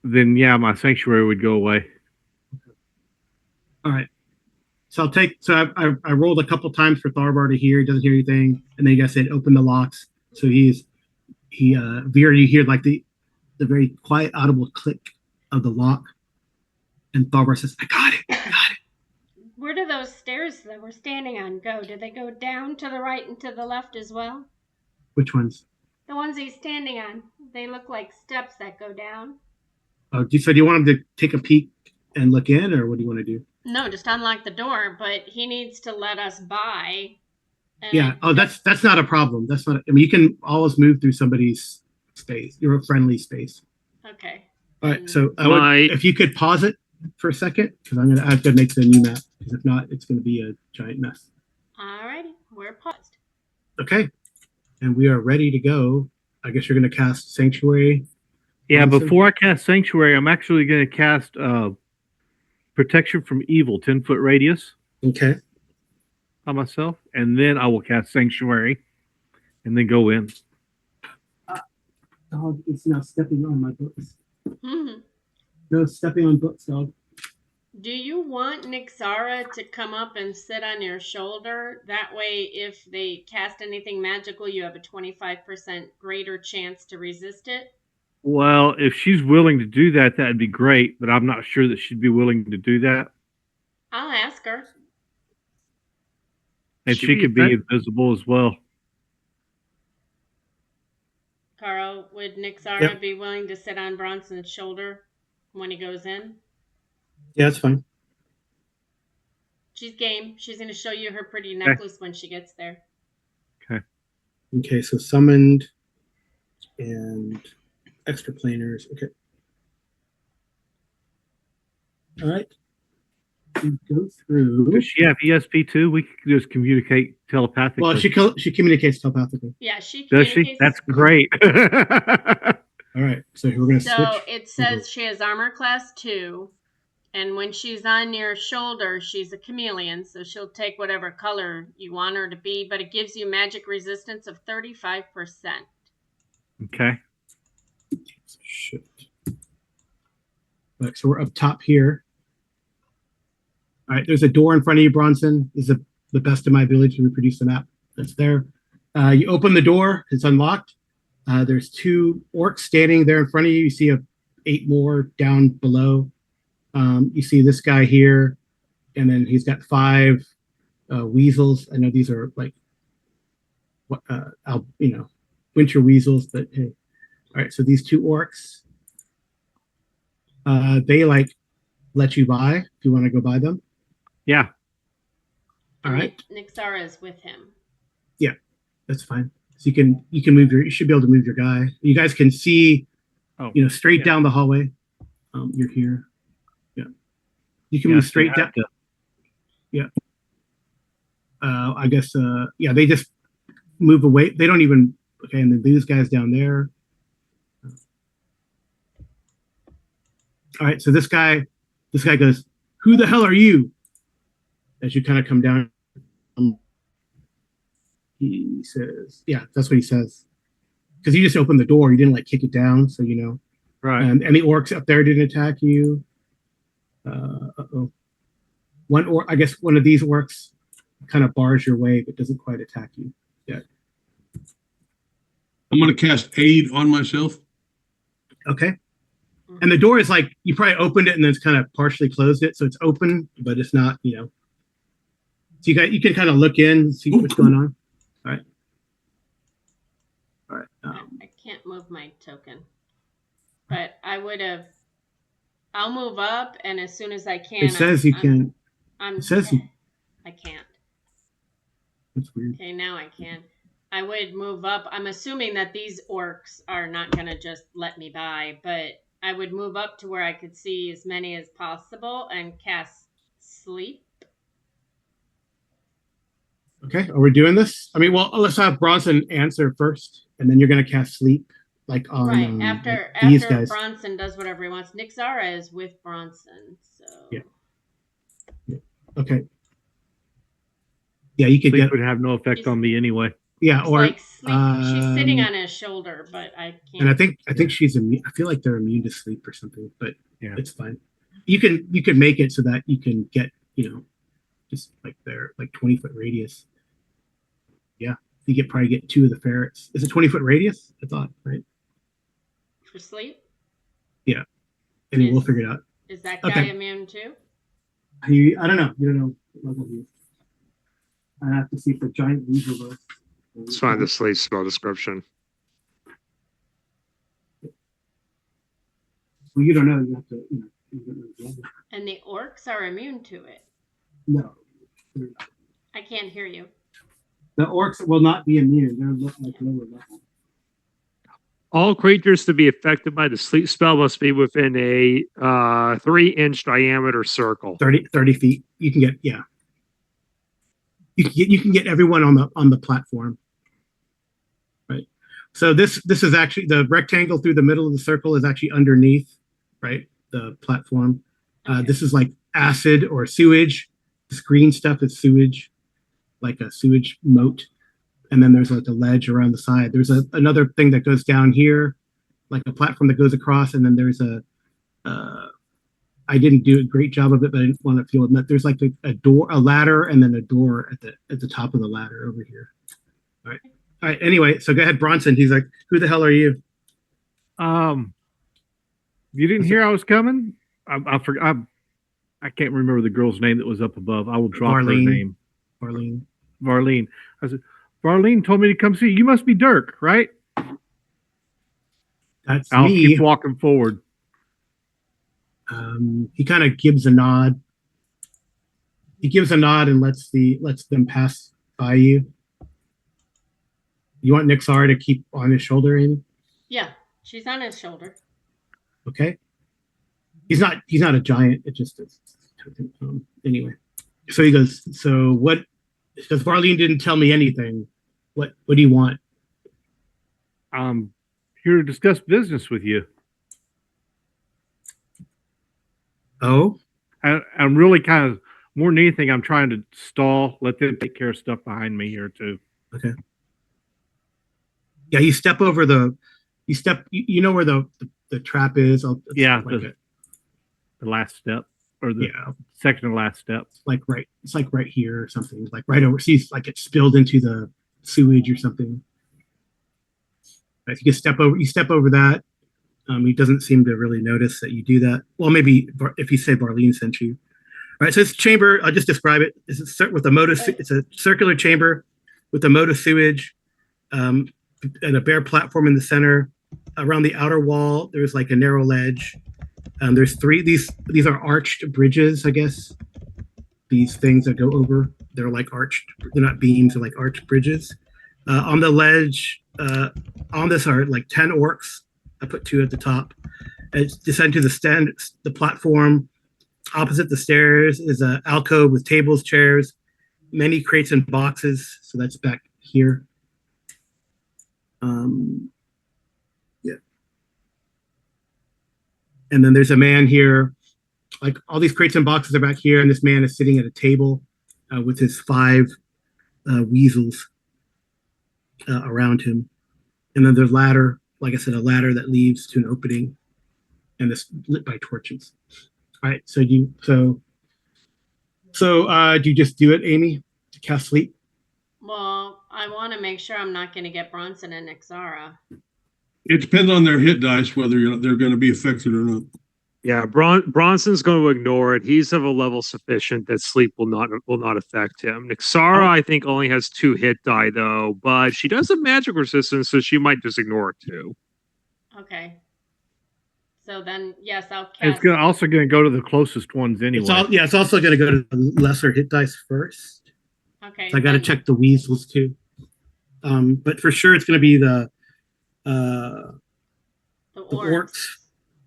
then yeah, my sanctuary would go away. All right. So I rolled a couple times for Tharvar to hear. He doesn't hear anything, and then you guys said open the locks. So Veer, you hear like the very quiet, audible click of the lock, and Tharvar says, "I got it. Where do those stairs that we're standing on go? Do they go down to the right and to the left as well? Which ones? The ones he's standing on. They look like steps that go down. Oh, do you want him to take a peek and look in, or what do you want to do? No, just unlock the door, but he needs to let us by. Yeah. Oh, that's not a problem. That's not. You can always move through somebody's space. You're a friendly space. Okay. All right. So if you could pause it for a second, because I have to make the new map. Because if not, it's going to be a giant mess. All righty, we're paused. Okay, and we are ready to go. I guess you're going to cast Sanctuary. Yeah, before I cast Sanctuary, I'm actually going to cast Protection from Evil, 10-foot radius. Okay. On myself, and then I will cast Sanctuary, and then go in. Dog is now stepping on my books. Mm-hmm. No stepping on books, dog. Do you want Nixara to come up and sit on your shoulder? That way, if they cast anything magical, you have a 25% greater chance to resist it. Well, if she's willing to do that, that'd be great, but I'm not sure that she'd be willing to do that. I'll ask her. And she could be invisible as well. Carl, would Nixara be willing to sit on Bronson's shoulder when he goes in? Yeah, that's fine. She's game. She's going to show you her pretty necklace when she gets there. Okay. Okay, so summoned and extraplaners. Okay. All right. We go through. Does she have ESP too? We could just communicate telepathically. Well, she communicates telepathically. Yeah, she does. She? That's great. All right, so we're going to switch. So it says she has armor class 2, and when she's on your shoulder, she's a chameleon, so she'll take whatever color you want her to be, but it gives you magic resistance of 35%. Okay. Shit. All right, so we're up top here. All right, there's a door in front of you, Bronson. This is the best of my ability to reproduce the map that's there. You open the door, it's unlocked. There's 2 orcs standing there in front of you. You see 8 more down below. You see this guy here, and then he's got 5 weasels. I know these are like, winter weasels, but hey. All right, so these 2 orcs, they like let you buy if you want to go buy them. Yeah. All right. Nixara is with him. Yeah, that's fine. So you can move you should be able to move your guy. You guys can see, straight down the hallway. You're here. Yeah. You can move straight down. Yeah. I guess, they just move away. They don't even, okay, and then these guys down there. All right, so this guy goes, "Who the hell are you?" As you kind of come down, he says, "Yeah, that's what he says." Because you just opened the door, you didn't like kick it down, so you know. Right. And the orcs up there didn't attack you. I guess one of these orcs kind of bars your way, but doesn't quite attack you yet. I'm going to cast Aid on myself. Okay. And the door is like, you probably opened it and then it's kind of partially closed it. So it's open, but it's not, So you can kind of look in and see what's going on. All right. All right. I can't move my token, but I'll move up, and as soon as I can. It says you can. It says you. I can't. That's weird. Okay, now I can. I would move up. I'm assuming that these orcs are not going to just let me by, but I would move up to where I could see as many as possible and cast sleep. Okay, are we doing this? I mean, well, let's have Bronson answer first, and then you're going to cast sleep, like on right after these guys. Bronson does whatever he wants. Nixara is with Bronson, so yeah. Okay. Yeah, you could sleep get. Would have no effect on me anyway. Yeah, or like sleep. She's sitting on his shoulder, but I can't. And I think she's immune. I feel like they're immune to sleep or something, but yeah, it's fine. You can make it so that you can get just like their 20-foot radius. Yeah, you probably get 2 of the ferrets. Is it 20-foot radius? I thought, right? For sleep. Yeah, and we'll figure it out. Is that guy immune too? I don't know. You don't know what level he is. I have to see if the giant weasel was. Let's find the sleep spell description. Well, you don't know. You have to. You don't know the level. And the orcs are immune to it. No. I can't hear you. The orcs will not be immune. They're like lower level. All creatures to be affected by the sleep spell must be within a 3-inch diameter circle. 30 feet. You can get You can get everyone on the platform. Right. So this is actually the rectangle through the middle of the circle is actually underneath, right? The platform. This is like acid or sewage. This green stuff is sewage, like a sewage moat. And then there's like a ledge around the side. There's another thing that goes down here, like a platform that goes across, and then there's a I didn't do a great job of it, but I didn't want to feel that there's like a door, a ladder, and then a door at the top of the ladder over here. All right. Anyway, so go ahead, Bronson. He's like, "Who the hell are you?" You didn't hear I was coming? I forgot. I can't remember the girl's name that was up above. I will drop her name. Varlene. I said, Varlene told me to come see you. You must be Dirk, right? I'll keep walking forward. He kind of gives a nod. He gives a nod and lets them pass by you. You want Nixar to keep on his shoulder, Amy? Yeah, she's on his shoulder. Okay. He's not a giant. It just is. Anyway, so he goes. So what? Because Varlene didn't tell me anything. What do you want? Here to discuss business with you. Oh, I'm really kind of more than anything. I'm trying to stall. Let them take care of stuff behind me here too. Okay. Yeah, you step over the. You know where the trap is. The last step or the second to last step. It's like right here or something. Like right overseas, like it spilled into the sewage or something. If you step over that. He doesn't seem to really notice that you do that. Well, maybe if you say Varlene sent you. All right, so this chamber, I'll just describe it. It's a circular chamber with a moat of sewage and a bare platform in the center. Around the outer wall, there's like a narrow ledge. There's these are arched bridges, I guess. These things that go over, they're like arched, they're not beams, they're like arched bridges. On the ledge, on this are like 10 orcs. I put 2 at the top. It's descend to the platform. Opposite the stairs is an alcove with tables, chairs, many crates and boxes. So that's back here. Yeah. And then there's a man here. Like all these crates and boxes are back here, and this man is sitting at a table with his 5 weasels around him. And then there's ladder. Like I said, a ladder that leads to an opening, and it's lit by torches. All right, so do you just do it, Amy, to cast sleep? Well, I want to make sure I'm not going to get Bronson and Nixara. It depends on their hit dice whether they're going to be affected or not. Yeah, Bronson's going to ignore it. He's of a level sufficient that sleep will not affect him. Nixara, I think, only has 2 hit die though, but she does have magic resistance, so she might just ignore it too. Okay. So then, yes, I'll cast. It's also going to go to the closest ones anyway. It's also going to go to the lesser hit dice first. Okay. So I got to check the weasels too. But for sure, it's going to be the orcs.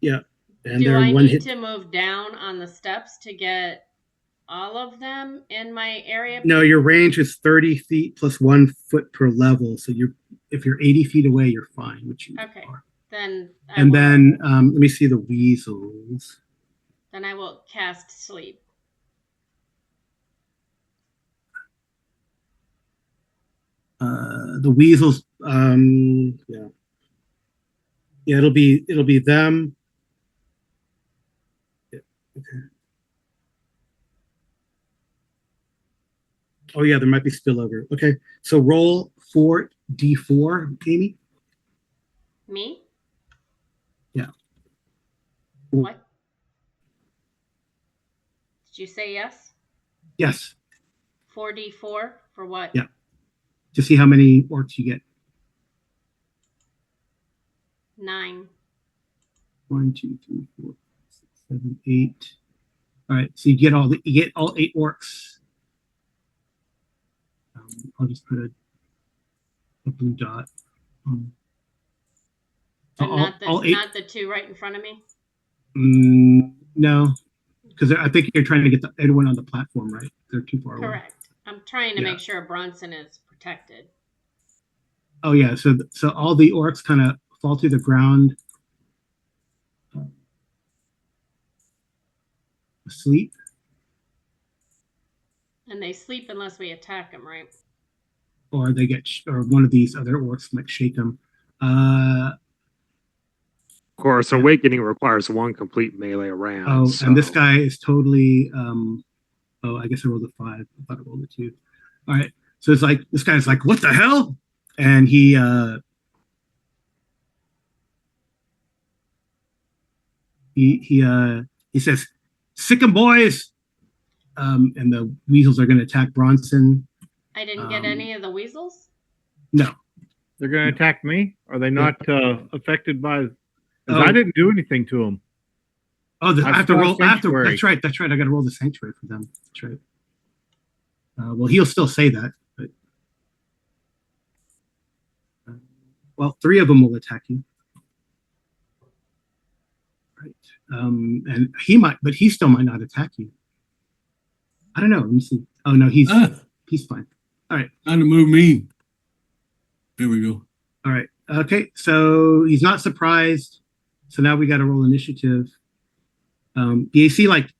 Yeah. And do I need to move down on the steps to get all of them in my area? No, your range is 30 feet plus 1 foot per level. So if you're 80 feet away, you're fine, which you are. Then let me see the weasels. Then I will cast sleep. The weasels, yeah, it'll be them. Yeah, okay. Oh yeah, there might be spillover. Okay, so roll 4d4, Amy. Me? Yeah. What? Did you say yes? Yes. 4d4 for what? Yeah. To see how many orcs you get. 9. 1, 2, 3, 4, 5, 6, 7, 8. All right, so you get all 8 orcs. I'll just put a blue dot. And not the 2 right in front of me? No, because I think you're trying to get everyone on the platform, right? They're too far away. Correct. I'm trying to make sure Bronson is protected. Oh yeah, so all the orcs kind of fall to the ground, asleep. And they sleep unless we attack them, right? Or they get, or one of these other orcs might shake them. Of course, awakening requires one complete melee round. Oh, so. and this guy is totally. Oh, I guess I rolled a 5. I thought I rolled a 2. All right. So it's like this guy's like, "What the hell?" And he says, "Sick 'em, boys!" And the weasels are going to attack Bronson. I didn't get any of the weasels. No, they're going to attack me. Are they not affected by? Because I didn't do anything to them. Oh, I have to roll. That's right. I got to roll the sanctuary for them. That's right. Well, he'll still say that, but well, 3 of them will attack you. Right. And he might, but he still might not attack you. I don't know. Let me see. Oh no, he's fine. All right. Time to move me. There we go. All right. Okay. So he's not surprised. So now we got to roll initiative. You see, like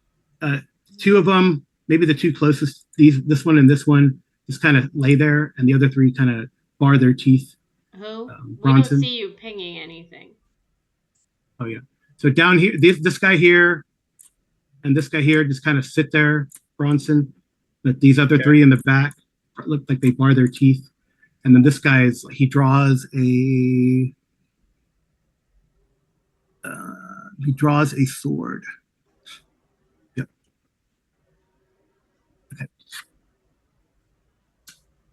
2 of them, maybe the 2 closest. This one and this one just kind of lay there, and the other 3 kind of bar their teeth. Who? We Bronson. don't see you pinging anything. Oh yeah. So down here, this guy here, and this guy here just kind of sit there, Bronson. But these other 3 in the back look like they bar their teeth. And then this guy he draws a sword. Yep. Okay.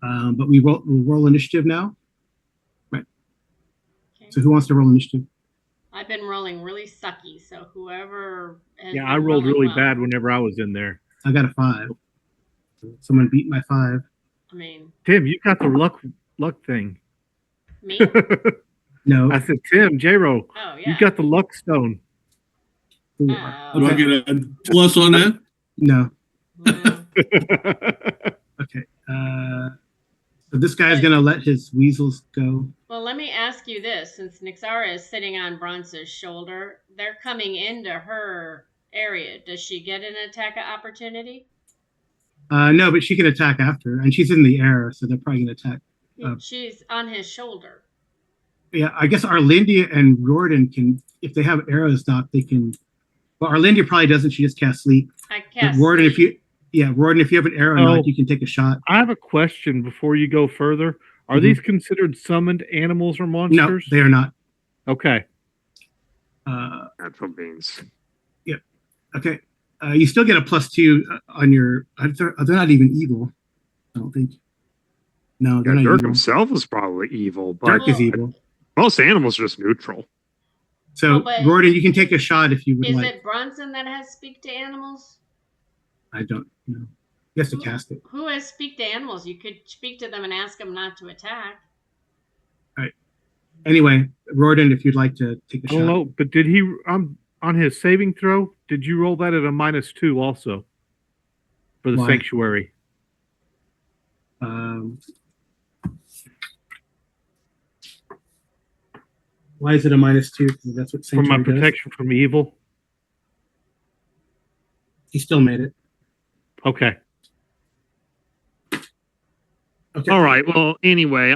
But we'll roll initiative now. Right. Okay. So who wants to roll initiative? I've been rolling really sucky, so whoever. Yeah, I rolled really bad whenever I was in there. I got a 5. Someone beat my 5. I mean, Tim, you got the luck thing. me? No. I said, Tim, J-Ro, Oh yeah. you got the luck stone. 4. Do I get a plus on that? No. No. Okay. So this guy's gonna let his weasels go. Well, let me ask you this: since Nixara is sitting on Bronson's shoulder, they're coming into her area. Does she get an attack opportunity? No, but she can attack after, and she's in the air, so they're probably gonna attack. She's on his shoulder. Yeah, I guess Arlindia and Jordan can, if they have arrows knocked, they can. Well, Arlindia probably doesn't. She just casts sleep. I cast. Jordan, sleep. Jordan, if you have an arrow knocked, you can take a shot. I have a question before you go further. Are these considered summoned animals or monsters? No, they are not. Okay. Natural beings. Yeah. Okay. You still get a +2 on your. They're not even evil. I don't think. No, they're not Dirk evil. himself is probably evil, but Dirk is evil. Most animals are just neutral. So, Gordon, you can take a shot if you would like. Is it Bronson that has speak to animals? I don't know. He has to cast it. Who has speak to animals? You could speak to them and ask them not to attack. All right. Anyway, Gordon, if you'd like to take a shot. I don't know, but did he on his saving throw? Did you roll that at a -2 also for the sanctuary? Why is it a -2? Because that's what From sanctuary my protection from evil. He still made it. Okay. Okay. All right. Well, anyway,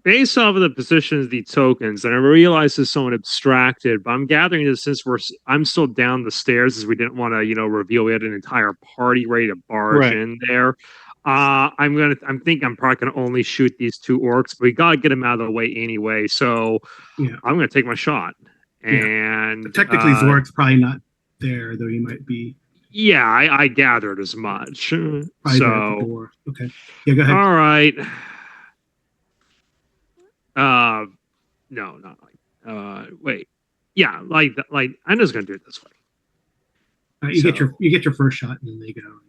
based off of the positions of the tokens, and I realize it's somewhat abstracted, but I'm gathering that since I'm still down the stairs, as we didn't want to, reveal we had an entire party ready to barge in there. I'm probably gonna only shoot these 2 orcs, but we gotta get them out of the way anyway. So I'm gonna take my shot. And but technically, Zork's probably not there, though he might be. Yeah, I gathered as much. Probably there at the door. Okay. Yeah, go ahead. All right. No, not like. Wait. Yeah, like I'm just gonna do it this way. You get your first shot, and then they go.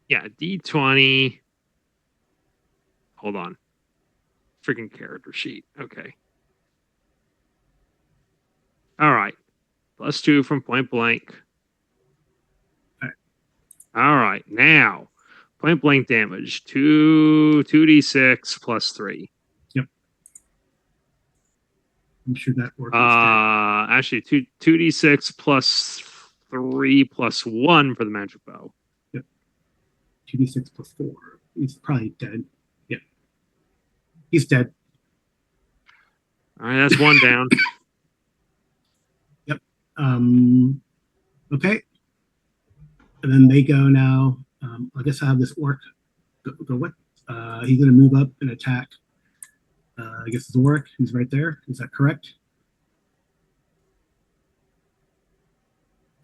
Yeah, D20. Hold on. Freaking character sheet. Okay. All right. +2 from point blank. All right. Now, point blank damage. 2d6 +3. Yep. I'm sure that works. Actually, 2d6 +3 +1 for the magic bow. 2d6 +4. He's probably dead. He's dead. All right, that's 1 down. Okay. And then they go now. I guess I have this orc. Go what? He's going to move up and attack. I guess it's orc. He's right there. Is that correct?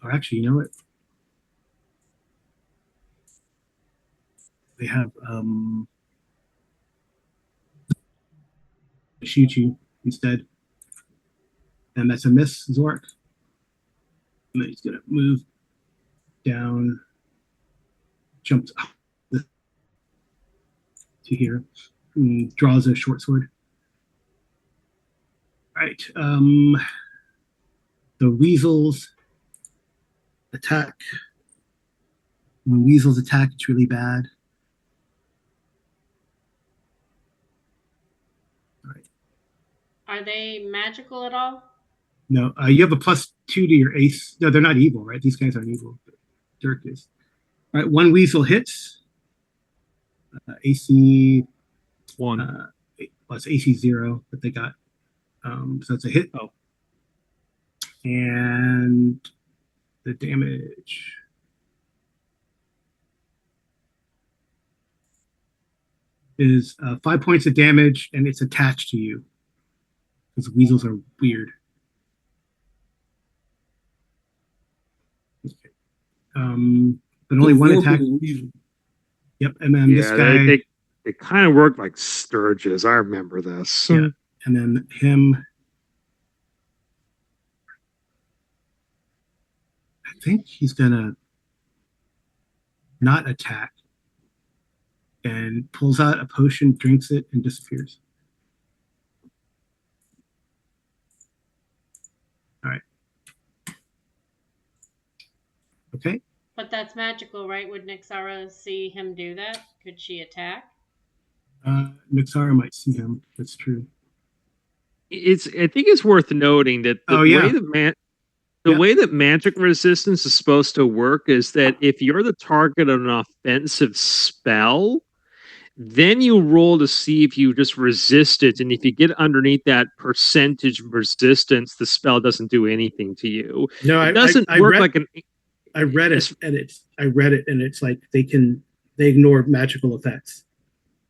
Or actually, you know what? They have shoot you instead. And that's a miss, Zork. And then he's going to move down, jumps up to here, and draws a short sword. All right. The weasels attack. When weasels attack, it's really bad. All right. Are they magical at all? No, you have a +2 to your ace. No, they're not evil, right? These guys aren't evil. Dirk is. All right, one weasel hits. AC 1. Plus AC 0 that they got. So it's a hit. Oh. And the damage. Is 5 points of damage, and it's attached to you. Because weasels are weird. Okay. But only one attack. Yep, and then this guy. They kind of work like Scourges. I remember this. Yeah, and then him. I think he's gonna not attack, and pulls out a potion, drinks it, and disappears. All right. Okay. But that's magical, right? Would Nixara see him do that? Could she attack? Nixara might see him. That's true. I think it's worth noting that the way that magic resistance is supposed to work is that if you're the target of an offensive spell, then you roll to see if you just resist it, and if you get underneath that percentage resistance, the spell doesn't do anything to you. No, it doesn't work like an. I read it, and it's like they ignore magical effects.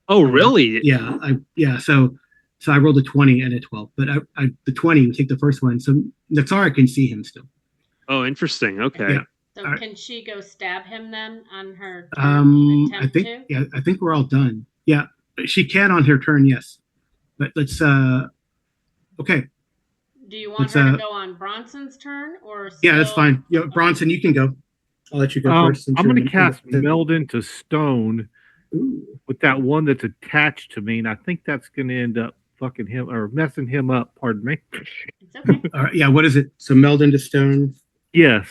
Oh, really? Yeah. So I rolled a 20 and a 12, but the 20 would take the first one, so Nixara can see him still. Oh, interesting. Okay. Yeah. So can she go stab him then on her turn? I think we're all done. Yeah, she can on her turn, yes. But let's okay. Do you want her to go on Bronson's turn or still... Yeah, that's fine. Yeah, Bronson, you can go. I'll let you go first. I'm going to cast Meld into Stone. Ooh. With that one that's attached to me, and I think that's going to end up fucking him or messing him up. Pardon me. It's okay. All right, yeah, what is it? So Meld into Stone. Yes.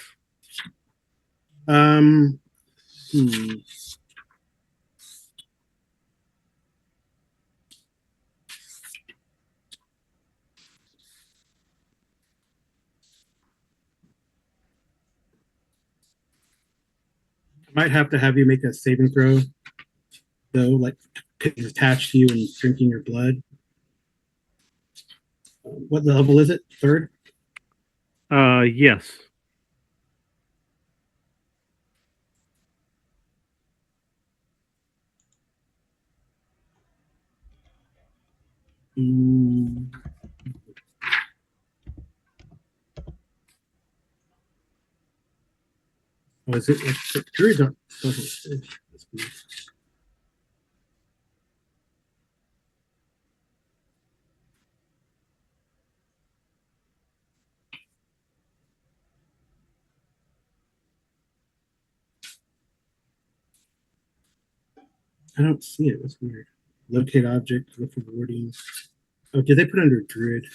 Might have to have you make a saving throw, though, like it's attached to you and drinking your blood. What level is it? 3rd? Yes. Oh, is it like the jury's not? I don't see it. That's weird. Locate object, look for wording. Oh, did they put it under Druid?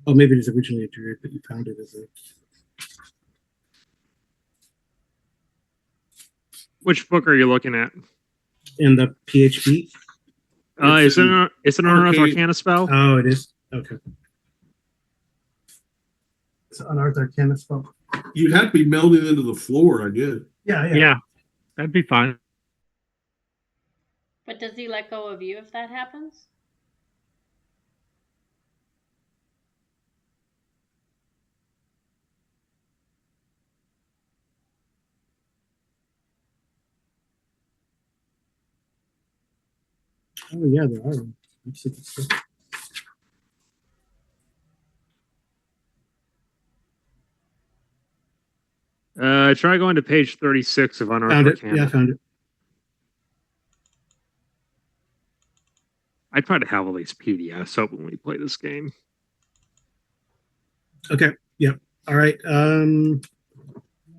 Oh, maybe it is originally a Druid, but you found it as a. Which book are you looking at? In the PHP. It's an Unearthed Arcana spell? Oh, it is? Okay. It's an Unearthed Arcana spell. You'd have to be melding into the floor, I guess. Yeah. That'd be fine. But does he let go of you if that happens? Oh yeah, there are. Try going to page 36 of Unearthed Found it. Arcana. Yeah, I found it. I try to have at least PDFs open when we play this game. Okay. Yep. All right.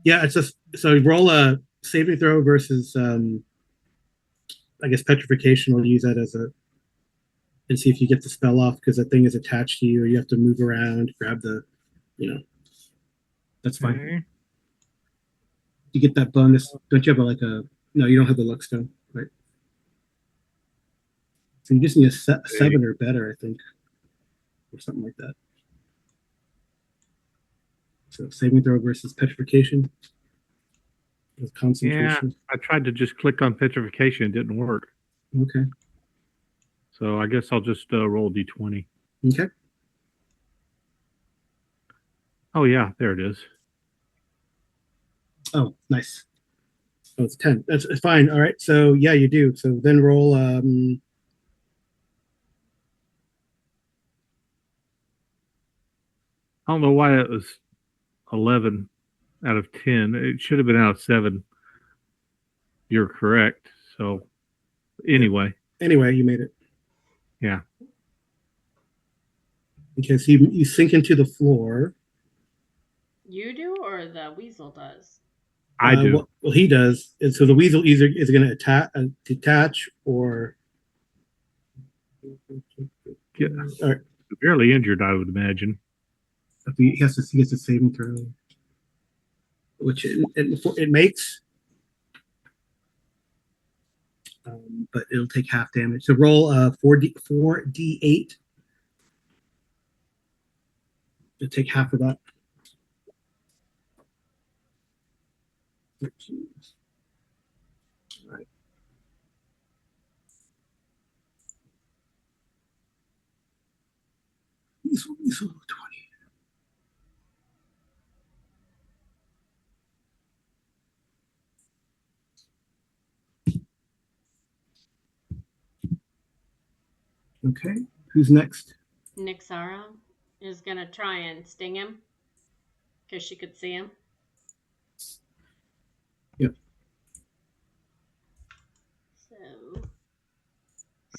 Yeah, it's just so you roll a saving throw versus I guess petrification. We'll use that as a and see if you get the spell off because the thing is attached to you or you have to move around, grab the, that's fine. Okay. You get that bonus. Don't you have no, you don't have the luck stone, right? So you just need a 7 or better, I think, or something like that. So saving throw versus petrification. With concentration. Yeah, I tried to just click on petrification. It didn't work. Okay. So I guess I'll just roll d20. Okay. Oh, yeah, there it is. Oh, nice. Oh, it's 10. That's fine. All right. So, yeah, you do. So then roll. I don't know why it was 11 out of 10. It should have been out of 7. You're correct. So, anyway. Anyway, you made it. Yeah. Okay, so you sink into the floor. You do, or the weasel does? I do. Well, he does. And so the weasel either is going to detach or. Yeah. All right. Barely injured, I would imagine. He gets a saving throw, which it makes. But it'll take half damage. So roll 4d8 to take half of that. 13. All right. Weasel 20. Okay, who's next? Nixara is going to try and sting him because she could see him. Yep. So,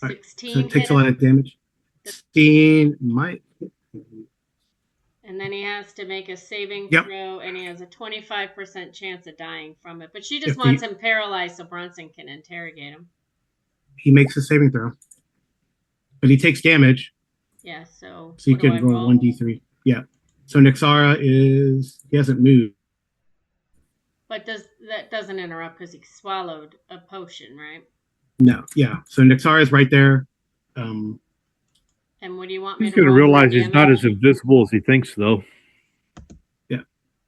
16. So it takes hit a lot of damage. 16 might. And then he has to make a saving Yep. throw, and he has a 25% chance of dying from it. But she just wants him paralyzed so Bronson can interrogate him. He makes a saving throw. But he takes damage. Yeah, so you can roll 1d3. Yeah. So Nixara he hasn't moved. But that doesn't interrupt because he swallowed a potion, right? No, yeah. So Nixara is right there. And what do you want me He's to going to roll realize for he's not damage? as invisible as he thinks, though. Yeah.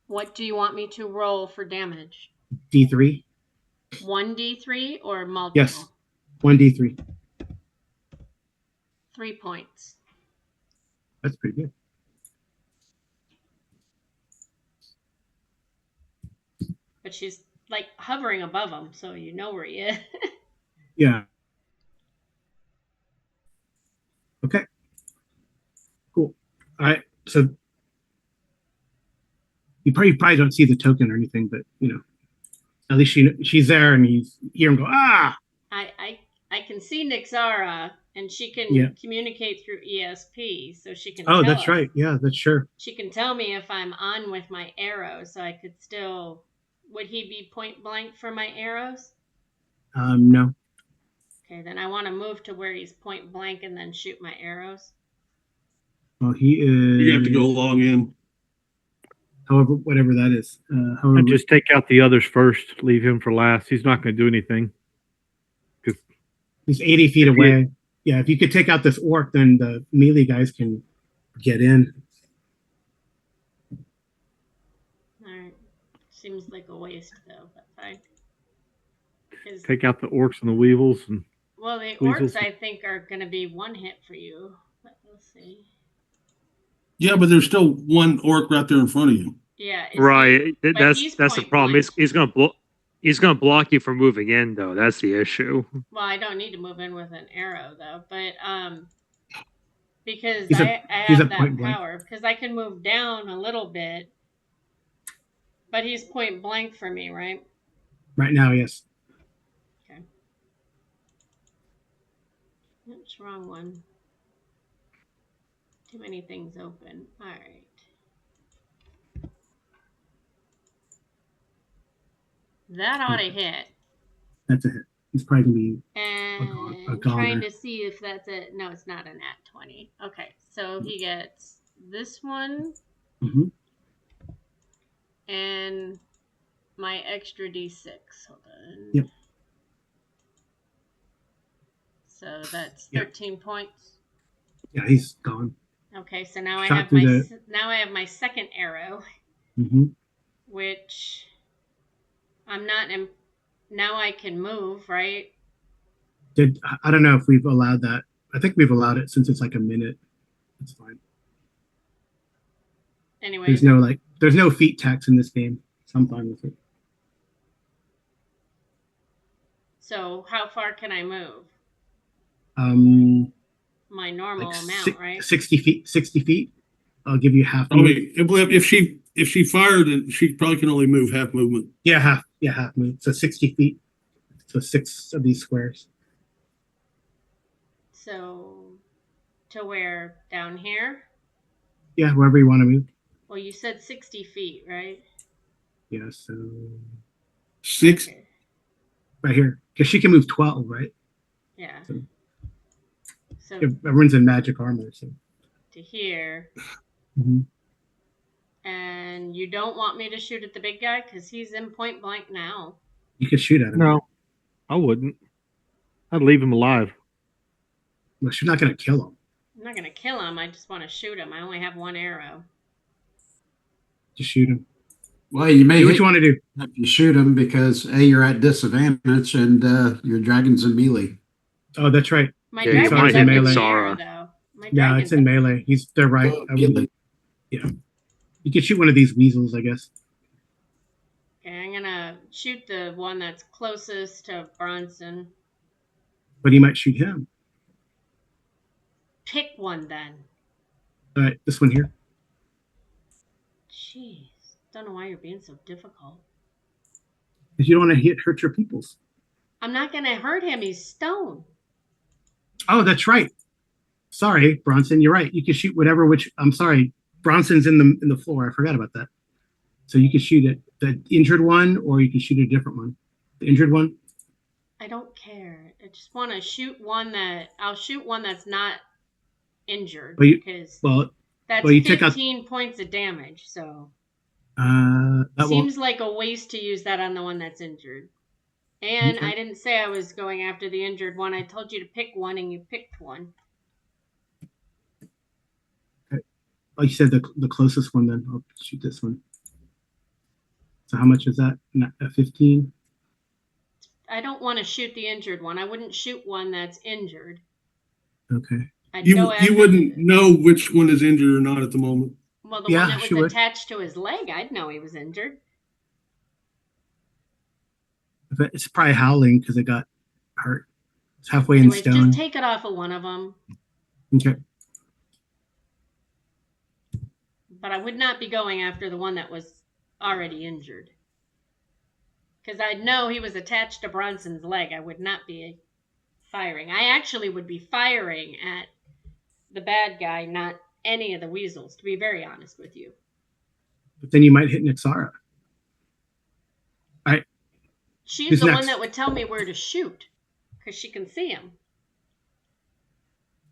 What do you want me to roll for damage? D3. 1d3 or multiple? Yes. 1d3. 3 points. That's pretty good. But she's like hovering above him, so you know where he is. Yeah. Okay. Cool. All right. So you probably don't see the token or anything, but at least she's there, and you hear him go, ah. I can see Nixara, and she can communicate through ESP, so she can. Oh, that's right. Yeah, that's sure. She can tell me if I'm on with my arrows, so I could still. Would he be point blank for my arrows? No. Okay, then I want to move to where he's point blank and then shoot my arrows. Well, he is. You have to go log in. However, whatever that is. I'd just take out the others first. Leave him for last. He's not going to do anything. He's 80 feet away. Yeah, if you could take out this orc, then the melee guys can get in. All right. Seems like a waste, though, but fine. Take out the orcs and the weevils. The orcs, I think, are going to be one hit for you. But we'll see. Yeah, but there's still one orc right there in front of you. Yeah. Right. That's the problem. He's going to blow. He's going to block you from moving in, though. That's the issue. Well, I don't need to move in with an arrow though, but because He's I he's have at point that blank. power because I can move down a little bit, but he's point blank for me, right? Right now, yes. Okay. Oops, wrong one. Too many things open. All right. That ought to hit. That's a hit. He's probably gonna be And trying to see if that's it. No, it's not a nat 20. Okay, so he gets this one and my extra d6. Hold on. Yep. So that's 13 points. Yeah, he's gone. Okay, so now I have my second arrow, which I'm not. Now I can move, right? I don't know if we've allowed that. I think we've allowed it since it's like a minute. It's fine. Anyway, there's no feat tax in this game, so I'm fine with it. So how far can I move? My normal amount, right? 60 feet. 60 feet. I'll give you half. If she fired, then she probably can only move half movement. Yeah, half move. So 60 feet. So 6 of these squares. So to where? Down here? Yeah, wherever you want to move. Well, you said 60 feet, right? Yeah, so 6. Okay. Right here, because she can move 12, right? Yeah. So everyone's in magic armor, so to here. And you don't want me to shoot at the big guy because he's in point blank now. You could shoot at him. No, I wouldn't. I'd leave him alive. Well, she's not going to kill him. I'm not going to kill him. I just want to shoot him. I only have one arrow. Just shoot him. Well, you may do what you want to do. If you shoot him because you're at disadvantage and your dragon's in melee. Oh, that's right. My dragon's in melee. Yeah, it's in melee. They're right. Yeah. You could shoot one of these weasels, I guess. Okay, I'm gonna shoot the one that's closest to Bronson. But he might shoot him. Pick one then. All right, this one here. Jeez, don't know why you're being so difficult. Because you don't want to hurt your peoples. I'm not gonna hurt him. He's stone. Oh, that's right. Sorry, Bronson. You're right. You can shoot whatever. I'm sorry. Bronson's in the floor. I forgot about that. So you can shoot at the injured one, or you can shoot a different one. The injured one. I don't care. I just want to shoot one I'll shoot one that's not injured because that's 15 points of damage. So seems like a waste to use that on the one that's injured. And I didn't say I was going after the injured one. I told you to pick one, and you picked one. Okay. Oh, you said the closest one. Then I'll shoot this one. So how much is that? 15. I don't want to shoot the injured one. I wouldn't shoot one that's injured. Okay. You wouldn't know which one is injured or not at the moment. Well, the one that was attached to his leg, I'd know he was injured. It's probably howling because it got hurt. It's halfway in stone. Just take it off of one of them. Okay. But I would not be going after the one that was already injured. Because I'd know he was attached to Bronson's leg. I would not be firing. I actually would be firing at the bad guy, not any of the weasels, to be very honest with you. But then you might hit Nixara. All right. She's the one that would tell me where to shoot because she can see him.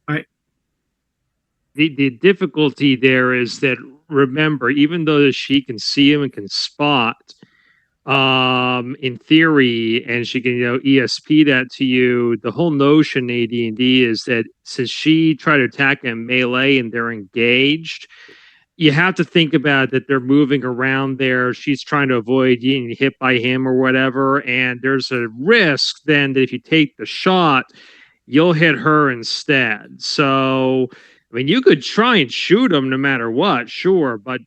All right. The difficulty there is that, remember, even though she can see him and can spot, in theory, and she can ESP that to you, the whole notion AD&D is that since she tried to attack him melee and they're engaged, you have to think about that they're moving around there. She's trying to avoid getting hit by him or whatever. And there's a risk then that if you take the shot, you'll hit her instead. So, I mean, you could try and shoot him no matter what, sure. But,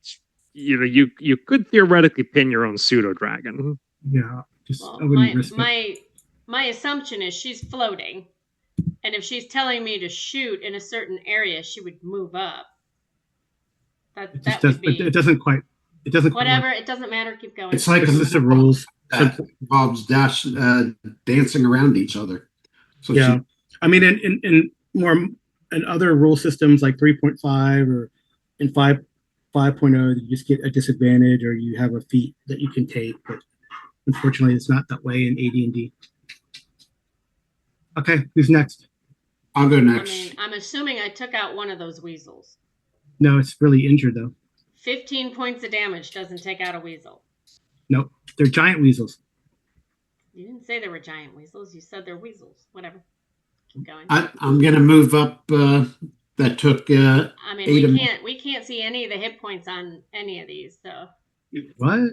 you could theoretically pin your own pseudo dragon. Yeah. Just Well, I wouldn't risk it. my assumption is she's floating, and if she's telling me to shoot in a certain area, she would move up. That would be. It doesn't quite. It doesn't. Whatever. It doesn't matter. Keep going. It's like Because it's the rules. Bob's dancing around each other. So yeah, I mean, in more in other rule systems like 3.5 or in 5.0, you just get a disadvantage or you have a feat that you can take. But unfortunately, it's not that way in AD&D. Okay, who's next? I'll go next. I mean, I'm assuming I took out one of those weasels. No, it's really injured though. 15 points of damage doesn't take out a weasel. Nope, they're giant weasels. You didn't say they were giant weasels. You said they're weasels. Whatever. Keep going. I'm going to move up. That took. I mean, we can't see any of the hit points on any of these. So. What?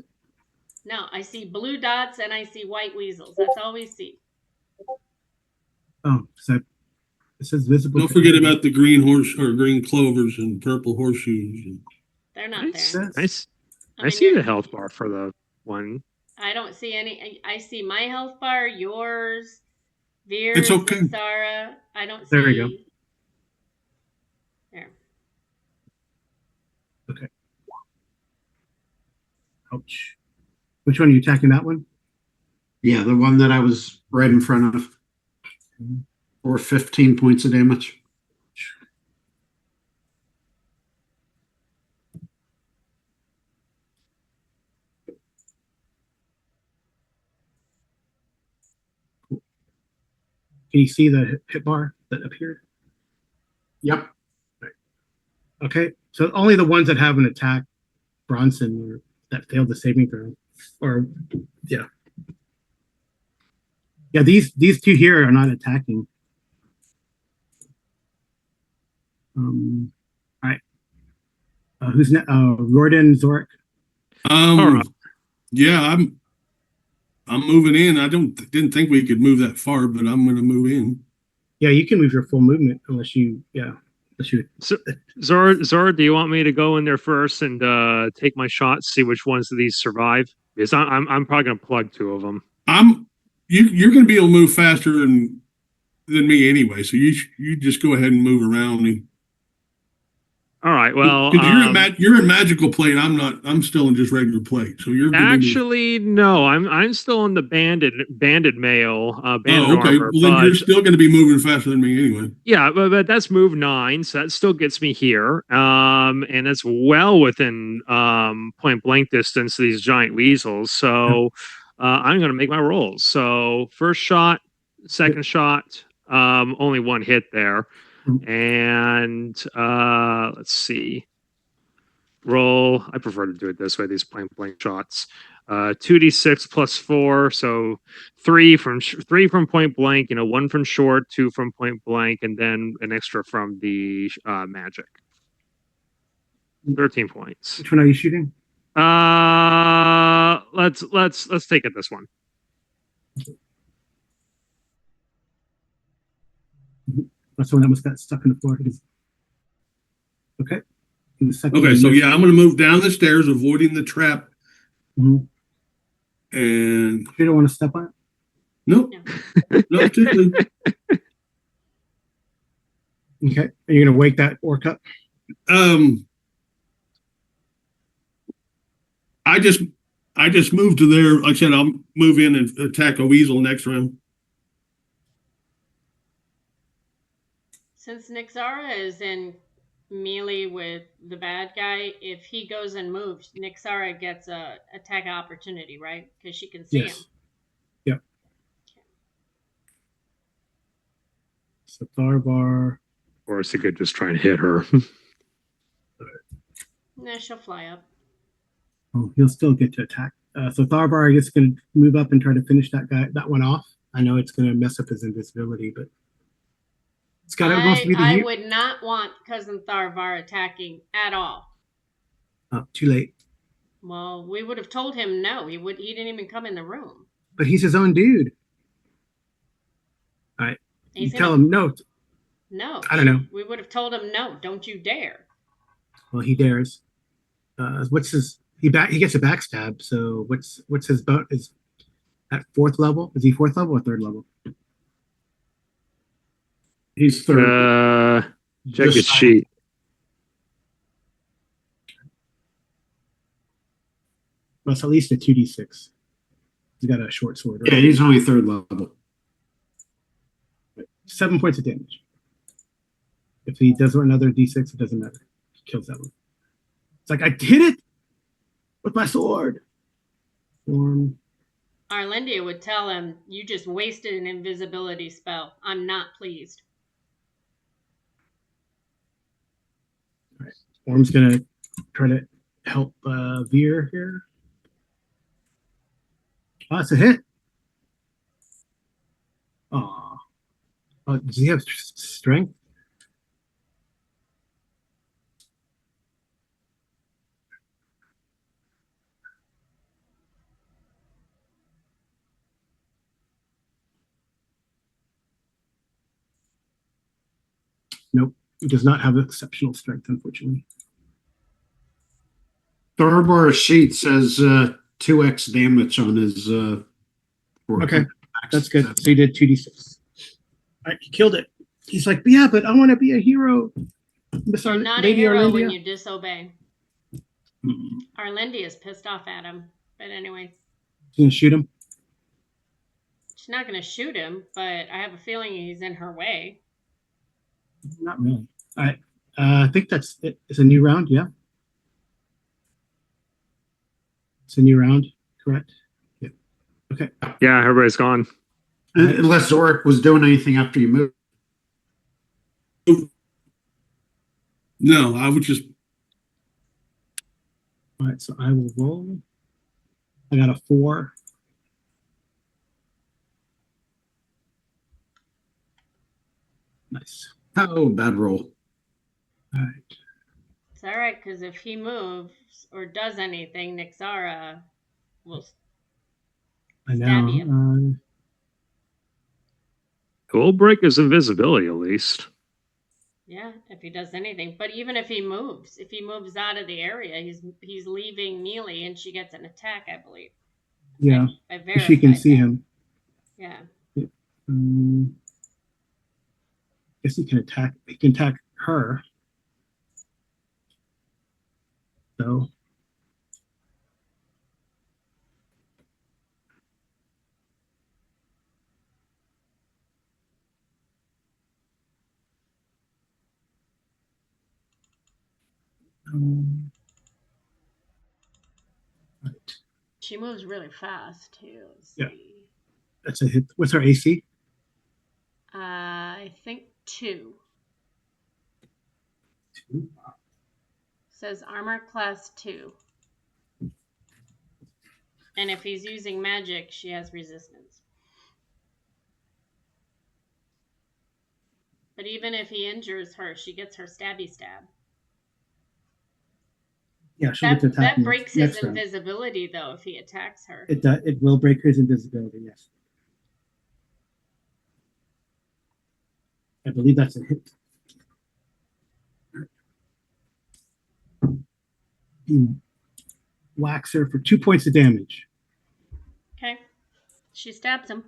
No, I see blue dots and I see white weasels. That's all we see. Oh, so it says visible. Don't forget about the green green clovers and purple horseshoes. They're not there. Nice. I see the health bar for the one. I don't see any. I see my health bar, yours, Veer's, It's okay. Sarah. I don't see. There we go. There. Okay. Ouch. Which one are you attacking? That one? Yeah, the one that I was right in front of. Or 15 points of damage. Can you see the hit bar that appeared? Yep. Right. Okay, so only the ones that haven't attacked Bronson or that failed the saving throw, or yeah, these two here are not attacking. All right. Who's next? Rorden, Zorik. Yeah, I'm moving in. I didn't think we could move that far, but I'm going to move in. Yeah, you can move your full movement unless you. So, Zora, do you want me to go in there first and take my shots, see which ones of these survive? Because I'm probably going to plug two of them. You're going to be able to move faster than me anyway, so you just go ahead and move around. All right. Well, you're in magical plate. I'm not. I'm still in just regular plate. So you're actually no. I'm still in the banded mail. Banded okay. armor, Well, then you're still going to be moving faster than me anyway. Yeah, but that's move 9, so that still gets me here. And that's well within point blank distance of these giant weasels. So I'm going to make my rolls. So first shot, second shot, only one hit there. And let's see. Roll. I prefer to do it this way. These point blank shots. 2d6 plus 4, so 3 from point blank. 1 from short, 2 from point blank, and then an extra from the magic. 13 points. Which one are you shooting? Let's take it this one. That's the one that almost got stuck in the floor. Okay. Okay, so yeah, I'm going to move down the stairs, avoiding the trap. Mm-hmm. And you don't want to step on it? Nope. Not particularly. Okay. Are you going to wake that orc up? I just moved to there. Like I said, I'll move in and attack a weasel next round. Since Nixara is in melee with the bad guy, if he goes and moves, Nixara gets a attack opportunity, right? Because she can see him. Yep. So Tharvar. Or is it good just try and hit her? Nah, she'll fly up. Oh, he'll still get to attack. So Tharvar, I guess, going to move up and try to finish that one off. I know it's going to mess up his invisibility, but it's got to be the I would not want Cousin Tharvar attacking at all. Oh, too late. Well, we would have told him no. He didn't even come in the room. But he's his own dude. All right. You tell him no. No. I don't know. We would have told him no. Don't you dare. Well, he dares. What's his? He gets a backstab. So what's his at 4th level. Is he 4th level or 3rd level? He's third. Check his sheet. Well, it's at least a 2d6. He's got a short sword, right? Yeah, he's only 3rd level. 7 points of damage. If he does another d6, it doesn't matter. He kills that one. It's like, I did it with my sword. Arlindia would tell him, you just wasted an invisibility spell. I'm not pleased. All right. Orm's going to try to help Veer here. Oh, it's a hit. Oh, does he have strength? Nope, he does not have exceptional strength, unfortunately. Thorbor's sheet says 2x damage on his. Okay, that's good. So he did 2d6. All right, he killed it. He's like, yeah, but I want to be a hero. You're not a hero when you disobey. Arlindia is pissed off at him. But anyway. She's going to shoot him? She's not going to shoot him, but I have a feeling he's in her way. Not really. All right. I think that's it. It's a new round, yeah? It's a new round, correct? Yeah. Okay. Yeah, everybody's gone. Unless Zorik was doing anything after you moved. No, I would just. All right, so I will roll. I got a 4. Nice. Oh, bad roll. All right. It's all right, because if he moves or does anything, Nixara will stab you. We'll break his invisibility at least. Yeah, if he does anything. But even if he moves out of the area, he's leaving melee and she gets an attack, I believe. Yeah, she can see him. Yeah. Guess he can attack. He can attack her. So. Right. She moves really fast too. Yeah, that's a hit. What's her AC? I think 2. 2. Says armor class 2. And if he's using magic, she has resistance. But even if he injures her, she gets her stabby stab. Yeah, she'll get to attack. That breaks his invisibility, though, if he attacks her. It will break his invisibility, yes. I believe that's a hit. Whacks her for 2 points of damage. Okay. She stabs him.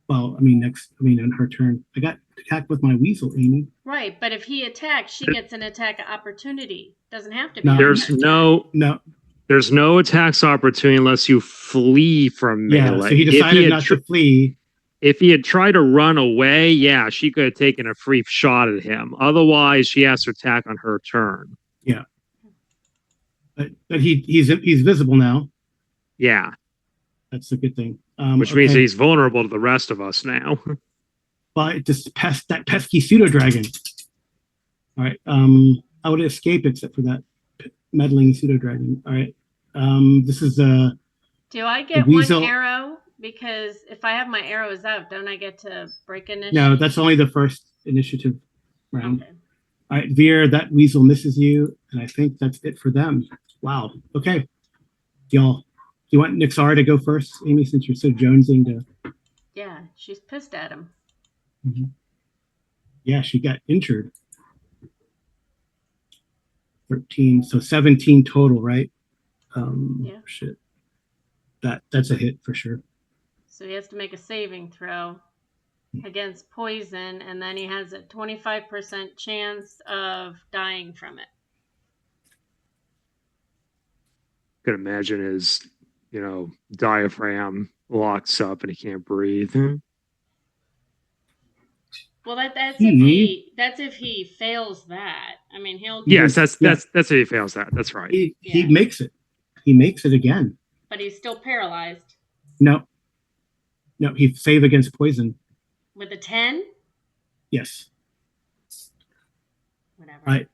Well, on her turn. I got attacked with my weasel, Amy. Right, but if he attacks, she gets an attack opportunity. Doesn't have to be. No, there's no attacks opportunity unless you flee from melee. Yeah, so he decided not to flee. If he had tried to run away, yeah, she could have taken a free shot at him. Otherwise, she has to attack on her turn. Yeah. But he's visible now. Yeah. That's a good thing. Which means that he's vulnerable to the rest of us now. But just that pesky pseudo dragon. All right. I would escape except for that meddling pseudo dragon. All right. This is Do I get one arrow? Because if I have my arrows out, don't I get to break initiative? No, that's only the first initiative round. Okay. All right, Veer, that weasel misses you, and I think that's it for them. Wow. Okay. Y'all, do you want Nixara to go first, Amy, since you're so jonesing to? Yeah, she's pissed at him. Mm-hmm. Yeah, she got injured. 13, so 17 total, right? Yeah. Shit. That's a hit for sure. So he has to make a saving throw against poison, and then he has a 25% chance of dying from it. Could imagine his, diaphragm locks up and he can't breathe. Well, that's if he fails that. I mean, he'll. Yes, that's if he fails that. That's right. He makes it. He makes it again. But he's still paralyzed. No, he save against poison. With a 10? Yes. Whatever. All right.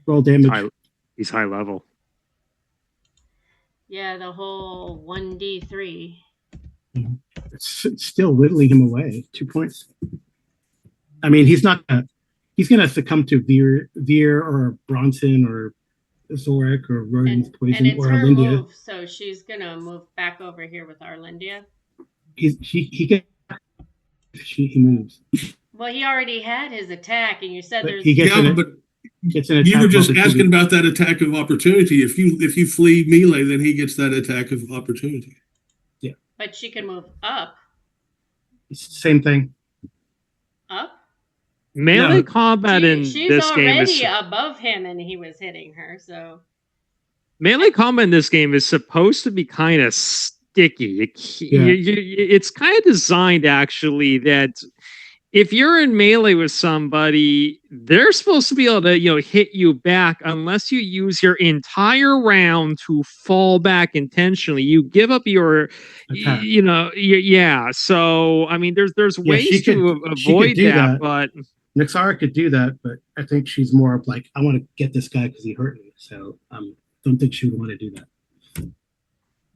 Roll damage. He's high level. Yeah, the whole 1d3. It's still whittling him away. 2 points. I mean, he's going to succumb to Veer or Bronson or Zorik or Rodin's poison, and it's or her Arlindia. move, so she's gonna move back over here with Arlindia. He moves. Well, he already had his attack, and you said But there's. he gets an attack. You were just asking about that attack of opportunity. If you flee melee, then he gets that attack of opportunity. Yeah. But she can move up. It's the same thing. Up. Melee combat in this game is already above him, and he was hitting her. So melee combat in this game is supposed to be kind of sticky. It's kind of designed actually that if you're in melee with somebody, they're supposed to be able to hit you back unless you use your entire round to fall back intentionally. You give up your attack. So I mean, there's ways to avoid that, but. Nyxara could do that, but I think she's more of like, I want to get this guy because he hurt me. So don't think she would want to do that.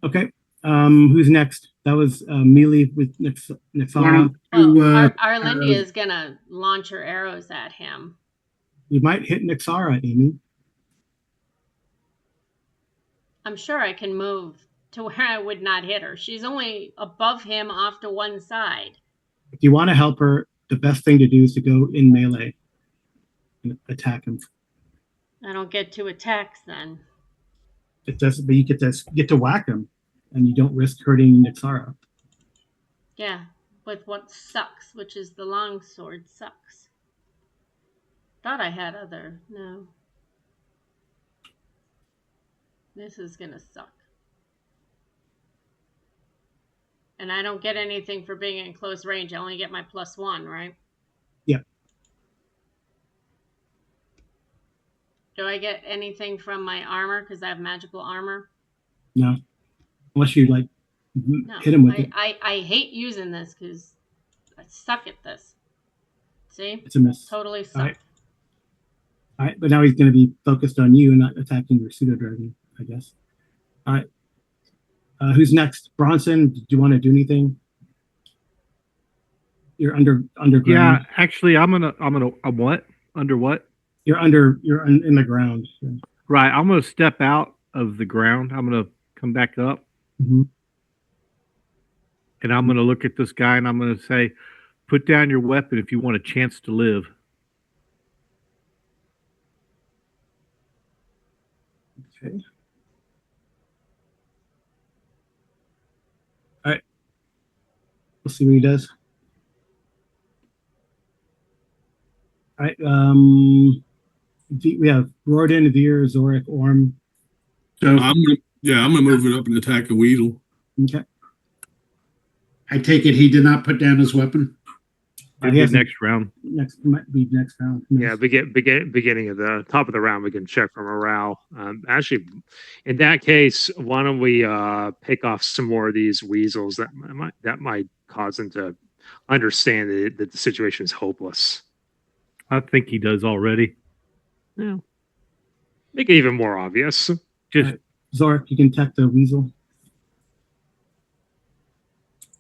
Okay. Who's next? That was Mealy with Nyxara. Arlindia is going to launch her arrows at him. You might hit Nyxara, Amy. I'm sure I can move to where I would not hit her. She's only above him off to one side. If you want to help her, the best thing to do is to go in melee and attack him. I don't get 2 attacks then. It does, but you get to whack him, and you don't risk hurting Nyxara. Yeah, with what sucks, which is the longsword sucks. Thought I had other. No. This is gonna suck. And I don't get anything for being in close range. I only get my +1, right? Yeah. Do I get anything from my armor because I have magical armor? No. Unless you hit him with it. I hate using this because I suck at this. See? It's a miss. Totally suck. All right, but now he's going to be focused on you and not attacking your pseudo dragon, I guess. All right. Who's next? Bronson, do you want to do anything? You're underground. Yeah, actually, I'm what? Under what? You're in the ground. Yeah. Right. I'm gonna step out of the ground. I'm gonna come back up, and I'm gonna look at this guy and I'm gonna say, "Put down your weapon if you want a chance to live." Okay. All right. We'll see what he does. All right. We have Rodin, Veer, Zorik, Orm. So I'm gonna move it up and attack the weasel. Okay. I take it he did not put down his weapon. Next round. Might be next round. Yeah, beginning of the top of the round, we can check for morale. Actually, in that case, why don't we pick off some more of these weasels that might cause them to understand that the situation is hopeless. I think he does already. Yeah, make it even more obvious. Just Zorik, you can attack the weasel.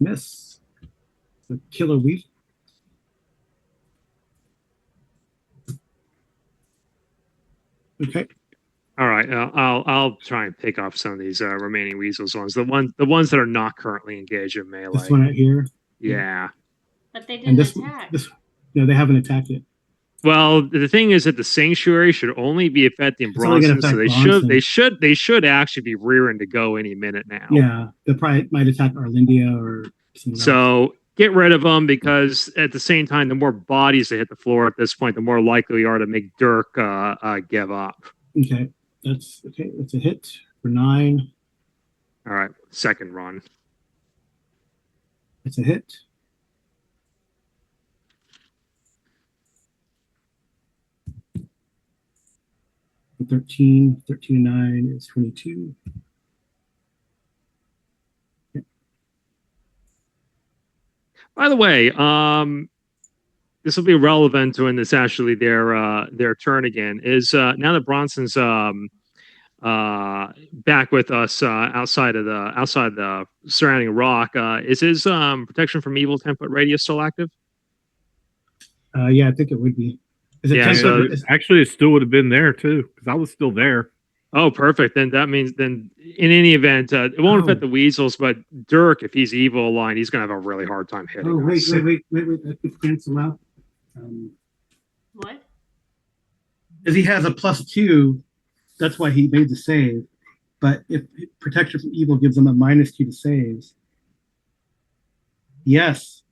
Miss. The killer weasel. Okay. All right. I'll try and pick off some of these remaining weasels ones. The ones that are not currently engaged in melee. This one right here. Yeah. But they didn't attack. No, they haven't attacked yet. Well, the thing is that the sanctuary should only be affecting It's only gonna Bronson, so affect they should actually be rearing to go any minute now. Yeah, they probably might attack Arlindia or someone else. So get rid of them, because at the same time, the more bodies that hit the floor at this point, the more likely you are to make Dirk give up. Okay, that's a hit for 9. All right, second run. It's a hit. For 13 and 9 is 22. By the way, this will be relevant to when it's actually their turn again. Is now that Bronson's back with us outside the surrounding rock, is his protection from evil 10-foot radius still active? Yeah, I think it would be. Is it Yeah, 10 so- foot? Actually, it still would have been there too, because I was still there. Oh, perfect. Then that means in any event, it won't affect the weasels, but Dirk, if he's evil aligned, he's gonna have a really hard time hitting. Oh, wait. us. That could cancel out. What? Because he has a +2, that's why he made the save. But if protection from evil gives him a -2 to saves, yes.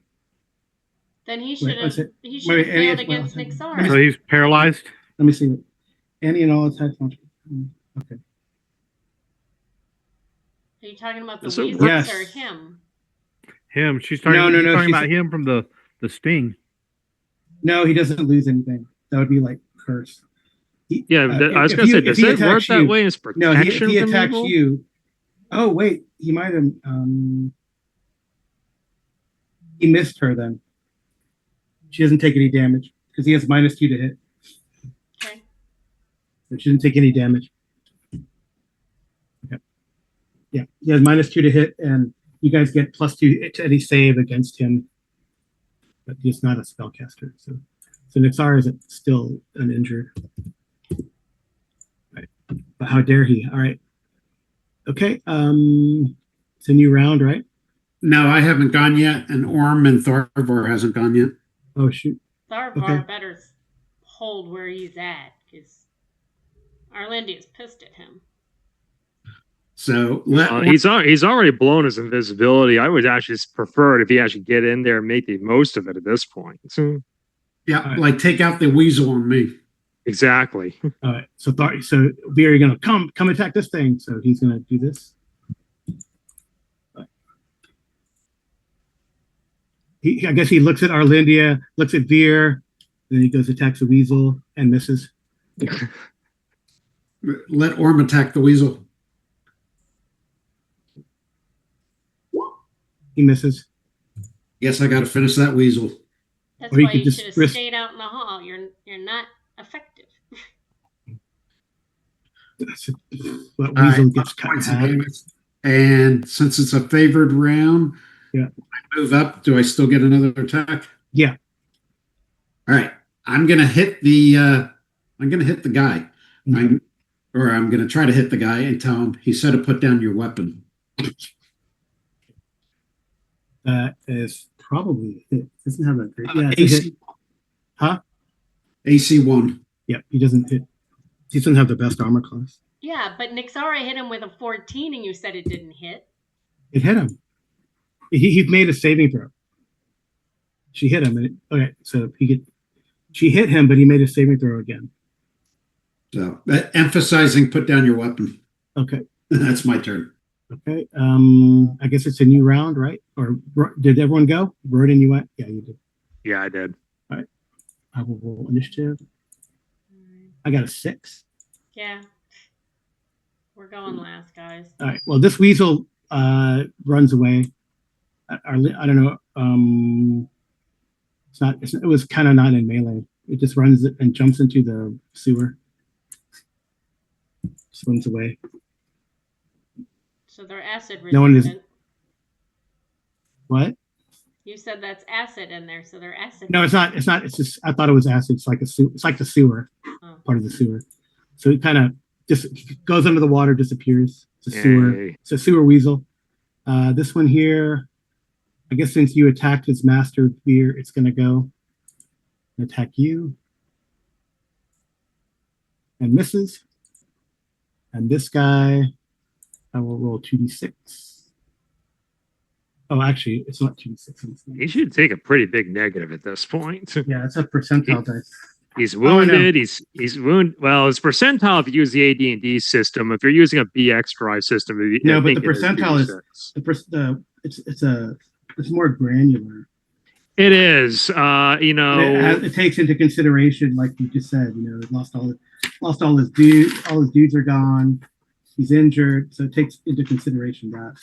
Then he should have wait, failed Annie, against well, Nixara. So he's paralyzed. Let me see. Any and all attacks. Okay. Are you talking about the Is it- weasels Yes. or him? Him. She's talking. No, she's no, talking she's- about him from the sting. No, he doesn't lose anything. That would be like curse. Yeah, I was gonna say, does it work that way as protection? No, if he from attacks evil? you. Oh wait, he might have. He missed her then. She doesn't take any damage because he has -2 to hit. Okay. So she didn't take any damage. Okay. Yeah, he has -2 to hit, and you guys get +2 to any save against him. But he's not a spellcaster, so Nixara is still uninjured. Right. But how dare he? All right. Okay. It's a new round, right? No, I haven't gone yet, and Orm and Thorvor hasn't gone yet. Oh shoot. Tharvar Okay. better hold where he's at, because Arlindia's pissed at him. So let Orm, He's already blown his invisibility. I would actually prefer it if he actually get in there and make the most of it at this point. yeah, like take out the weasel on me. Exactly. All right. So Veer, you're gonna come attack this thing. So he's gonna do this. I guess he looks at Arlindia, looks at Veer, then he goes attacks the weasel and misses. Let Orm attack the weasel. He misses. Yes, I got to finish that weasel. That's Or you why could you just should have risk- stayed out in the hall. You're not effective. That All weasel right, gets cut in points of half. damage. And since it's a favored round, Yeah. I move up. Do I still get another attack? Yeah. All right. I'm gonna hit the guy. Okay. I'm gonna try to hit the guy and tell him he said to put down your weapon. That is probably it. Doesn't have a great. Yeah, it's a hit. AC, Huh? AC 1. Yeah, he doesn't hit. He doesn't have the best armor class. Yeah, but Nixara hit him with a 14, and you said it didn't hit. It hit him. He made a saving throw. She hit him. Okay, so she hit him, but he made a saving throw again. So emphasizing put down your weapon. Okay. That's my turn. Okay. I guess it's a new round, right? Or did everyone go? Roden, you went? Yeah, you did. Yeah, I did. I will roll initiative. I got a 6. Yeah. We're going last, guys. All right. Well, this weasel runs away. I don't know. It was kind of not in melee. It just runs and jumps into the sewer. Swims away. So they're acid No one is- resistant. What? You said that's acid in there, so they're acid. No, it's not. It's not. It's just. I thought it was acid. It's like It's like the sewer, Oh. part of the sewer. So it kind of just goes under the water, disappears. It's a sewer. Yay. It's a sewer weasel. This one here, I guess since you attacked his master Veer, it's gonna go and attack you. and misses. And this guy, I will roll 2d6. Oh, actually, it's not 2d6. He should take a pretty big negative at this point. Yeah, it's a percentile dice. He's wounded. He's wounded. Well, it's percentile if you use the AD&D system. If you're using a BX drive system, no, but the percentile is it's more granular. It is, you know. It takes into consideration, like you just said, you know, lost all his dudes. All his dudes are gone. He's injured, so it takes into consideration that.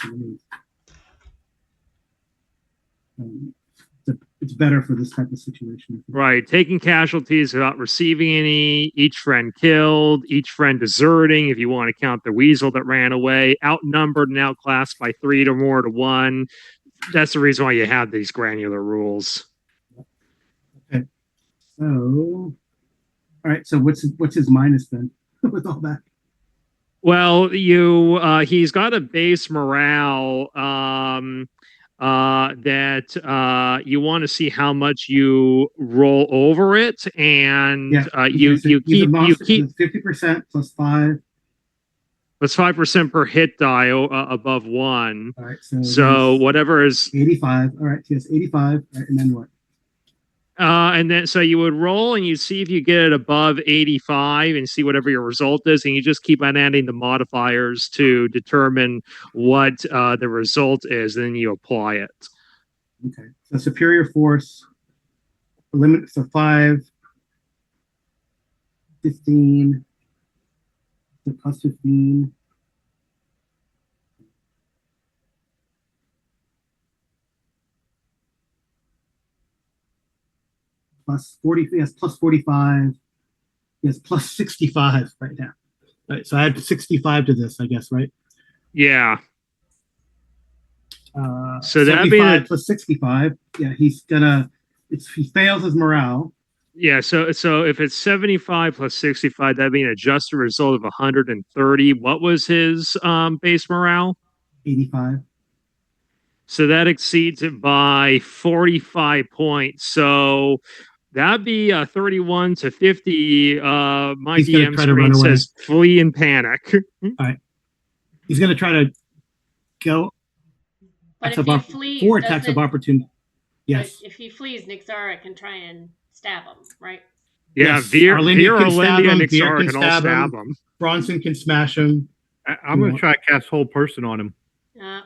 So it's better for this type of situation. Right, taking casualties without receiving any. Each friend killed. Each friend deserting. If you want to count the weasel that ran away, outnumbered and outclassed by 3 or more to 1. That's the reason why you have these granular rules. Okay. So, all right. So what's his minus then with all that? Well, he's got a base morale that you want to see how much you roll over it, and you keep 50% plus 5. That's 5% per hit die above 1. All right, so whatever is 85. All right, yes, 85. All right, and then what? And then so you would roll and you see if you get it above 85 and see whatever your result is, and you just keep on adding the modifiers to determine what the result is, and then you apply it. Okay, so superior force, limit for 5, 15. The plus 15. Plus 40, yes, plus 45. Yes, plus 65 right now. All right, so I add 65 to this, I guess, right? Yeah. So that'd be plus 65. Yeah, he's gonna. He fails his morale. Yeah, so if it's 75 plus 65, that'd be an adjusted result of 130. What was his base morale? 85. So that exceeds it by 45 points. So that'd be 31 to 50. My DM screen says flee in panic. All right. He's going to try to go. But if he flees, 4 attacks of opportunity. Yes. If he flees, Nixara can try and stab him, right? Yeah, yes. Veer or Nixara can all stab him. Bronson can smash him. I'm going to try to cast whole person on him.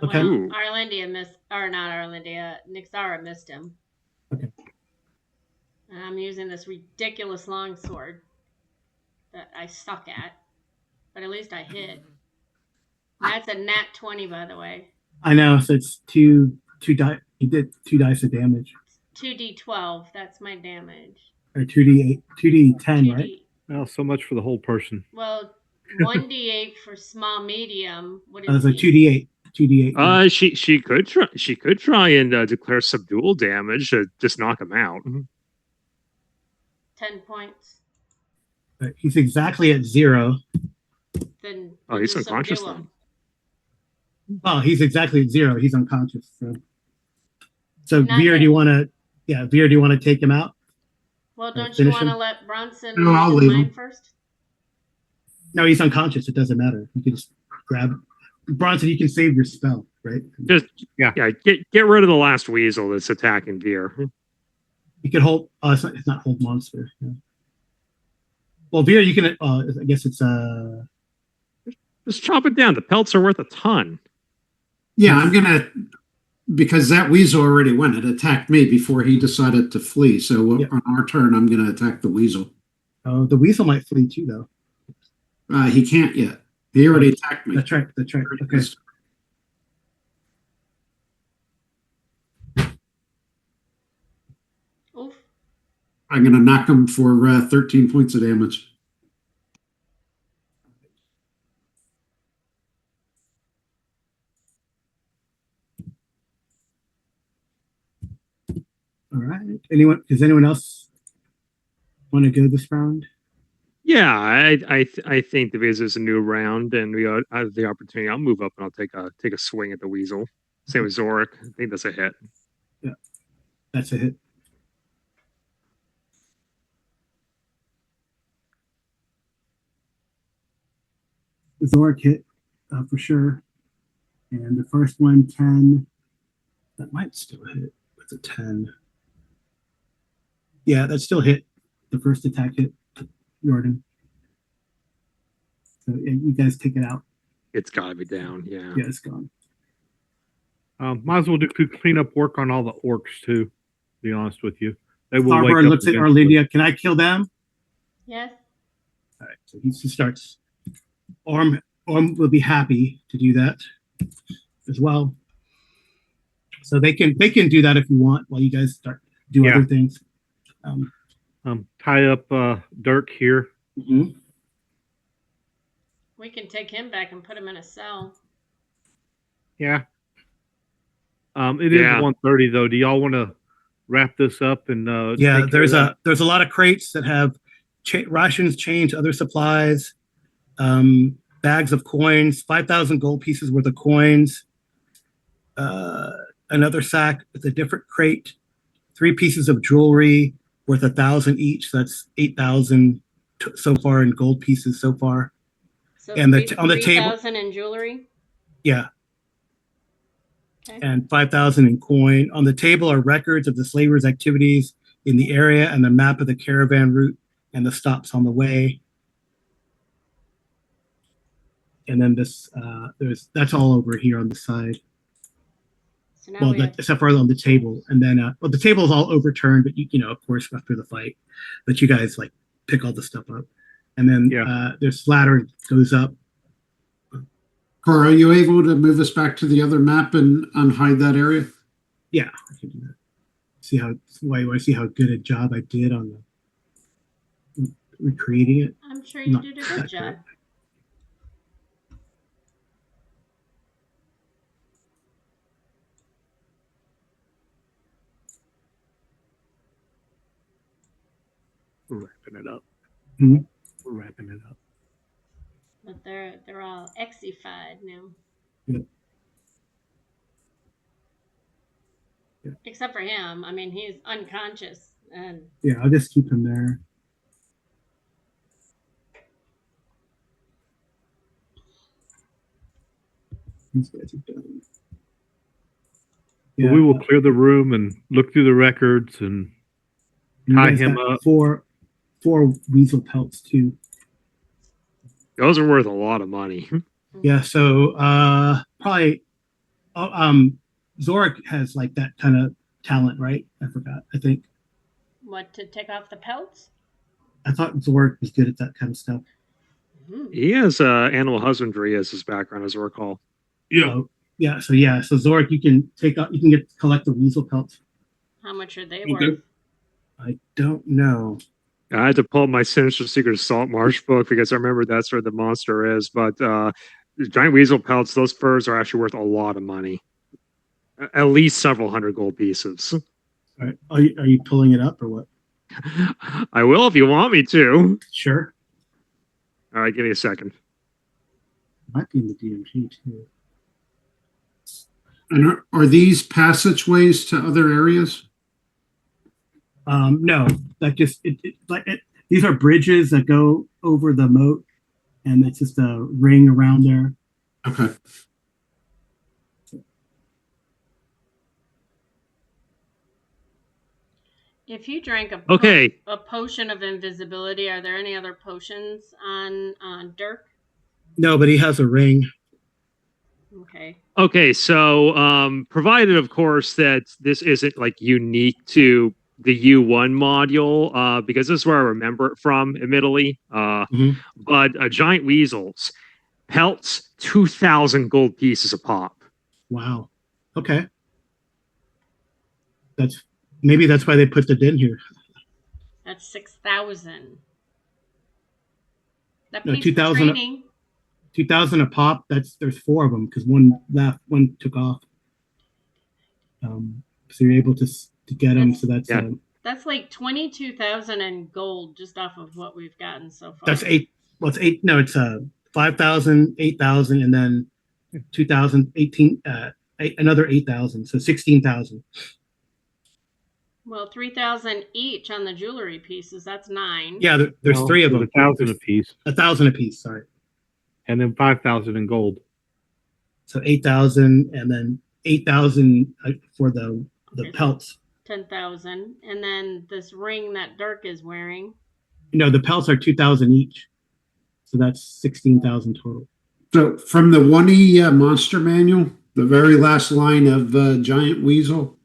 Okay. Well, Arlindia missed, or not Arlindia, Nixara missed him. Okay. And I'm using this ridiculous longsword that I suck at, but at least I hit. That's a nat 20, by the way. I know, so it's two die. He did 2 dice of damage. 2d12. That's my damage. Or 2d8, 2d10, right? Well, so much for the whole person. Well, 1d8 for small medium. What I is was like 2d8. 2d8. She could try. She could try and declare subdual damage to just knock him out. 10 points. He's exactly at 0. Then he's unconscious then. Well, he's exactly at 0. He's unconscious. So Veer, do you want to take him out? Well, don't you want to let Bronson I'll leave him first? No, he's unconscious. It doesn't matter. You can just grab Bronson. You can save your spell, right? Just get rid of the last weasel that's attacking Veer. You can hold. It's not hold monster. Yeah. Well, Veer, you can. I guess it's just chop it down. The pelts are worth a ton. Yeah, I'm gonna, because that weasel already went. It attacked me before he decided to flee. So on our turn, I'm gonna attack the weasel. Oh, the weasel might flee too, though. He can't yet. He already attacked me. That's right. Okay. Oof. I'm gonna knock him for 13 points of damage. All right. Does anyone else want to go this round? Yeah, I think the Viz is a new round, and we have the opportunity. I'll move up and I'll take a swing at the weasel. Same with Zorik. I think that's a hit. Yeah, that's a hit. Zorik hit for sure. And the first one, 10. That might still hit. That's a 10. Yeah, that still hit. The first attack hit Jordan. So yeah, you guys take it out. It's got to be down. Yeah. Yeah, it's gone. Might as well do cleanup work on all the orcs too. To be honest with you, they will Farber wake up looks at eventually. Arlindia. Can I kill them? Yes. All right. So he starts. Orm will be happy to do that as well. So they can do that if you want while you guys start do other things. Tie up Dirk here. Mm-hmm. We can take him back and put him in a cell. Yeah. It is 1:30 though. Do y'all want to wrap this up and yeah, there's a lot of crates that have rations, change, other supplies, bags of coins, 5,000 gold pieces worth of coins, another sack with a different crate, 3 pieces of jewelry worth 1,000 each. So that's 8,000 so far in gold pieces so far. So and on the table, 3,000 in jewelry. Yeah. Okay. And 5,000 in coin. On the table are records of the slavers' activities in the area and the map of the caravan route and the stops on the way. And then this, that's all over here on the side. So now Well, except for on the table. And then, well, the table is all overturned, but you know, of course, after the fight, but you guys like pick all the stuff up. And then there's ladder goes up. Cora, are you able to move us back to the other map and unhide that area? Yeah, I can do that. See how good a job I did on the recreating it. I'm sure you did a good job. We're wrapping it up. Mm-hmm. We're wrapping it up. But they're all exified now. Yeah. Yeah. Except for him. I mean, he's unconscious. And yeah, I'll just keep him there. These guys are done. Yeah. We will clear the room and look through the records and tie him up. Four weasel pelts too. Those are worth a lot of money. Yeah, so probably Zorik has like that kind of talent, right? I think. What, to take off the pelts? I thought Zorik was good at that kind of stuff. Mm-hmm. He has animal husbandry as his background, as I recall. Yeah. So Zorik, you can collect the weasel pelts. How much are they worth? I don't know. I had to pull my Sinister Secret Salt Marsh book because I remember that's where the monster is. But the giant weasel pelts, those furs are actually worth a lot of money. At least several hundred gold pieces. All right. Are you pulling it up or what? I will if you want me to. Sure. All right, give me a second. Might be in the DMG too. And are these passageways to other areas? No, that just these are bridges that go over the moat, and it's just a ring around there. Okay. If you drank a potion of invisibility, are there any other potions on Dirk? No, but he has a ring. Okay, so provided, of course, that this isn't like unique to the U1 module, because this is where I remember it from, admittedly. But giant weasels, pelts, 2,000 gold pieces a pop. Wow. Okay. Maybe that's why they put it in here. That's 6,000. That No, pays 2,000. for training. 2,000 a pop. There's 4 of them because one left, one took off. So you're able to get them. So that's like 22,000 in gold just off of what we've gotten so far. That's 8. Well, it's 8. No, it's 5,000, 8,000, and then 2,000, 18, another 8,000. So 16,000. Well, 3,000 each on the jewelry pieces. That's 9. Yeah, there's 3 of them. 1,000 apiece. 1,000 apiece. Sorry. and then 5,000 in gold. So 8,000, and then 8,000 for the Okay, pelts. 10,000, and then this ring that Dirk is wearing. No, the pelts are 2,000 each, so that's 16,000 total. So from the 1E monster manual, the very last line of Giant Weasel,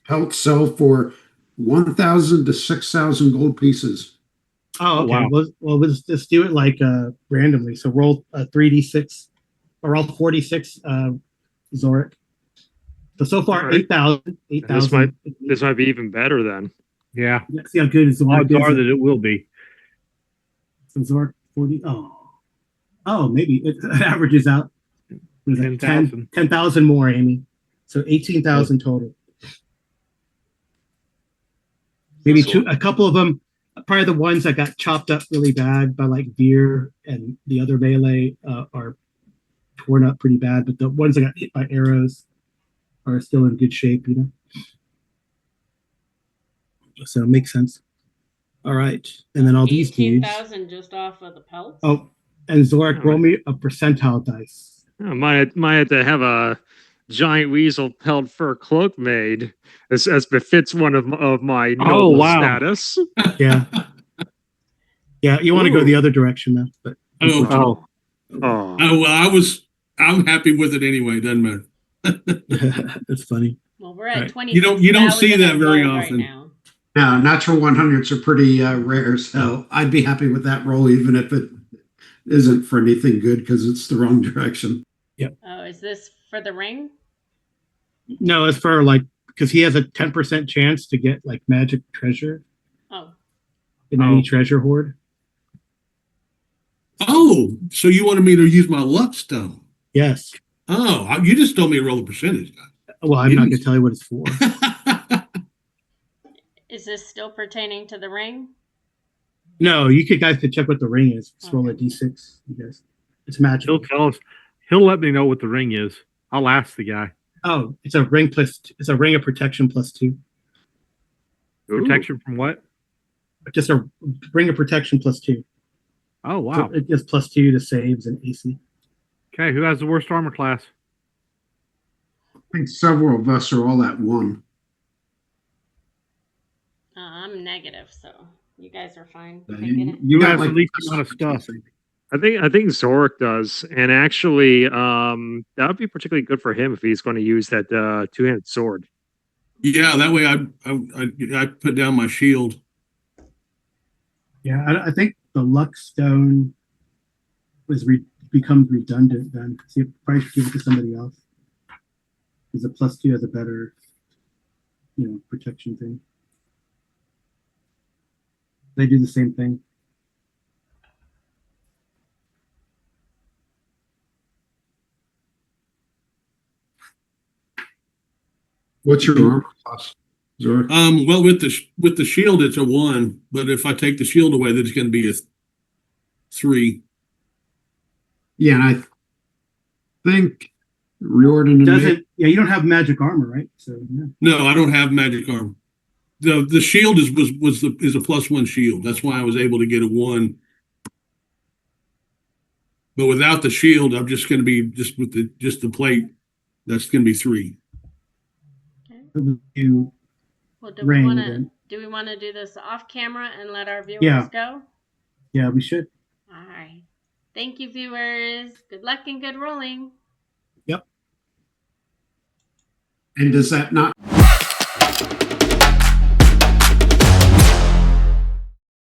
pelts sell for 1,000 to 6,000 gold pieces. Oh, okay. Wow. Well, let's just do it like randomly. So roll 3d6, or roll 46 Zorik. So far, All right. 8,000. 8,000. This might be even better then. Yeah. Let's see how good Zorik Odds are that it will be. So Zorik 40. Oh, maybe it averages out. 10,000. 10,000 more, Amy. So 18,000 total. Maybe a couple of them, probably the ones that got chopped up really bad by like Veer and the other melee are torn up pretty bad, but the ones that got hit by arrows are still in good shape, you know. So it makes sense. All right, and then all these dudes. 18,000 just off of the pelts. Oh, and Zorik, roll me a percentile dice. I might have to have a giant weasel pelt fur cloak made as befits one of my noble status. Yeah. Yeah, you want to go the other direction though, but well, I'm happy with it anyway. Doesn't matter. That's funny. Well, we're at 20. You don't see that very often. Right now. Yeah, natural 100s are pretty rare, so I'd be happy with that roll, even if it isn't for anything good because it's the wrong direction. Yep. Oh, is this for the ring? No, it's for like, because he has a 10% chance to get like magic treasure. Oh. In any treasure hoard. Oh, so you wanted me to use my luck stone? Yes. Oh, you just told me to roll a percentage. Well, I'm not going to tell you what it's for. Is this still pertaining to the ring? No, guys could check what the ring is. Just roll a d6, you guys. It's magic. He'll tell us. He'll let me know what the ring is. I'll ask the guy. Oh, it's a ring of protection +2. Protection from what? Just a ring of protection +2. Oh, wow. So it gives +2 to saves and AC. Okay, who has the worst armor class? I think several of us are all at 1. I'm negative, so you guys are fine. You have the least amount of stuff. I think Zorik does, and actually, that would be particularly good for him if he's going to use that two-handed sword. Yeah, that way I put down my shield. Yeah, I think the luck stone becomes redundant then. So you probably should give it to somebody else. Because the +2 has a better, protection thing. They do the same thing. What's your armor class, Zorik? Well, with the shield, it's a 1, but if I take the shield away, then it's going to be a 3. Yeah, and I think Riordan doesn't. Yeah, you don't have magic armor, right? So yeah. No, I don't have magic armor. The shield is a +1 shield. That's why I was able to get a 1. But without the shield, I'm just going to be with the plate. That's going to be 3. Well, do we want to do this off camera and let our viewers go? Yeah, we should. All right. Thank you, viewers. Good luck and good rolling. Yep. And does that not